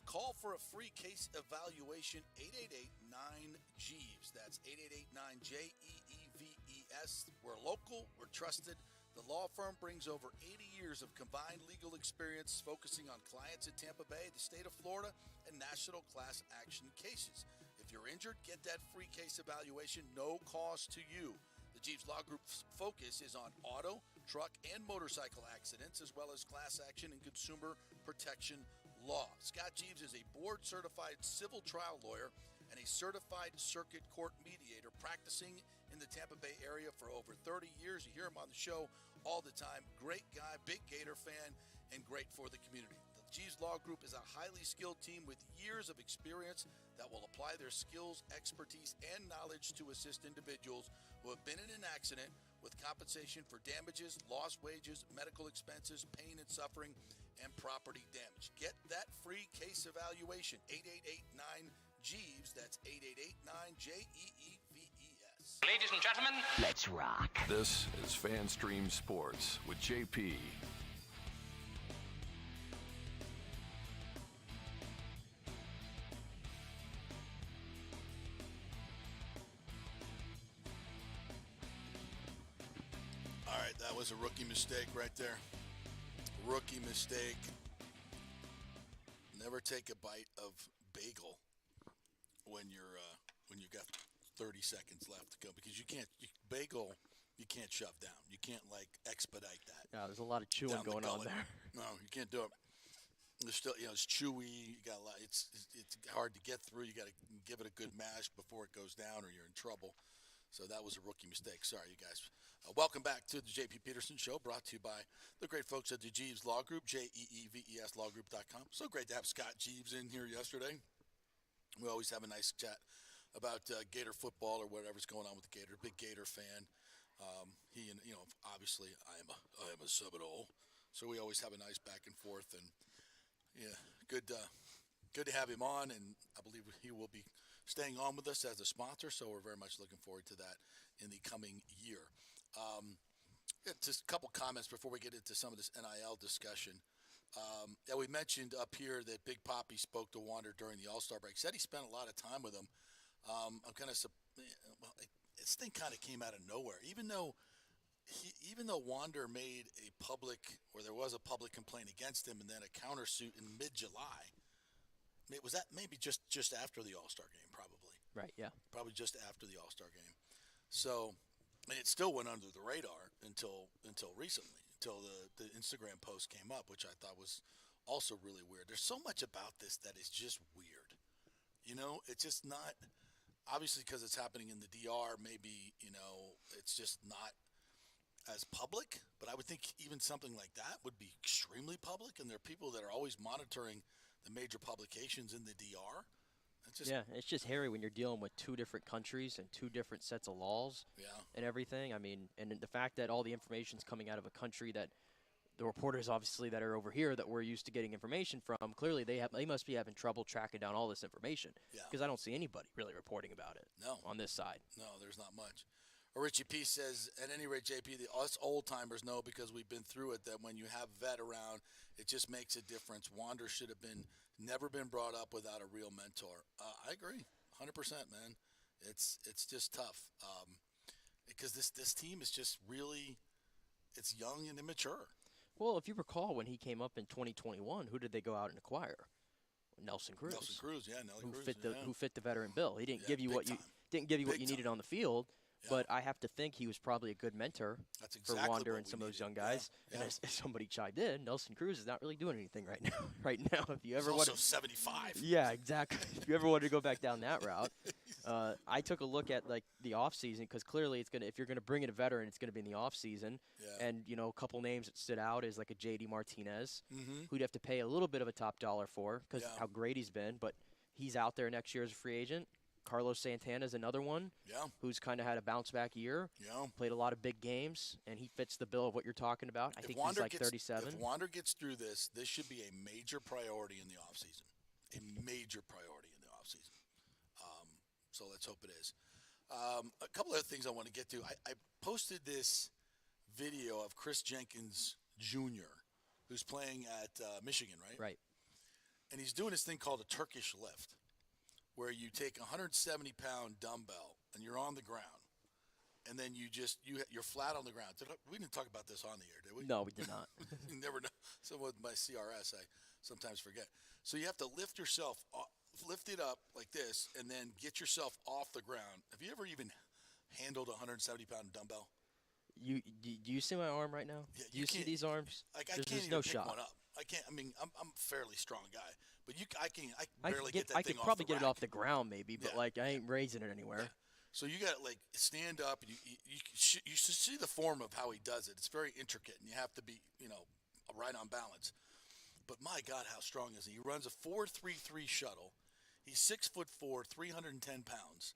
Call for a free case evaluation, 888-9-JEEVES. That's 888-9-JEEVES. We're local, we're trusted. The law firm brings over 80 years of combined legal experience focusing on clients in Tampa Bay, the state of Florida, and national class action cases. If you're injured, get that free case evaluation, no cost to you. The Jeeves Law Group's focus is on auto, truck, and motorcycle accidents, as well as class action and consumer protection law. Scott Jeeves is a board-certified civil trial lawyer and a certified circuit court mediator practicing in the Tampa Bay area for over 30 years. You hear him on the show all the time. Great guy, big Gator fan, and great for the community. The Jeeves Law Group is a highly skilled team with years of experience that will apply their skills, expertise, and knowledge to assist individuals who have been in an accident with compensation for damages, lost wages, medical expenses, pain and suffering, and property damage. Get that free case evaluation, 888-9-JEEVES. That's 888-9-JEEVES. Ladies and gentlemen, Let's rock. This is FanStream Sports with JP. All right, that was a rookie mistake right there. Rookie mistake. Never take a bite of bagel when you've got 30 seconds left to go, because you can't shove down. You can't expedite that. Yeah, there's a lot of chewing going on there. No, you can't do it. There's still, it's chewy. You got a lot. It's hard to get through. You got to give it a good mash before it goes down, or you're in trouble. So that was a rookie mistake. Sorry, you guys. Welcome back to the JP Peterson Show, brought to you by the great folks at the Jeeves Law Group, JEEVES lawgroup.com. So great to have Scott Jeeves in here yesterday. We always have a nice chat about Gator football or whatever's going on with the Gator. Big Gator fan. He and obviously I am a Seminole, so we always have a nice back and forth. And yeah, good to have him on, and I believe he will be staying on with us as a sponsor, so we're very much looking forward to that in the coming year. Just a couple comments before we get into some of this NIL discussion. We mentioned up here that Big Papi spoke to Wander during the All-Star break. Said he spent a lot of time with him. I'm kind of this thing kind of came out of nowhere, even though even though Wander made a public, or there was a public complaint against him, and then a countersuit in mid-July, was that maybe just after the All-Star game, probably. Right, yeah. Probably just after the All-Star game. So, and it still went under the radar until recently, until the Instagram post came up, which I thought was also really weird. There's so much about this that is just weird. It's just not, obviously because it's happening in the DR, maybe, it's just not as public, but I would think even something like that would be extremely public, and there are people that are always monitoring the major publications in the DR. It's just hairy when you're dealing with two different countries and two different sets of laws and everything. I mean, and the fact that all the information's coming out of a country that the reporters obviously that are over here that we're used to getting information from, clearly they must be having trouble tracking down all this information because I don't see anybody really reporting about it on this side. No, there's not much. Richie P says, at any rate, JP, us old-timers know because we've been through it that when you have vet around, it just makes a difference. Wander should have never been brought up without a real mentor. I agree, 100%, man. It's just tough because this team is just really, it's young and immature. Well, if you recall, when he came up in 2021, who did they go out and acquire? Nelson Cruz. Nelson Cruz, Who fit the veteran bill. He didn't give you what you needed on the field. Yeah. But I have to think he was probably a good mentor for Wander and some of those young guys. Yeah. And as somebody chimed in, Nelson Cruz is not really doing anything right now. If you ever want 75. Yeah, exactly. If you ever wanted to go back down that route, I took a look at like the off season because clearly it's gonna if you're gonna bring in a veteran, it's gonna be in the off season. Yeah. And a couple names that stood out is like a JD Martinez, Mm-hmm. who'd have to pay a little bit of a top dollar for because Yeah. how great he's been, but he's out there next year as a free agent. Carlos Santana's another one who's kind of had a bounce-back year, played a lot of big games, and he fits the bill of what you're talking about. I think he's like 37. If Wander gets through this should be a major priority in the offseason. A major priority in the offseason. So let's hope it is. A couple other things I want to get to. I posted this video of Chris Jenkins Jr., who's playing at Michigan, right? Right. And he's doing this thing called a Turkish lift, where you take a 170-pound dumbbell and you're on the ground, and then you're flat on the ground. We didn't talk about this on the air, did we? No, we did not. You never know. So with my CRS, I sometimes forget. So you have to lift it up like this, and then get yourself off the ground. Have you ever even handled a 170-pound dumbbell? Do you see my arm right now? Yeah, do you see these arms? I There's can't even no pick shot. one up. I can't. I mean, I'm a fairly strong guy, but I barely get that I thing could off probably the get rack. it off the ground maybe, but I ain't raising it anywhere. Yeah. So you got to stand up. And you should see the form of how he does it. It's very intricate, and you have to be right on balance. But my God, how strong is he? He runs a 4.33 shuttle. He's 6'4", 310 pounds,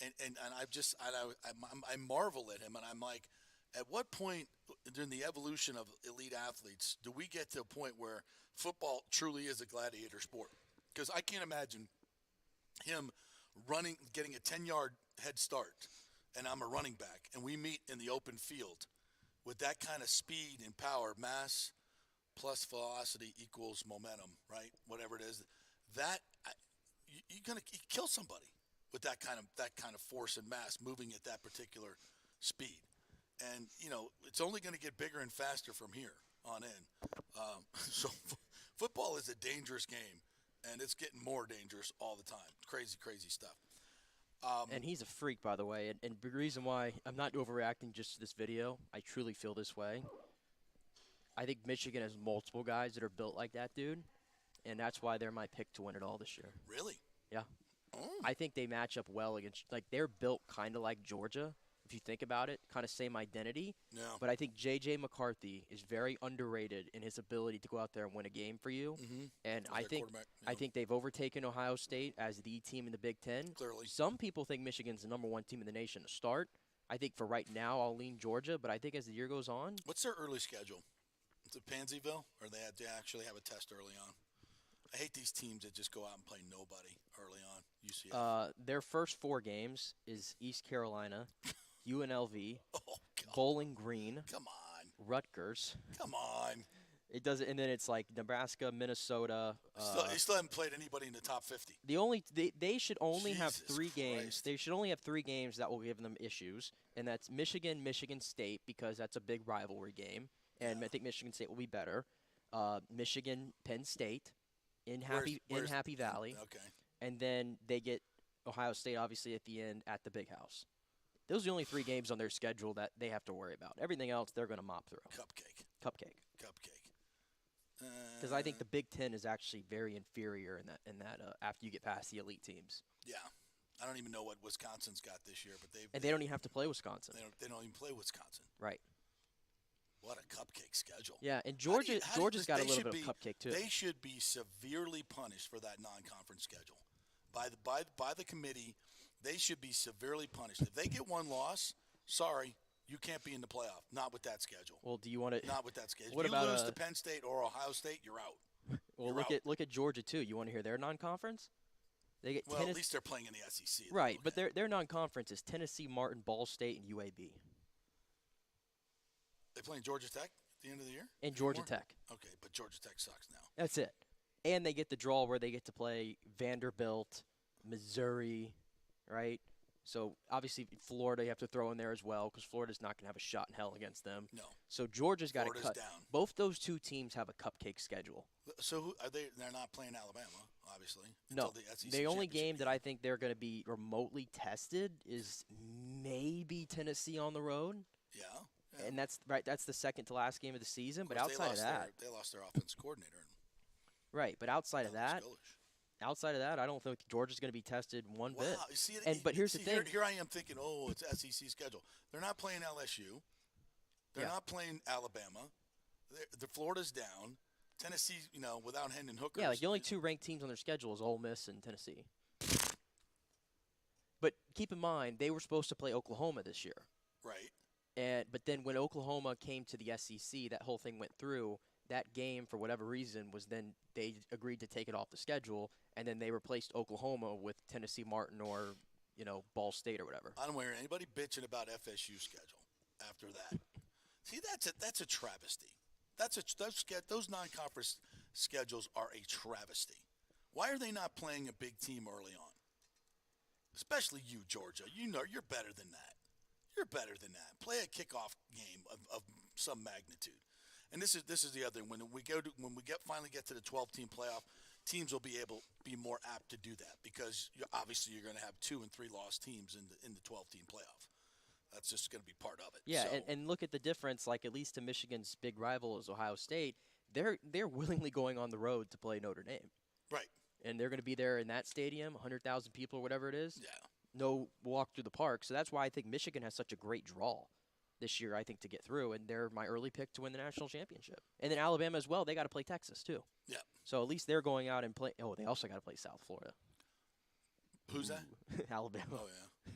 and I marvel at him, and I'm like, at what point during the evolution of elite athletes do we get to a point where football truly is a gladiator sport? Because I can't imagine him getting a 10-yard head start, and I'm a running back, and we meet in the open field with that kind of speed and power, mass plus velocity equals momentum, right? Whatever it is, you're gonna kill somebody with that kind of force and mass moving at that particular speed. And, it's only going to get bigger and faster from here on in. So football is a dangerous game, and it's getting more dangerous all the time. Crazy, crazy stuff. And he's a freak, by the way. And the reason why I'm not overreacting just to this video, I truly feel this way. I think Michigan has multiple guys that are built like that dude, and that's why they're my pick to win it all this year. Really? Yeah. Oh. I think they match up well against – they're built kind of like Georgia. If you think about it, kind of same identity. Yeah. But I think J.J. McCarthy is very underrated in his ability to go out there and win a game for you. Mm-hmm. And I think they've overtaken Ohio State as the team in the Big Ten. Clearly. Some people think Michigan's the number one team in the nation to start. I think for right now I'll lean Georgia, but I think as the year goes on. What's their early schedule? Is it Pansyville, or they actually have a test early on? I hate these teams that just go out and play nobody early on. UCF. Their first 4 games is East Carolina, UNLV, Oh, God. Bowling Green, Come on. Rutgers. Come on. It doesn't, and then it's like Nebraska, Minnesota. They still haven't played anybody in the top 50. They should only have Jesus 3 games. Christ. They should only have 3 games that will give them issues, and that's Michigan, Michigan State, because that's a big rivalry game, and I think Michigan State will be better. Michigan, Penn State, in Happy Valley, Okay. and then they get Ohio State obviously at the end at the Big House. Those are the only 3 games on their schedule that they have to worry about. Everything else they're going to mop through. Cupcake. Because I think the Big Ten is actually very inferior in that after you get past the elite teams. Yeah. I don't even know what Wisconsin's got this year, but they don't even have to play Wisconsin. They don't even play Wisconsin. Right. What a cupcake schedule. Yeah, and Georgia's got a little bit of cupcake too. They should be severely punished for that non-conference schedule. By the committee, they should be severely punished. If they get 1 loss, sorry, you can't be in the playoff. Not with that schedule. Well, do you want to? Not with that schedule. What if you about lose to Penn State or Ohio State, you're out. Well, look at Georgia too. You want to hear their non-conference? They get at least they're playing in the SEC. Right, but their non-conference is Tennessee, Martin, Ball State, and UAB. They playing Georgia Tech at the end of the year? And Georgia Tech. Okay, but Georgia Tech sucks now. That's it. And they get the draw where they get to play Vanderbilt, Missouri, right? So, obviously, Florida you have to throw in there as well because Florida's not going to have a shot in hell against them. No. So, Georgia's got to cut. Down. Both those 2 teams have a cupcake schedule. So, who are they? They're not playing Alabama, obviously. No. The only game that I I think they're going to be remotely tested is maybe Tennessee on the road. Yeah. And that's right. That's the second to last game of the season. But outside of that, they lost their offensive coordinator. Right. But outside of that, I don't think Georgia's going to be tested one bit. See, but here's the thing. Here I am thinking, it's SEC schedule. They're not playing LSU. They're not playing Alabama. The Florida's down. Tennessee, without Hendon Hooker. Yeah, like the only 2 ranked teams on their schedule is Ole Miss and Tennessee. But keep in mind, they were supposed to play Oklahoma this year. Right. But then when Oklahoma came to the SEC, that whole thing went through. That game, for whatever reason, was then they agreed to take it off the schedule, and then they replaced Oklahoma with Tennessee Martin or, Ball State or whatever. I don't hear anybody bitching about FSU schedule after that. See, that's a travesty. Those non-conference schedules are a travesty. Why are they not playing a big team early on? Especially you, Georgia. You're better than that. You're better than that. Play a kickoff game of some magnitude. And this is the other thing. When we finally get to the 12-team playoff, teams will be more apt to do that because you're going to have 2 and 3 lost teams in the 12-team playoff. That's just going to be part of it. Yeah, and look at the difference. Like at least to Michigan's big rival is Ohio State. They're willingly going on the road to play Notre Dame. Right. And they're going to be there in that stadium, 100,000 people or whatever it is. Yeah. No walk through the park. So that's why I think Michigan has such a great draw this year, I think, to get through. And they're my early pick to win the national championship. And then Alabama as well. They got to play Texas, too. Yeah. So at least they're going out and play. Oh, they also got to play South Florida. Who's that? Alabama. Oh, yeah.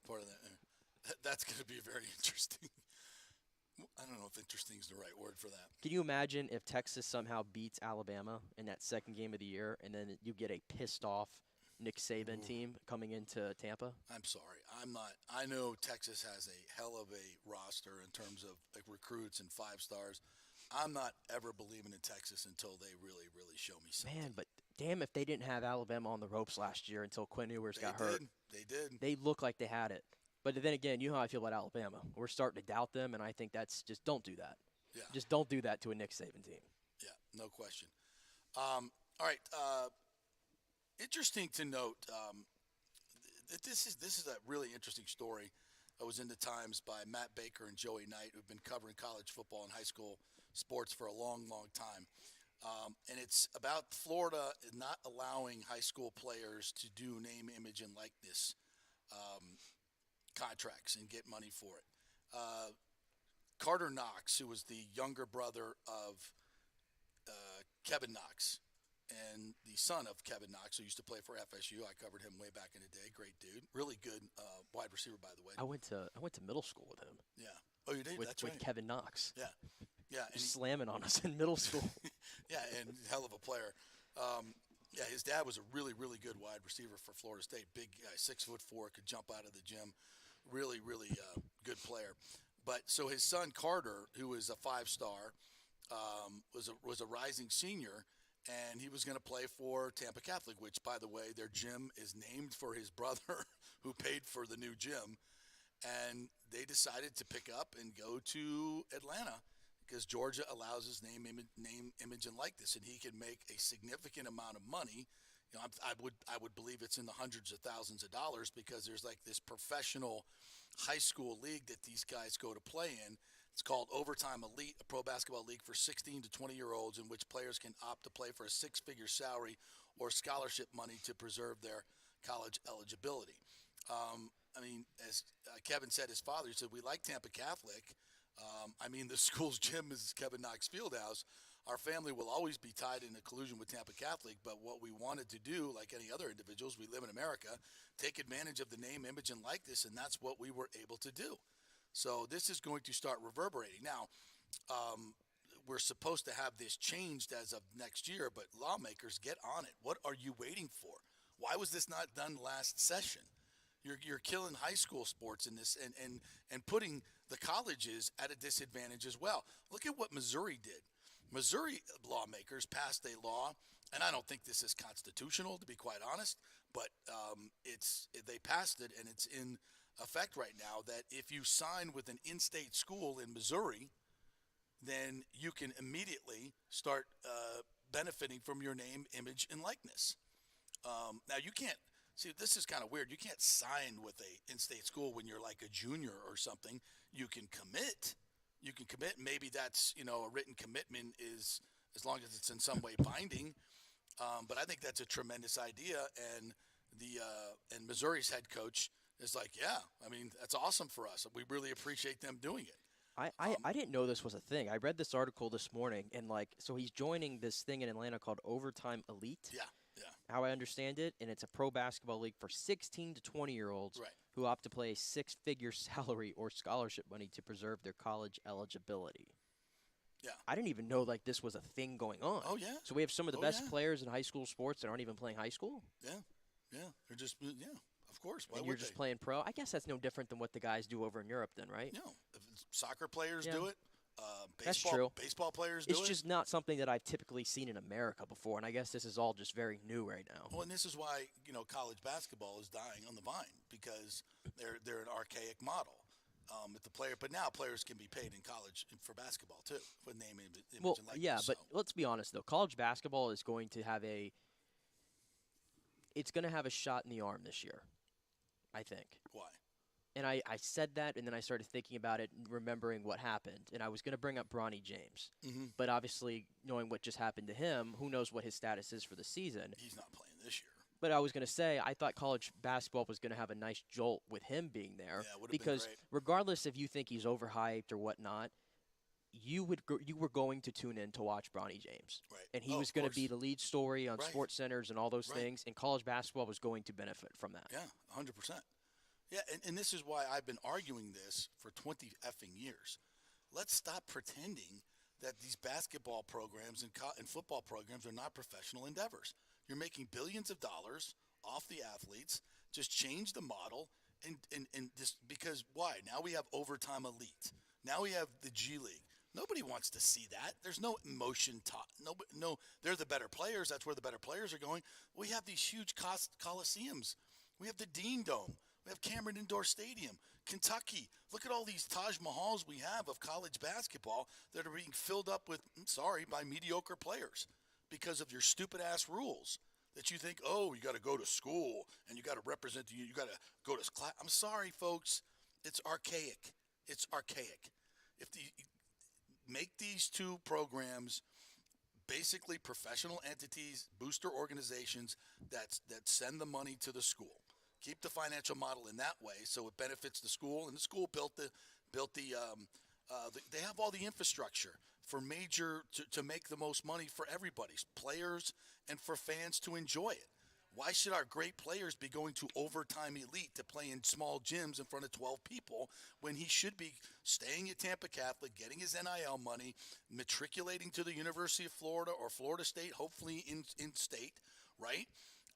Part of that. That's going to be very interesting. I don't know if interesting is the right word for that. Can you imagine if Texas somehow beats Alabama in that second game of the year, and then you get a pissed-off Nick Saban team coming into Tampa? I'm sorry. I'm not. I know Texas has a hell of a roster in terms of recruits and 5 stars. I'm not ever believing in Texas until they really, really show me something. Man, but damn if they didn't have Alabama on the ropes last year until Quinn Ewers got hurt. They did. They looked like they had it. But then again, you know how I feel about Alabama. We're starting to doubt them, and I think that's just don't do that. Yeah. Just don't do that to a Nick Saban team. Yeah, no question. All right. Interesting to note, this is a really interesting story that was in the Times by Matt Baker and Joey Knight, who've been covering college football and high school sports for a long, long time. And it's about Florida not allowing high school players to do name, image, and likeness contracts and get money for it. Carter Knox, who was the younger brother of Kevin Knox and the son of Kevin Knox, who used to play for FSU. I covered him way back in the day. Great dude. Really good wide receiver, by the way. I went to middle school with him. Yeah. Oh, you did? That's right. With Kevin Knox. Yeah. Yeah. And slamming on us in middle school. Yeah, and hell of a player. Yeah, his dad was a really, really good wide receiver for Florida State. Big guy, 6'4", could jump out of the gym. Really, really good player. But so his son Carter, who is a 5-star, was a rising senior, and he was going to play for Tampa Catholic, which, by the way, their gym is named for his brother who paid for the new gym. And they decided to pick up and go to Atlanta because Georgia allows his name, image, and likeness, and he can make a significant amount of money. You know, I would believe it's in the hundreds of thousands of dollars because there's like this professional high school league that these guys go to play in. It's called Overtime Elite, a pro basketball league for 16 to 20-year-olds in which players can opt to play for a six-figure salary or scholarship money to preserve their college eligibility. I mean, as Kevin said, his father, he said, we like Tampa Catholic. I mean, the school's gym is Kevin Knox Fieldhouse. Our family will always be tied in a collusion with Tampa Catholic, but what we wanted to do, like any other individuals, we live in America, take advantage of the name, image, and likeness, and that's what we were able to do. So this is going to start reverberating. Now, we're supposed to have this changed as of next year, but lawmakers, get on it. What are you waiting for? Why was this not done last session? You're killing high school sports in this and putting the colleges at a disadvantage as well. Look at what Missouri did. Missouri lawmakers passed a law, and I don't think this is constitutional, to be quite honest, but they passed it, and it's in effect right now that if you sign with an in-state school in Missouri, then you can immediately start benefiting from your name, image, and likeness. Now, you can't. See, this is kind of weird. You can't sign with a in-state school when you're like a junior or something. You can commit. Maybe that's, a written commitment is as long as it's in some way binding. But I think that's a tremendous idea. And and Missouri's head coach is like, yeah, I mean, that's awesome for us. We really appreciate them doing it. I didn't know this was a thing. I read this article this morning, and so he's joining this thing in Atlanta called Overtime Elite. Yeah. How I understand it, and it's a pro basketball league for 16 to 20-year-olds who opt to play a six-figure salary or scholarship money to preserve their college eligibility. Yeah. I didn't even know this was a thing going on. Oh, yeah. So we have some of the best players in high school sports that aren't even playing high school? Yeah. They're just, of course. Why and you're just playing pro? I guess that's no different than what the guys do over in Europe then, right? No. Soccer players do it. That's true. Baseball players do it. It's just not something that I've typically seen in America before, and I guess this is all just very new right now. Well, and this is why college basketball is dying on the vine because they're an archaic model. But now players can be paid in college for basketball too, with name, image, and likeness. Yeah, but let's be honest though. College basketball is going to have it's going to have a shot in the arm this year, I think. Why? And I said that, and then I started thinking about it and remembering what happened. And I was going to bring up Bronny James. Mm-hmm. But obviously, knowing what just happened to him, who knows what his status is for the season. He's not playing this year. But I was going to say, I thought college basketball was going to have a nice jolt with him being there. Yeah, it would have because been great. Regardless if you think he's overhyped or whatnot, you were going to tune in to watch Bronny James. Right. And he was going to be the lead story on Sports Centers and all those things. And college basketball was going to benefit from that. Yeah, 100%. Yeah, and this is why I've been arguing this for 20 effing years. Let's stop pretending that these basketball programs and football programs are not professional endeavors. You're making billions of dollars off the athletes. Just change the model and just because why? Now we have Overtime Elite. Now we have the G League. Nobody wants to see that. There's no emotion taught. No, they're the better players. That's where the better players are going. We have these huge coliseums. We have the Dean Dome. We have Cameron Indoor Stadium, Kentucky. Look at all these Taj Mahals we have of college basketball that are being filled up with, by mediocre players because of your stupid-ass rules that you think, you got to go to school and you got to represent you got to go to class. I'm sorry, folks. It's archaic. It's archaic. Make these two programs basically professional entities, booster organizations that send the money to the school. Keep the financial model in that way so it benefits the school, and the school they have all the infrastructure for to make the most money for everybody, players and for fans to enjoy it. Why should our great players be going to Overtime Elite to play in small gyms in front of 12 people when he should be staying at Tampa Catholic, getting his NIL money, matriculating to the University of Florida or Florida State, hopefully in state, right?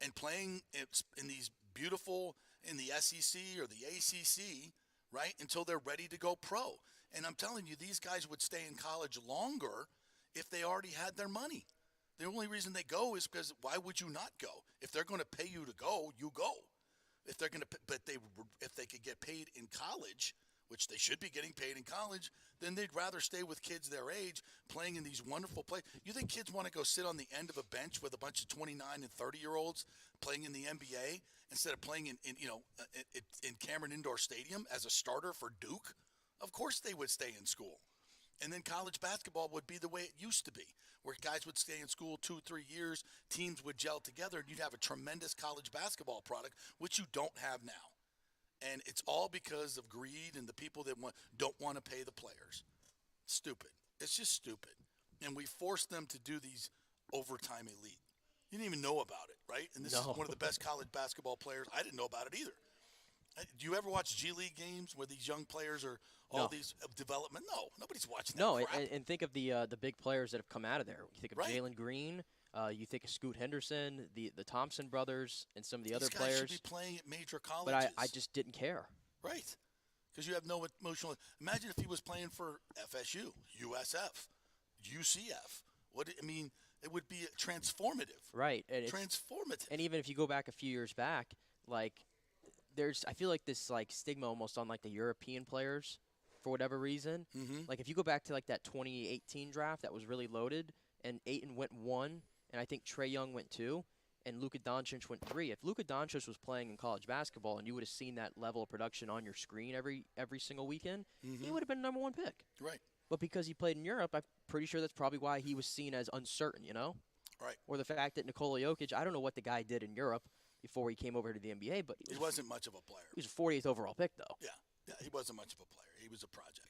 And playing in these beautiful in the SEC or the ACC, right, until they're ready to go pro. And I'm telling you, these guys would stay in college longer if they already had their money. The only reason they go is because why would you not go? If they're going to pay you to go, you go. If they're going to, if they could get paid in college, which they should be getting paid in college, then they'd rather stay with kids their age playing in these wonderful plays. You think kids want to go sit on the end of a bench with a bunch of 29 and 30-year-olds playing in the NBA instead of playing in Cameron Indoor Stadium as a starter for Duke? Of course they would stay in school. And then college basketball would be the way it used to be, where guys would stay in school 2-3 years, teams would gel together, and you'd have a tremendous college basketball product, which you don't have now. And it's all because of greed and the people that don't want to pay the players. Stupid. It's just stupid. And we forced them to do these overtime elite. You didn't even know about it, right? And this is one of the best college basketball players. I didn't know about it either. Do you ever watch G League games where these young players are these development? No, nobody's watching that. No, crap. and think of the big players that have come out of there. You think of Right. Jalen Green. You think of Scoot Henderson, the Thompson brothers, and some of the These other guys players. should be playing at major colleges. But I just didn't care. Right. Because you have no emotional. Imagine if he was playing for FSU, USF, UCF. It would be transformative. Right. And Transformative. And even if you go back a few years back, like I feel like this like stigma almost on like the European players for whatever reason. Mm-hmm. Like if you go back to like that 2018 draft that was really loaded, and Ayton went 1, and I think Trae Young went 2, and Luka Doncic went 3. If Luka Doncic was playing in college basketball and you would have seen that level of production on your screen every single weekend, he would have been number 1 pick. Right. But because he played in Europe, I'm pretty sure that's probably why he was seen as uncertain, you know? Right. Or the fact that Nikola Jokic, I don't know what the guy did in Europe before he came over to the NBA, but He wasn't much of a player. he was a 48th overall pick, though. Yeah, he wasn't much of a player. He was a project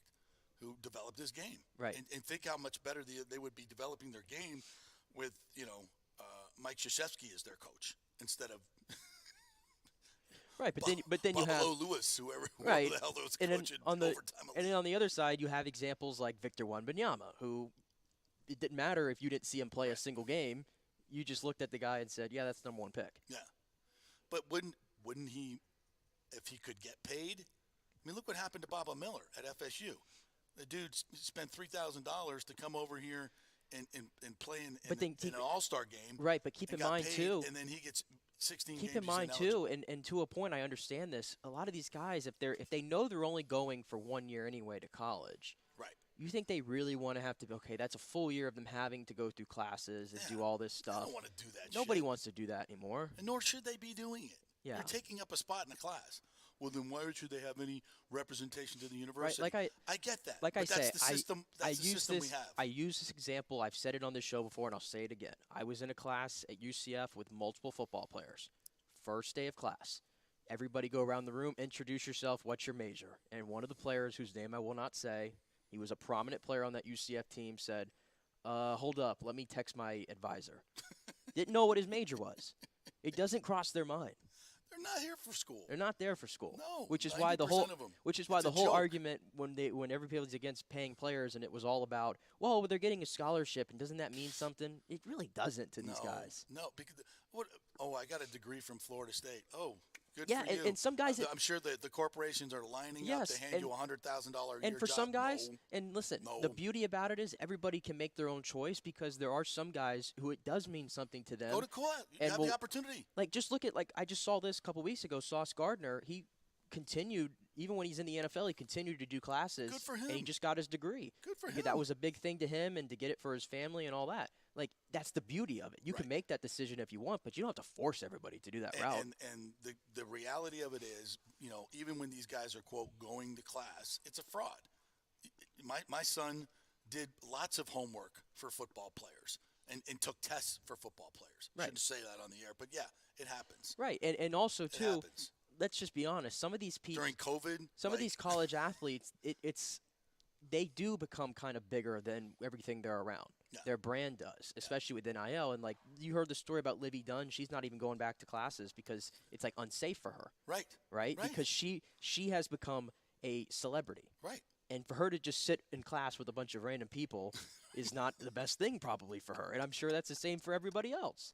who developed his game. Right. And think how much better they would be developing their game with, Mike Krzyzewski as their coach instead of Right, but then you have Lewis, whoever right, the hell was and then coaching on the overtime. and then on the other side you have examples like Victor Wembanyama, who it didn't matter if you didn't see him play a single game, you just looked at the guy and said, "Yeah, that's number 1 pick." Yeah, but wouldn't he, if he could get paid? I mean, look what happened to Baba Miller at FSU. The dude spent $3,000 to come over here and play in an All-Star game. Right, but keep in mind paid, too. and then he gets 16 Keep games. in mind too, and to a point, I understand this. A lot of these guys, if they know they're only going for 1 year anyway to college, right? You think they really want to have to? Okay, that's a full year of them having to go through classes and do all this stuff. I don't want to do that. Nobody wants to do that anymore. And nor should they be doing it. Yeah. They're taking up a spot in the class. Well, then why should they have any representation to the university? Right, I get that. Like but I say, that's the system. That's the system we have. I use this example. I've said it on this show before, and I'll say it again. I was in a class at UCF with multiple football players. First day of class, everybody go around the room, introduce yourself. What's your major? And one of the players, whose name I will not say, he was a prominent player on that UCF team, said, "Hold up, let me text my advisor." Didn't know what his major was. It doesn't cross their mind. They're not here for school. They're not there for school. No, which is why the 90% of them. It's a whole joke. argument when everybody's against paying players and it was all about, well, they're getting a scholarship and doesn't that mean something? It really doesn't to these guys. No, because I got a degree from Florida State. Oh, good Yeah, for you. and some guys I'm sure the corporations are lining up to hand you a $100,000 a year And for job. some guys, No. and listen, No. the beauty about it is everybody can make their own choice because there are some guys who it does mean something to them. Go to class. You and have the opportunity. Like, just look at, I just saw this a couple weeks ago, Sauce Gardner, he continued, even when he's in the NFL, he continued to do classes. Good for him. And he just got his degree. Good for Yeah, him. that was a big thing to him, and to get it for his family and all that. Like, that's the beauty of it. You can make that decision if you want, but you don't have to force everybody to do that route. And the reality of it is, even when these guys are, quote, going to class, it's a fraud. My son did lots of homework for football players and took tests for football players. Right. Shouldn't say that on the air, but yeah, it happens. Right, and also, too, happens. let's just be honest, some of these people, During COVID, of these college athletes, they do become kind of bigger than everything they're around. Yeah. Their brand does, especially with NIL. And, you heard the story about Livy Dunn. She's not even going back to classes because it's, unsafe for her. Right. Right? Because she has become a celebrity. Right. And for her to just sit in class with a bunch of random people is not the best thing probably for her. And I'm sure that's the same for everybody else.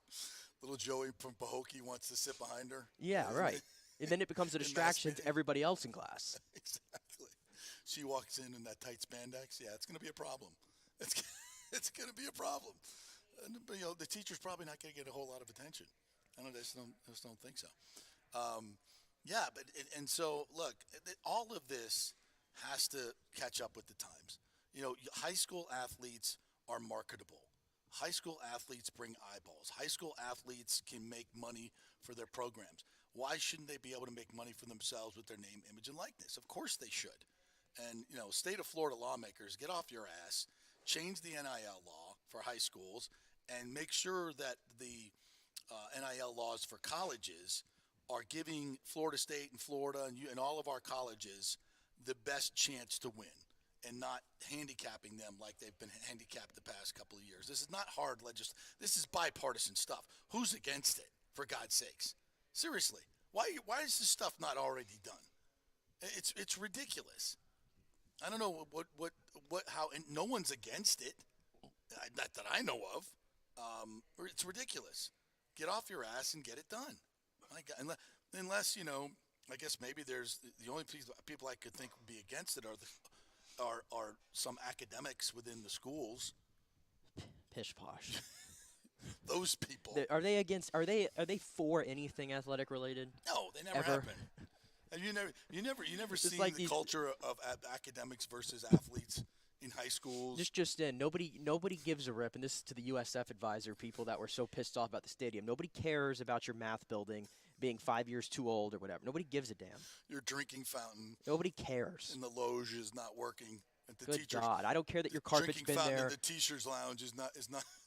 Little Joey from Pahokee wants to sit behind her. Yeah, right. And then it becomes a distraction to everybody else in class. Exactly. She walks in that tight spandex. Yeah, it's going to be a problem. It's going to be a problem. And, the teacher's probably not going to get a whole lot of attention. I just don't think so. So look, all of this has to catch up with the times. High school athletes are marketable. High school athletes bring eyeballs. High school athletes can make money for their programs. Why shouldn't they be able to make money for themselves with their name, image, and likeness? Of course they should. And, state of Florida lawmakers, get off your ass, change the NIL law for high schools, and make sure that the NIL laws for colleges are giving Florida State and Florida and all of our colleges the best chance to win and not handicapping them like they've been handicapped the past couple of years. This is not hard this is bipartisan stuff. Who's against it, for God's sakes? Seriously, why is this stuff not already done? It's ridiculous. I don't know how, and no one's against it, not that I know of. It's ridiculous. Get off your ass and get it done. My God, unless I guess maybe there's the only people I could think would be against it are some academics within the schools. Pish posh. Those people. Are they against? Are they for anything athletic related? No, they never have been. And you never seen like the culture of academics versus athletes in high schools. Just in, nobody gives a rip, and this is to the USF advisor people that were so pissed off about the stadium. Nobody cares about your math building being 5 years too old or whatever. Nobody gives a damn. Your drinking fountain. Nobody cares. And the loge is not working. At the Good God, I don't care that your carpet's been there. The teachers' lounge is not.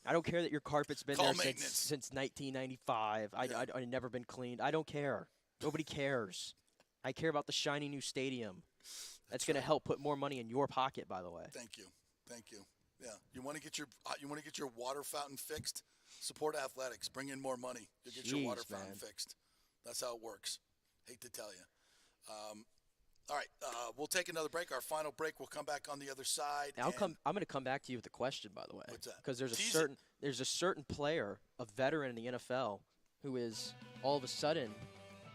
I don't care that your carpet's been Call there maintenance. since 1995. Yeah. I've never been cleaned. I don't care. Nobody cares. I care about the shiny new stadium. That's going to help put more money in your pocket, by the way. Thank you. Yeah, you want to get your water fountain fixed? Support athletics. Bring in more money. You'll get your water fountain fixed. That's how it works. Hate to tell you. All right, we'll take another break. Our final break. We'll come back on the other side. I'm going to come back to you with a question, by the way. What's that? Because there's a certain player, a veteran in the NFL, who is all of a sudden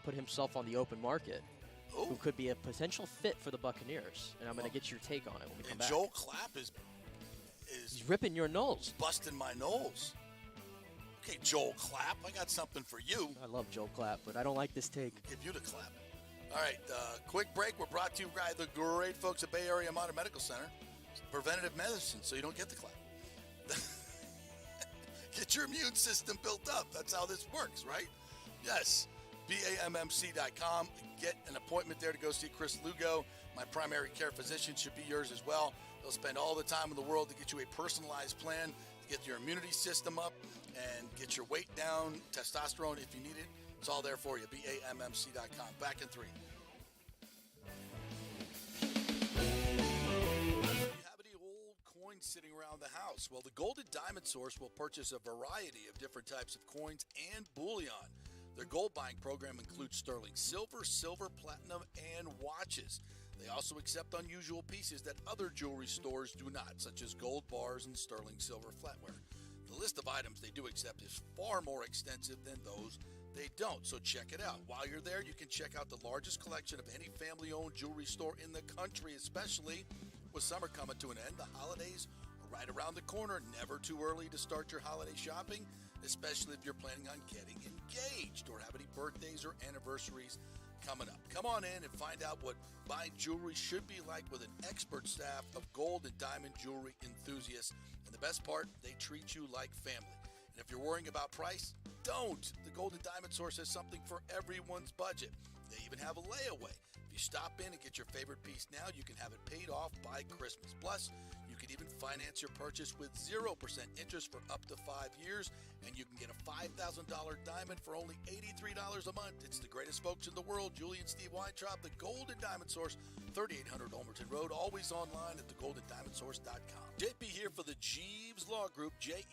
put himself on the open market. Ooh. Who could be a potential fit for the Buccaneers, and I'm going to get your take on it when we come back. Joel Clapp is he's ripping your nose. Busting my nose. Okay, Joel Clapp, I got something for you. I love Joel Clapp, but I don't like this take. Give you the clap. All right, quick break. We're brought to you by the great folks at Bay Area Modern Medical Center. It's preventative medicine, so you don't get the clap. Get your immune system built up. That's how this works, right? Yes. BAMMC.com. Get an appointment there to go see Chris Lugo. My primary care physician should be yours as well. They'll spend all the time in the world to get you a personalized plan, to get your immunity system up, and get your weight down, testosterone if you need it. It's all there for you. BAMMC.com. Back in 3. Sitting around the house? Well, the Golden Diamond Source will purchase a variety of different types of coins and bullion. Their gold buying program includes sterling silver, platinum, and watches. They also accept unusual pieces that other jewelry stores do not, such as gold bars and sterling silver flatware. The list of items they do accept is far more extensive than those they don't, so check it out. While you're there, you can check out the largest collection of any family-owned jewelry store in the country, especially with summer coming to an end. The holidays are right around the corner. Never too early to start your holiday shopping, especially if you're planning on getting engaged or have any birthdays or anniversaries coming up. Come on in and find out what buying jewelry should be like with an expert staff of gold and diamond jewelry enthusiasts. And the best part, they treat you like family. And if you're worrying about price, don't. The Golden Diamond Source has something for everyone's budget. They even have a layaway. If you stop in and get your favorite piece now, you can have it paid off by Christmas. Plus, you can even finance your purchase with 0% interest for up to 5 years, and you can get a $5,000 diamond for only $83 a month. It's the greatest folks in the world, Julie and Steve Weintraub, the Golden Diamond Source, 3800 Olmerton Road, always online at thegoldendiamondsource.com. JP here for the Jeeves Law Group, Jeeves.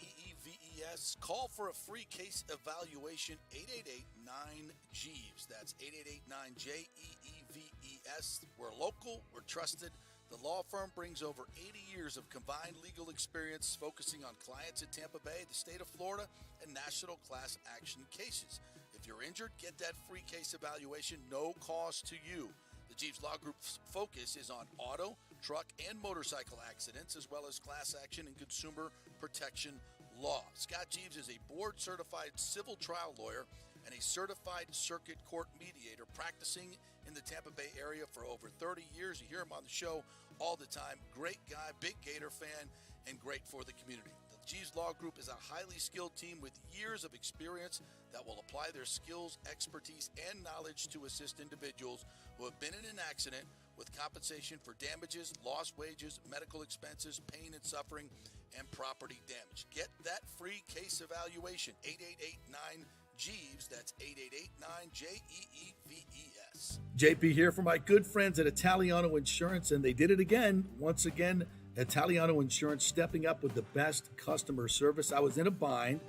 Call for a free case evaluation, 888-9-JEEVES. That's 888-9-JEEVES. We're local, we're trusted. The law firm brings over 80 years of combined legal experience focusing on clients in Tampa Bay, the state of Florida, and national class action cases. If you're injured, get that free case evaluation, no cost to you. The Jeeves Law Group's focus is on auto, truck, and motorcycle accidents, as well as class action and consumer protection law. Scott Jeeves is a board-certified civil trial lawyer and a certified circuit court mediator practicing in the Tampa Bay area for over 30 years. You hear him on the show all the time. Great guy, big Gator fan, and great for the community. The Jeeves Law Group is a highly skilled team with years of experience that will apply their skills, expertise, and knowledge to assist individuals who have been in an accident with compensation for damages, lost wages, medical expenses, pain and suffering, and property damage. Get that free case evaluation, 888-9-JEEVES. That's 888-9-JEEVES. JP here for my good friends at Italiano Insurance, and they did it again. Once again, Italiano Insurance stepping up with the best customer service. I was in a bind.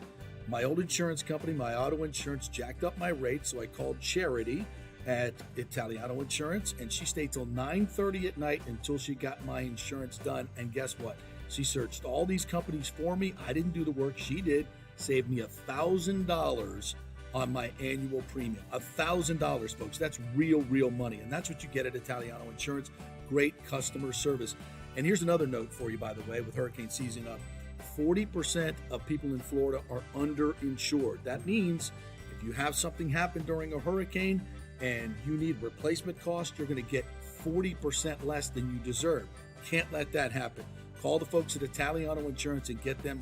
My old insurance company, my auto insurance, jacked up my rates, so I called Charity at Italiano Insurance, and she stayed till 9:30 at night until she got my insurance done. And guess what? She searched all these companies for me. I didn't do the work. She did. Saved me $1,000 on my annual premium. $1,000, folks. That's real money. And that's what you get at Italiano Insurance. Great customer service. And here's another note for you, by the way, with hurricane season up. 40% of people in Florida are underinsured. That means if you have something happen during a hurricane and you need replacement cost, you're going to get 40% less than you deserve. Can't let that happen. Call the folks at Italiano Insurance and get them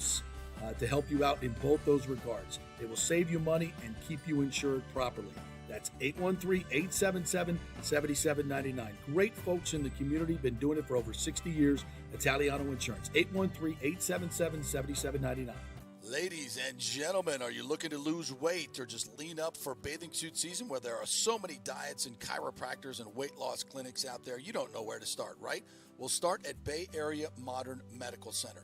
to help you out in both those regards. It will save you money and keep you insured properly. That's 813-877-7799. Great folks in the community, been doing it for over 60 years. Italiano Insurance, 813-877-7799. Ladies and gentlemen, are you looking to lose weight or just lean up for bathing suit season where there are so many diets and chiropractors and weight loss clinics out there? You don't know where to start, right? We'll start at Bay Area Modern Medical Center.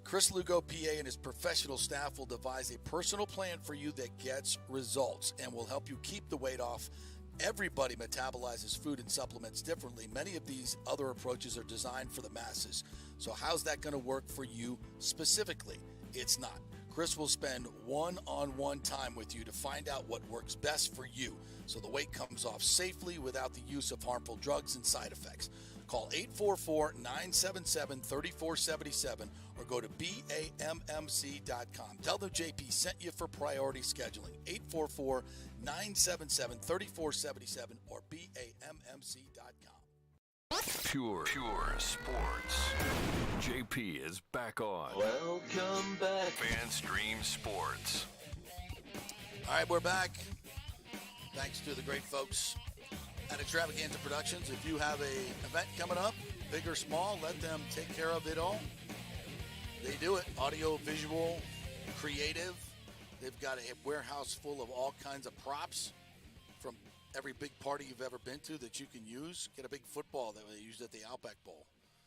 Chris Lugo, PA, and his professional staff will devise a personal plan for you that gets results and will help you keep the weight off. Everybody metabolizes food and supplements differently. Many of these other approaches are designed for the masses. So how's that going to work for you specifically? It's not. Chris will spend one-on-one time with you to find out what works best for you so the weight comes off safely without the use of harmful drugs and side effects. Call 844-977-3477 or go to BAMMC.com. Tell them JP sent you for priority scheduling. 844-977-3477 or BAMMC.com. Pure sports. JP is back on. Welcome back. FanStream Sports. All right, we're back. Thanks to the great folks at Extravaganza Productions. If you have a event coming up, big or small, let them take care of it all. They do it. Audio, visual, creative. They've got a warehouse full of all kinds of props from every big party you've ever been to that you can use. Get a big football that they used at the Outback Bowl.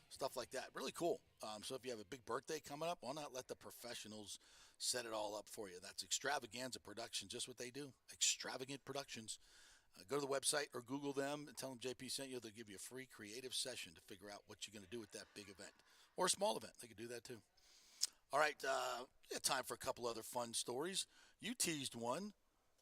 Stuff like that. Really cool. So if you have a big birthday coming up, why not let the professionals set it all up for you? That's Extravaganza Productions, just what they do. Extravagant Productions. Go to the website or Google them and tell them JP sent you. They'll give you a free creative session to figure out what you're going to do with that big event. Or a small event. They could do that too. All right, time for a couple other fun stories. You teased one.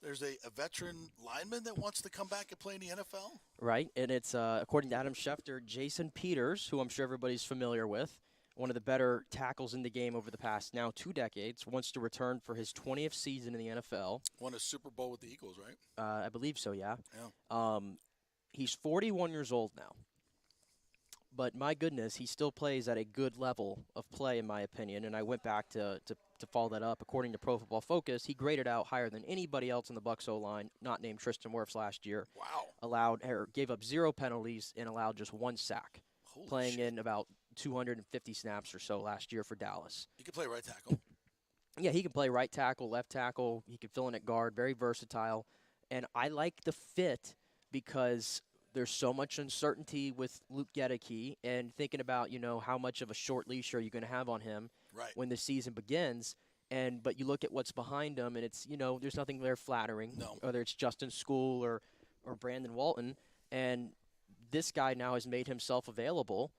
There's a veteran lineman that wants to come back and play in the NFL? Right, and it's, according to Adam Schefter, Jason Peters, who I'm sure everybody's familiar with, one of the better tackles in the game over the past now 2 decades, wants to return for his 20th season in the NFL. Won a Super Bowl with the Eagles, right? I believe so, yeah. Yeah. He's 41 years old now. But my goodness, he still plays at a good level of play, in my opinion. And I went back to follow that up. According to Pro Football Focus, he graded out higher than anybody else in the Bucs O-line, not named Tristan Wirfs last year. Wow. Gave up 0 penalties and allowed just 1 sack. Holy playing shit. in about 250 snaps or so last year for Dallas. He could play right tackle. Yeah, he can play right tackle, left tackle. He can fill in at guard. Very versatile. And I like the fit because there's so much uncertainty with Luke Gedeke and thinking about, how much of a short leash are you going to have on him Right. when the season begins. But you look at what's behind him, and it's, there's nothing there flattering, No. whether it's Justin School or Brandon Walton. And this guy now has made himself available.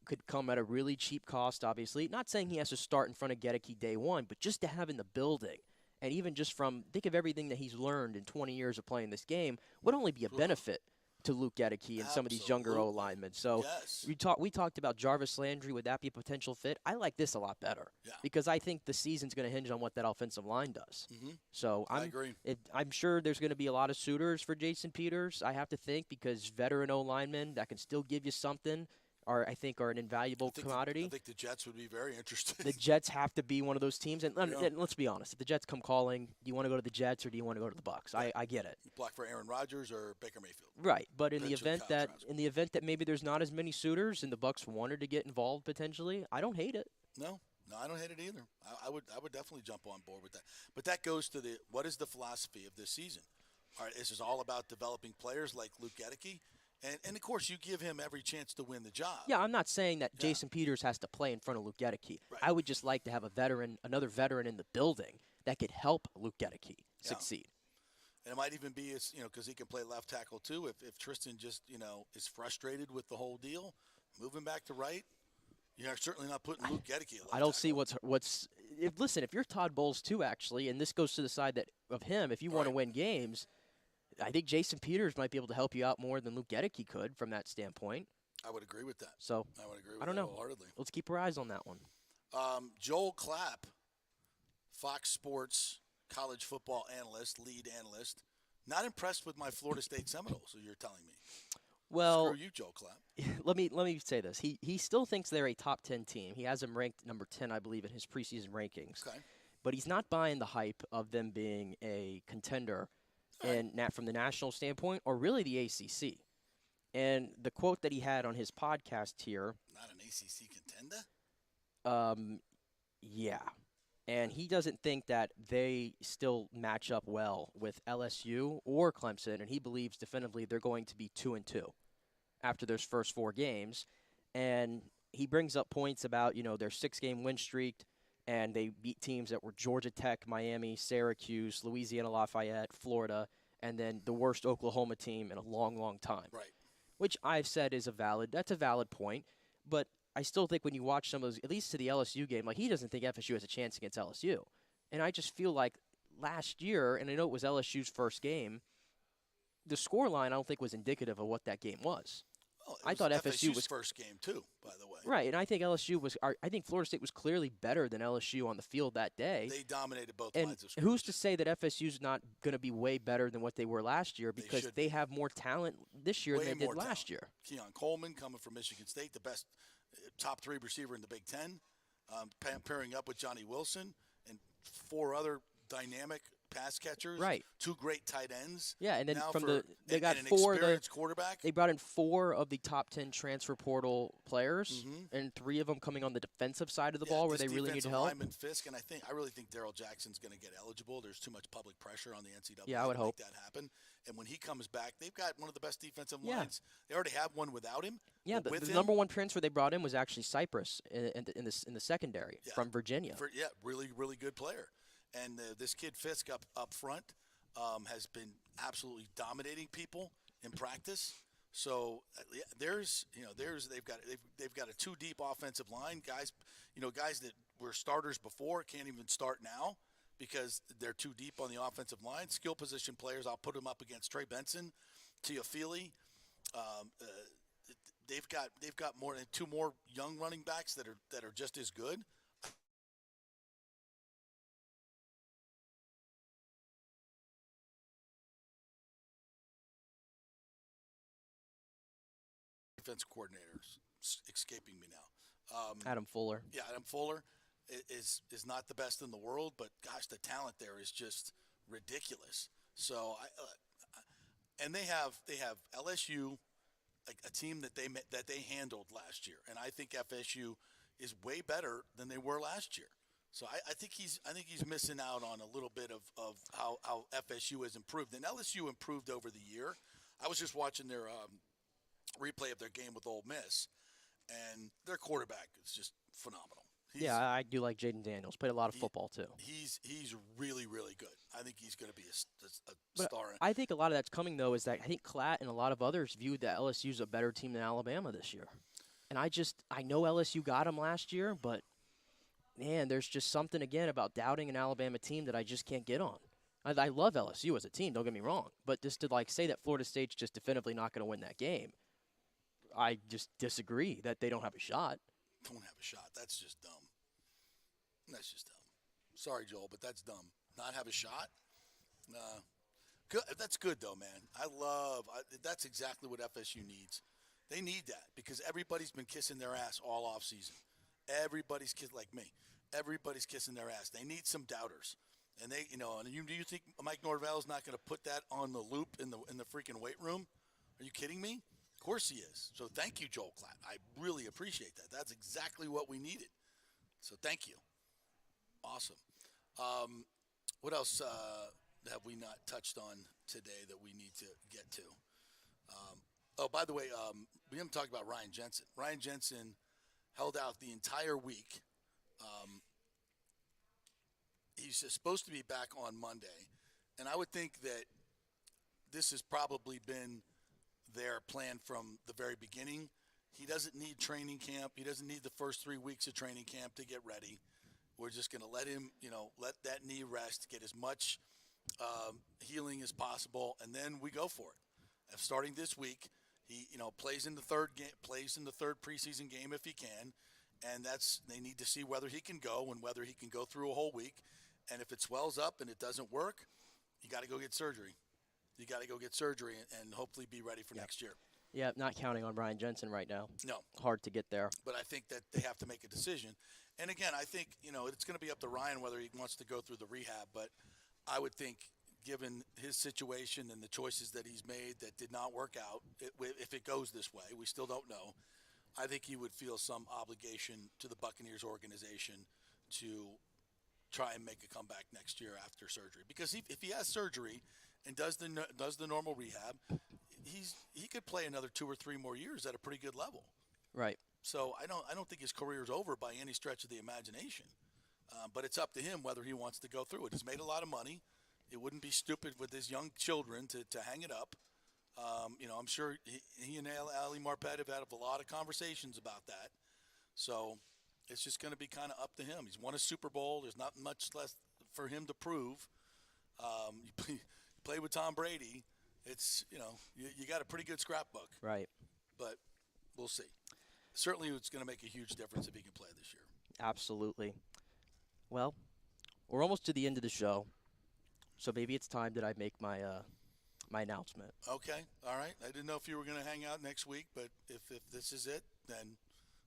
Could come at a really cheap cost, obviously. Not saying he has to start in front of Gedeke day one, but just to have in the building. And even just think of everything that he's learned in 20 years of playing this game, would only be a benefit to Luke Gedeke and some of these younger Absolutely. O-linemen. So Yes. we talked about Jarvis Landry. Would that be a potential fit? I like this a lot better Yeah. because I think the season's going to hinge on what that offensive line does. Mm-hmm. So I agree. I'm sure there's going to be a lot of suitors for Jason Peters. I have to think because veteran O-linemen that can still give you something I think are an invaluable commodity. I think the Jets would be very interested. The Jets have to be one of those teams, and let's be honest. If the Jets come calling, do you want to go to the Jets or do you want to go to the Bucs? I get it. Block for Aaron Rodgers or Baker Mayfield. Right, but in the Potentially event that maybe there's not as many suitors and the Bucs wanted to get involved potentially, I don't hate it. No, I don't hate it either. I would definitely jump on board with that. But that goes to what is the philosophy of this season? All right, this is all about developing players like Luke Gedeke. And of course, you give him every chance to win the job. Yeah, I'm not saying that Jason Peters has to play in front of Luke Gedeke. Right. I would just like to have another veteran in the building that could help Luke Gedeke succeed. And it might even be, because he can play left tackle too. If Tristan just, is frustrated with the whole deal, move him back to right. You're certainly not putting Luke Gedeke at left I don't see tackle. if you're Todd Bowles too, actually, and this goes to the side of him, if you want to win games, I think Jason Peters might be able to help you out more than Luke Gedeke could from that standpoint. I would agree with that. So I would agree with I don't that know. wholeheartedly. Let's keep our eyes on that one. Joel Klapp, Fox Sports college football lead analyst, not impressed with my Florida State Seminoles, so you're telling me. Well, Screw you, Joel Klapp. let me say this. He still thinks they're a top 10 team. He has them ranked number 10, I believe, in his preseason rankings. Okay. But he's not buying the hype of them being a contender from the national standpoint or really the ACC. And the quote that he had on his podcast here. Not an ACC contender? Yeah. And he doesn't think that they still match up well with LSU or Clemson, and he believes definitively they're going to be 2-2 after those first 4 games. And he brings up points about, their 6-game win streak, and they beat teams that were Georgia Tech, Miami, Syracuse, Louisiana Lafayette, Florida, and then the worst Oklahoma team in a long, long time. Right. Which I've said is that's a valid point, but I still think when you watch some of those, at least to the LSU game, he doesn't think FSU has a chance against LSU. And I just feel like last year, and I know it was LSU's first game, the scoreline I don't think was indicative of what that game was. Well, I thought FSU was first game too, by the way. Right, and I think I think Florida State was clearly better than LSU on the field that day. They dominated both and lines of scrimmage. who's to say that FSU's not going to be way better than what they were last year because they have more talent this year than they did last year. Keon Coleman coming from Michigan State, the best top 3 receiver in the Big Ten, pairing up with Johnny Wilson and 4 other dynamic pass catchers. Right. 2 great tight ends. Yeah, and then now they got an 4 experienced quarterback. They brought in 4 of the top 10 transfer portal players, and 3 of them coming on the defensive side of the ball where they really need help. Lineman Fisk, and I really think Darryl Jackson's going to get eligible. There's too much public pressure on the NCAA to make that happen. And when he comes back, they've got one of the best defensive lines. They already have one without him. Yeah, the number 1 transfer they brought in was actually Cypress in the secondary from Virginia. Really, really good player. And this kid Fisk up front has been absolutely dominating people in practice. So they've got a 2 deep offensive line. Guys that were starters before can't even start now because they're too deep on the offensive line. Skill position players, I'll put them up against Trey Benson, Teofili. They've got more than 2 more young running backs that are just as good. Defense coordinators escaping me now. Adam Fuller. Yeah, Adam Fuller is not the best in the world, but gosh, the talent there is just ridiculous. So and they have LSU, a team that they handled last year, and I think FSU is way better than they were last year. So I think he's missing out on a little bit of how FSU has improved, and LSU improved over the year. I was just watching their replay of their game with Ole Miss, and their quarterback is just phenomenal. I do like Jaden Daniels. Played a lot of football too. He's really, really good. I think he's going to be a star. I think a lot of that's coming though is that I think Klatt and a lot of others viewed that LSU's a better team than Alabama this year, and I know LSU got them last year, but man, there's just something again about doubting an Alabama team that I just can't get on. I love LSU as a team, don't get me wrong. But just to, say that Florida State's just definitively not going to win that game, I just disagree that they don't have a shot. Don't have a shot. That's just dumb. That's just dumb. Sorry, Joel, but that's dumb. Not have a shot? Good. That's good, though, man. That's exactly what FSU needs. They need that because everybody's been kissing their ass all off season. Everybody's like me. Everybody's kissing their ass. They need some doubters. And do you think Mike Norvell's not going to put that on the loop in the freaking weight room? Are you kidding me? Of course he is. So thank you, Joel Klatt. I really appreciate that. That's exactly what we needed. So thank you. Awesome. What else have we not touched on today that we need to get to? By the way, we haven't talked about Ryan Jensen. Ryan Jensen held out the entire week. He's supposed to be back on Monday. And I would think that this has probably been their plan from the very beginning. He doesn't need training camp. He doesn't need the first 3 weeks of training camp to get ready. We're just going to let him, let that knee rest, get as much healing as possible, and then we go for it. Starting this week, he, plays in the third preseason game if he can, and they need to see whether he can go and whether he can go through a whole week. And if it swells up and it doesn't work, you got to go get surgery. You got to go get surgery and hopefully be ready for next year. Yeah, not counting on Ryan Jensen right now. No. Hard to get there. But I think that they have to make a decision. And again, I think, it's going to be up to Ryan whether he wants to go through the rehab. But I would think, given his situation and the choices that he's made that did not work out, if it goes this way, we still don't know. I think he would feel some obligation to the Buccaneers organization to try and make a comeback next year after surgery. Because if he has surgery and does the normal rehab, he could play another 2 or 3 more years at a pretty good level. Right. So I don't think his career is over by any stretch of the imagination. But it's up to him whether he wants to go through it. He's made a lot of money. It wouldn't be stupid with his young children to hang it up. I'm sure he and Ali Marpet have had a lot of conversations about that. So it's just going to be kind of up to him. He's won a Super Bowl. There's not much less for him to prove. You play with Tom Brady. It's, you got a pretty good scrapbook. Right. But we'll see. Certainly it's going to make a huge difference if he can play this year. Absolutely. Well, we're almost to the end of the show, so maybe it's time that I make my my announcement. Okay. All right. I didn't know if you were going to hang out next week, but if this is it, then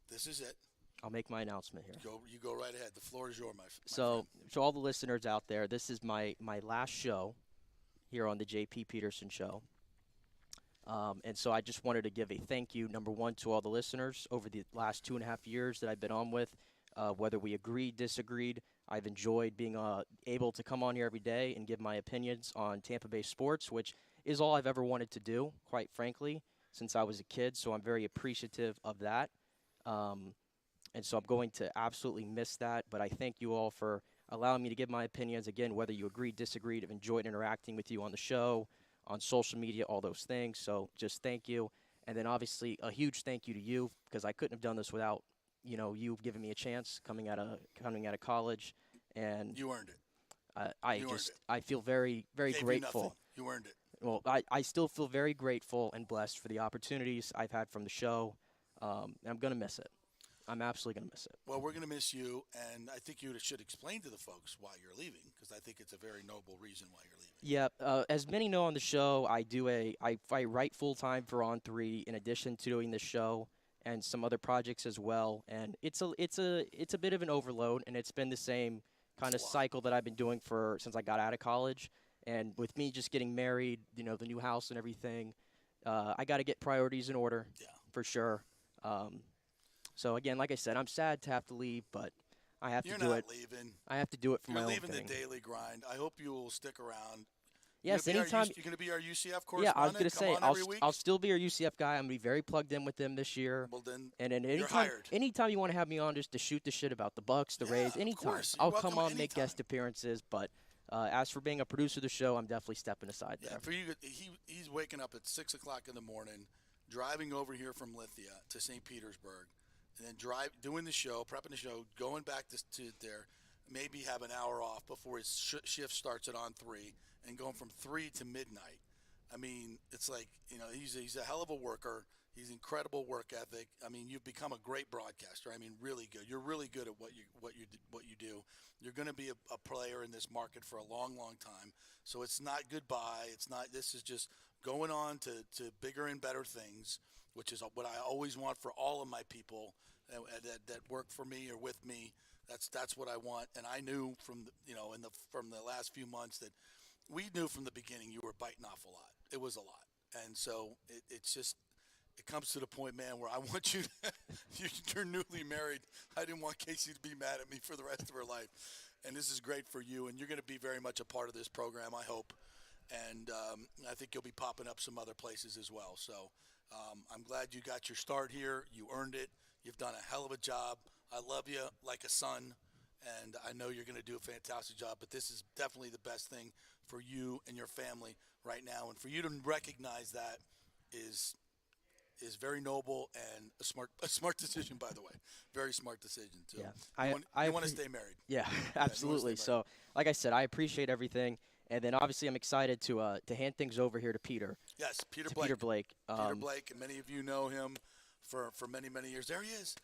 this is it. I'll make my announcement here. You go right ahead. The floor is yours, my So, friend. to all the listeners out there, this is my last show here on the JP Peterson Show. And so I just wanted to give a thank you, number one, to all the listeners over the last 2.5 years that I've been on with. Whether we agreed, disagreed, I've enjoyed being able to come on here every day and give my opinions on Tampa-based sports, which is all I've ever wanted to do, quite frankly, since I was a kid. So I'm very appreciative of that. And so I'm going to absolutely miss that. But I thank you all for allowing me to give my opinions. Again, whether you agreed, disagreed, I've enjoyed interacting with you on the show, on social media, all those things. So just thank you. And then obviously a huge thank you to you, because I couldn't have done this without, you giving me a chance coming out of college. And You earned it. I feel very, very grateful. You earned it. Well, I still feel very grateful and blessed for the opportunities I've had from the show. And I'm going to miss it. I'm absolutely going to miss it. Well, we're going to miss you, and I think you should explain to the folks why you're leaving, because I think it's a very noble reason why you're leaving. Yeah, as many know on the show, I write full-time for On3 in addition to doing this show and some other projects as well. And it's a bit of an overload, and it's been the same kind of cycle that I've been doing since I got out of college. And with me just getting married, the new house and everything, I got to get priorities in order, for sure. So again, like I said, I'm sad to have to leave, but I have to do it. You're not leaving. I have to do it for my own thing. You're leaving the daily grind. I hope you will stick around. Yes, anytime. You're going to be our UCF correspondent? Yeah, I was going to say, every week? I'll still be our UCF guy. I'm going to be very plugged in with them this year. Well, then you're hired. Anytime you want to have me on just to shoot the shit about the Bucs, the Rays, anytime. I'll come on, make guest appearances. But as for being a producer of the show, I'm definitely stepping aside there. For you, he's waking up at 6 o'clock in the morning, driving over here from Lithia to St. Petersburg, and then doing the show, prepping the show, going back to there, maybe have an hour off before his shift starts at on 3, and going from 3 to midnight. I mean, it's like, he's a hell of a worker. He's incredible work ethic. I mean, you've become a great broadcaster. I mean, really good. You're really good at what you do. You're going to be a player in this market for a long, long time. So it's not goodbye. It's not. This is just going on to bigger and better things, which is what I always want for all of my people that work for me or with me. That's what I want. And I knew from the last few months that we knew from the beginning you were biting off a lot. It was a lot, and so it's just. It comes to the point, man, where I want you you're newly married. I didn't want Casey to be mad at me for the rest of her life. And this is great for you, and you're going to be very much a part of this program, I hope. And I think you'll be popping up some other places as well. So I'm glad you got your start here. You earned it. You've done a hell of a job. I love you like a son, and I know you're going to do a fantastic job. But this is definitely the best thing for you and your family right now. And for you to recognize that is very noble and a smart decision, by the way. Very smart decision, too. Yeah. You want to stay married. Yeah, absolutely. So, like I said, I appreciate everything. And then, obviously, I'm excited to hand things over here to Peter. Yes, Peter Blake. Peter Blake, and many of you know him for many, many years. There he is.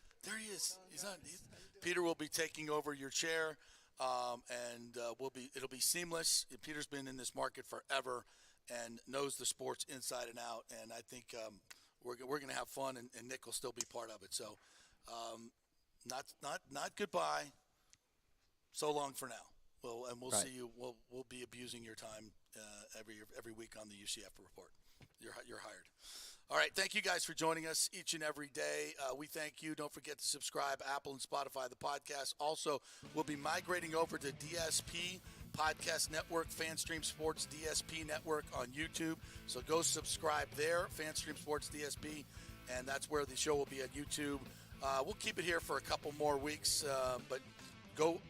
Peter will be taking over your chair, and it'll be seamless. Peter's been in this market forever and knows the sports inside and out, and I think we're going to have fun, and Nick will still be part of it. So, not goodbye. So long for now. We'll right. see you. We'll be abusing your time every week on the UCF report. You're hired. All right. Thank you guys for joining us each and every day. We thank you. Don't forget to subscribe, Apple and Spotify, the podcast. Also, we'll be migrating over to DSP Podcast Network, FanStream Sports DSP Network on YouTube. So go subscribe there, FanStream Sports DSP, and that's where the show will be at YouTube. We'll keep it here for a couple more weeks, but go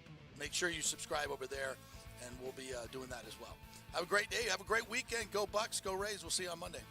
make sure you subscribe over there, and we'll be doing that as well. Have a great day. Have a great weekend. Go Bucs. Go Rays. We'll see you on Monday.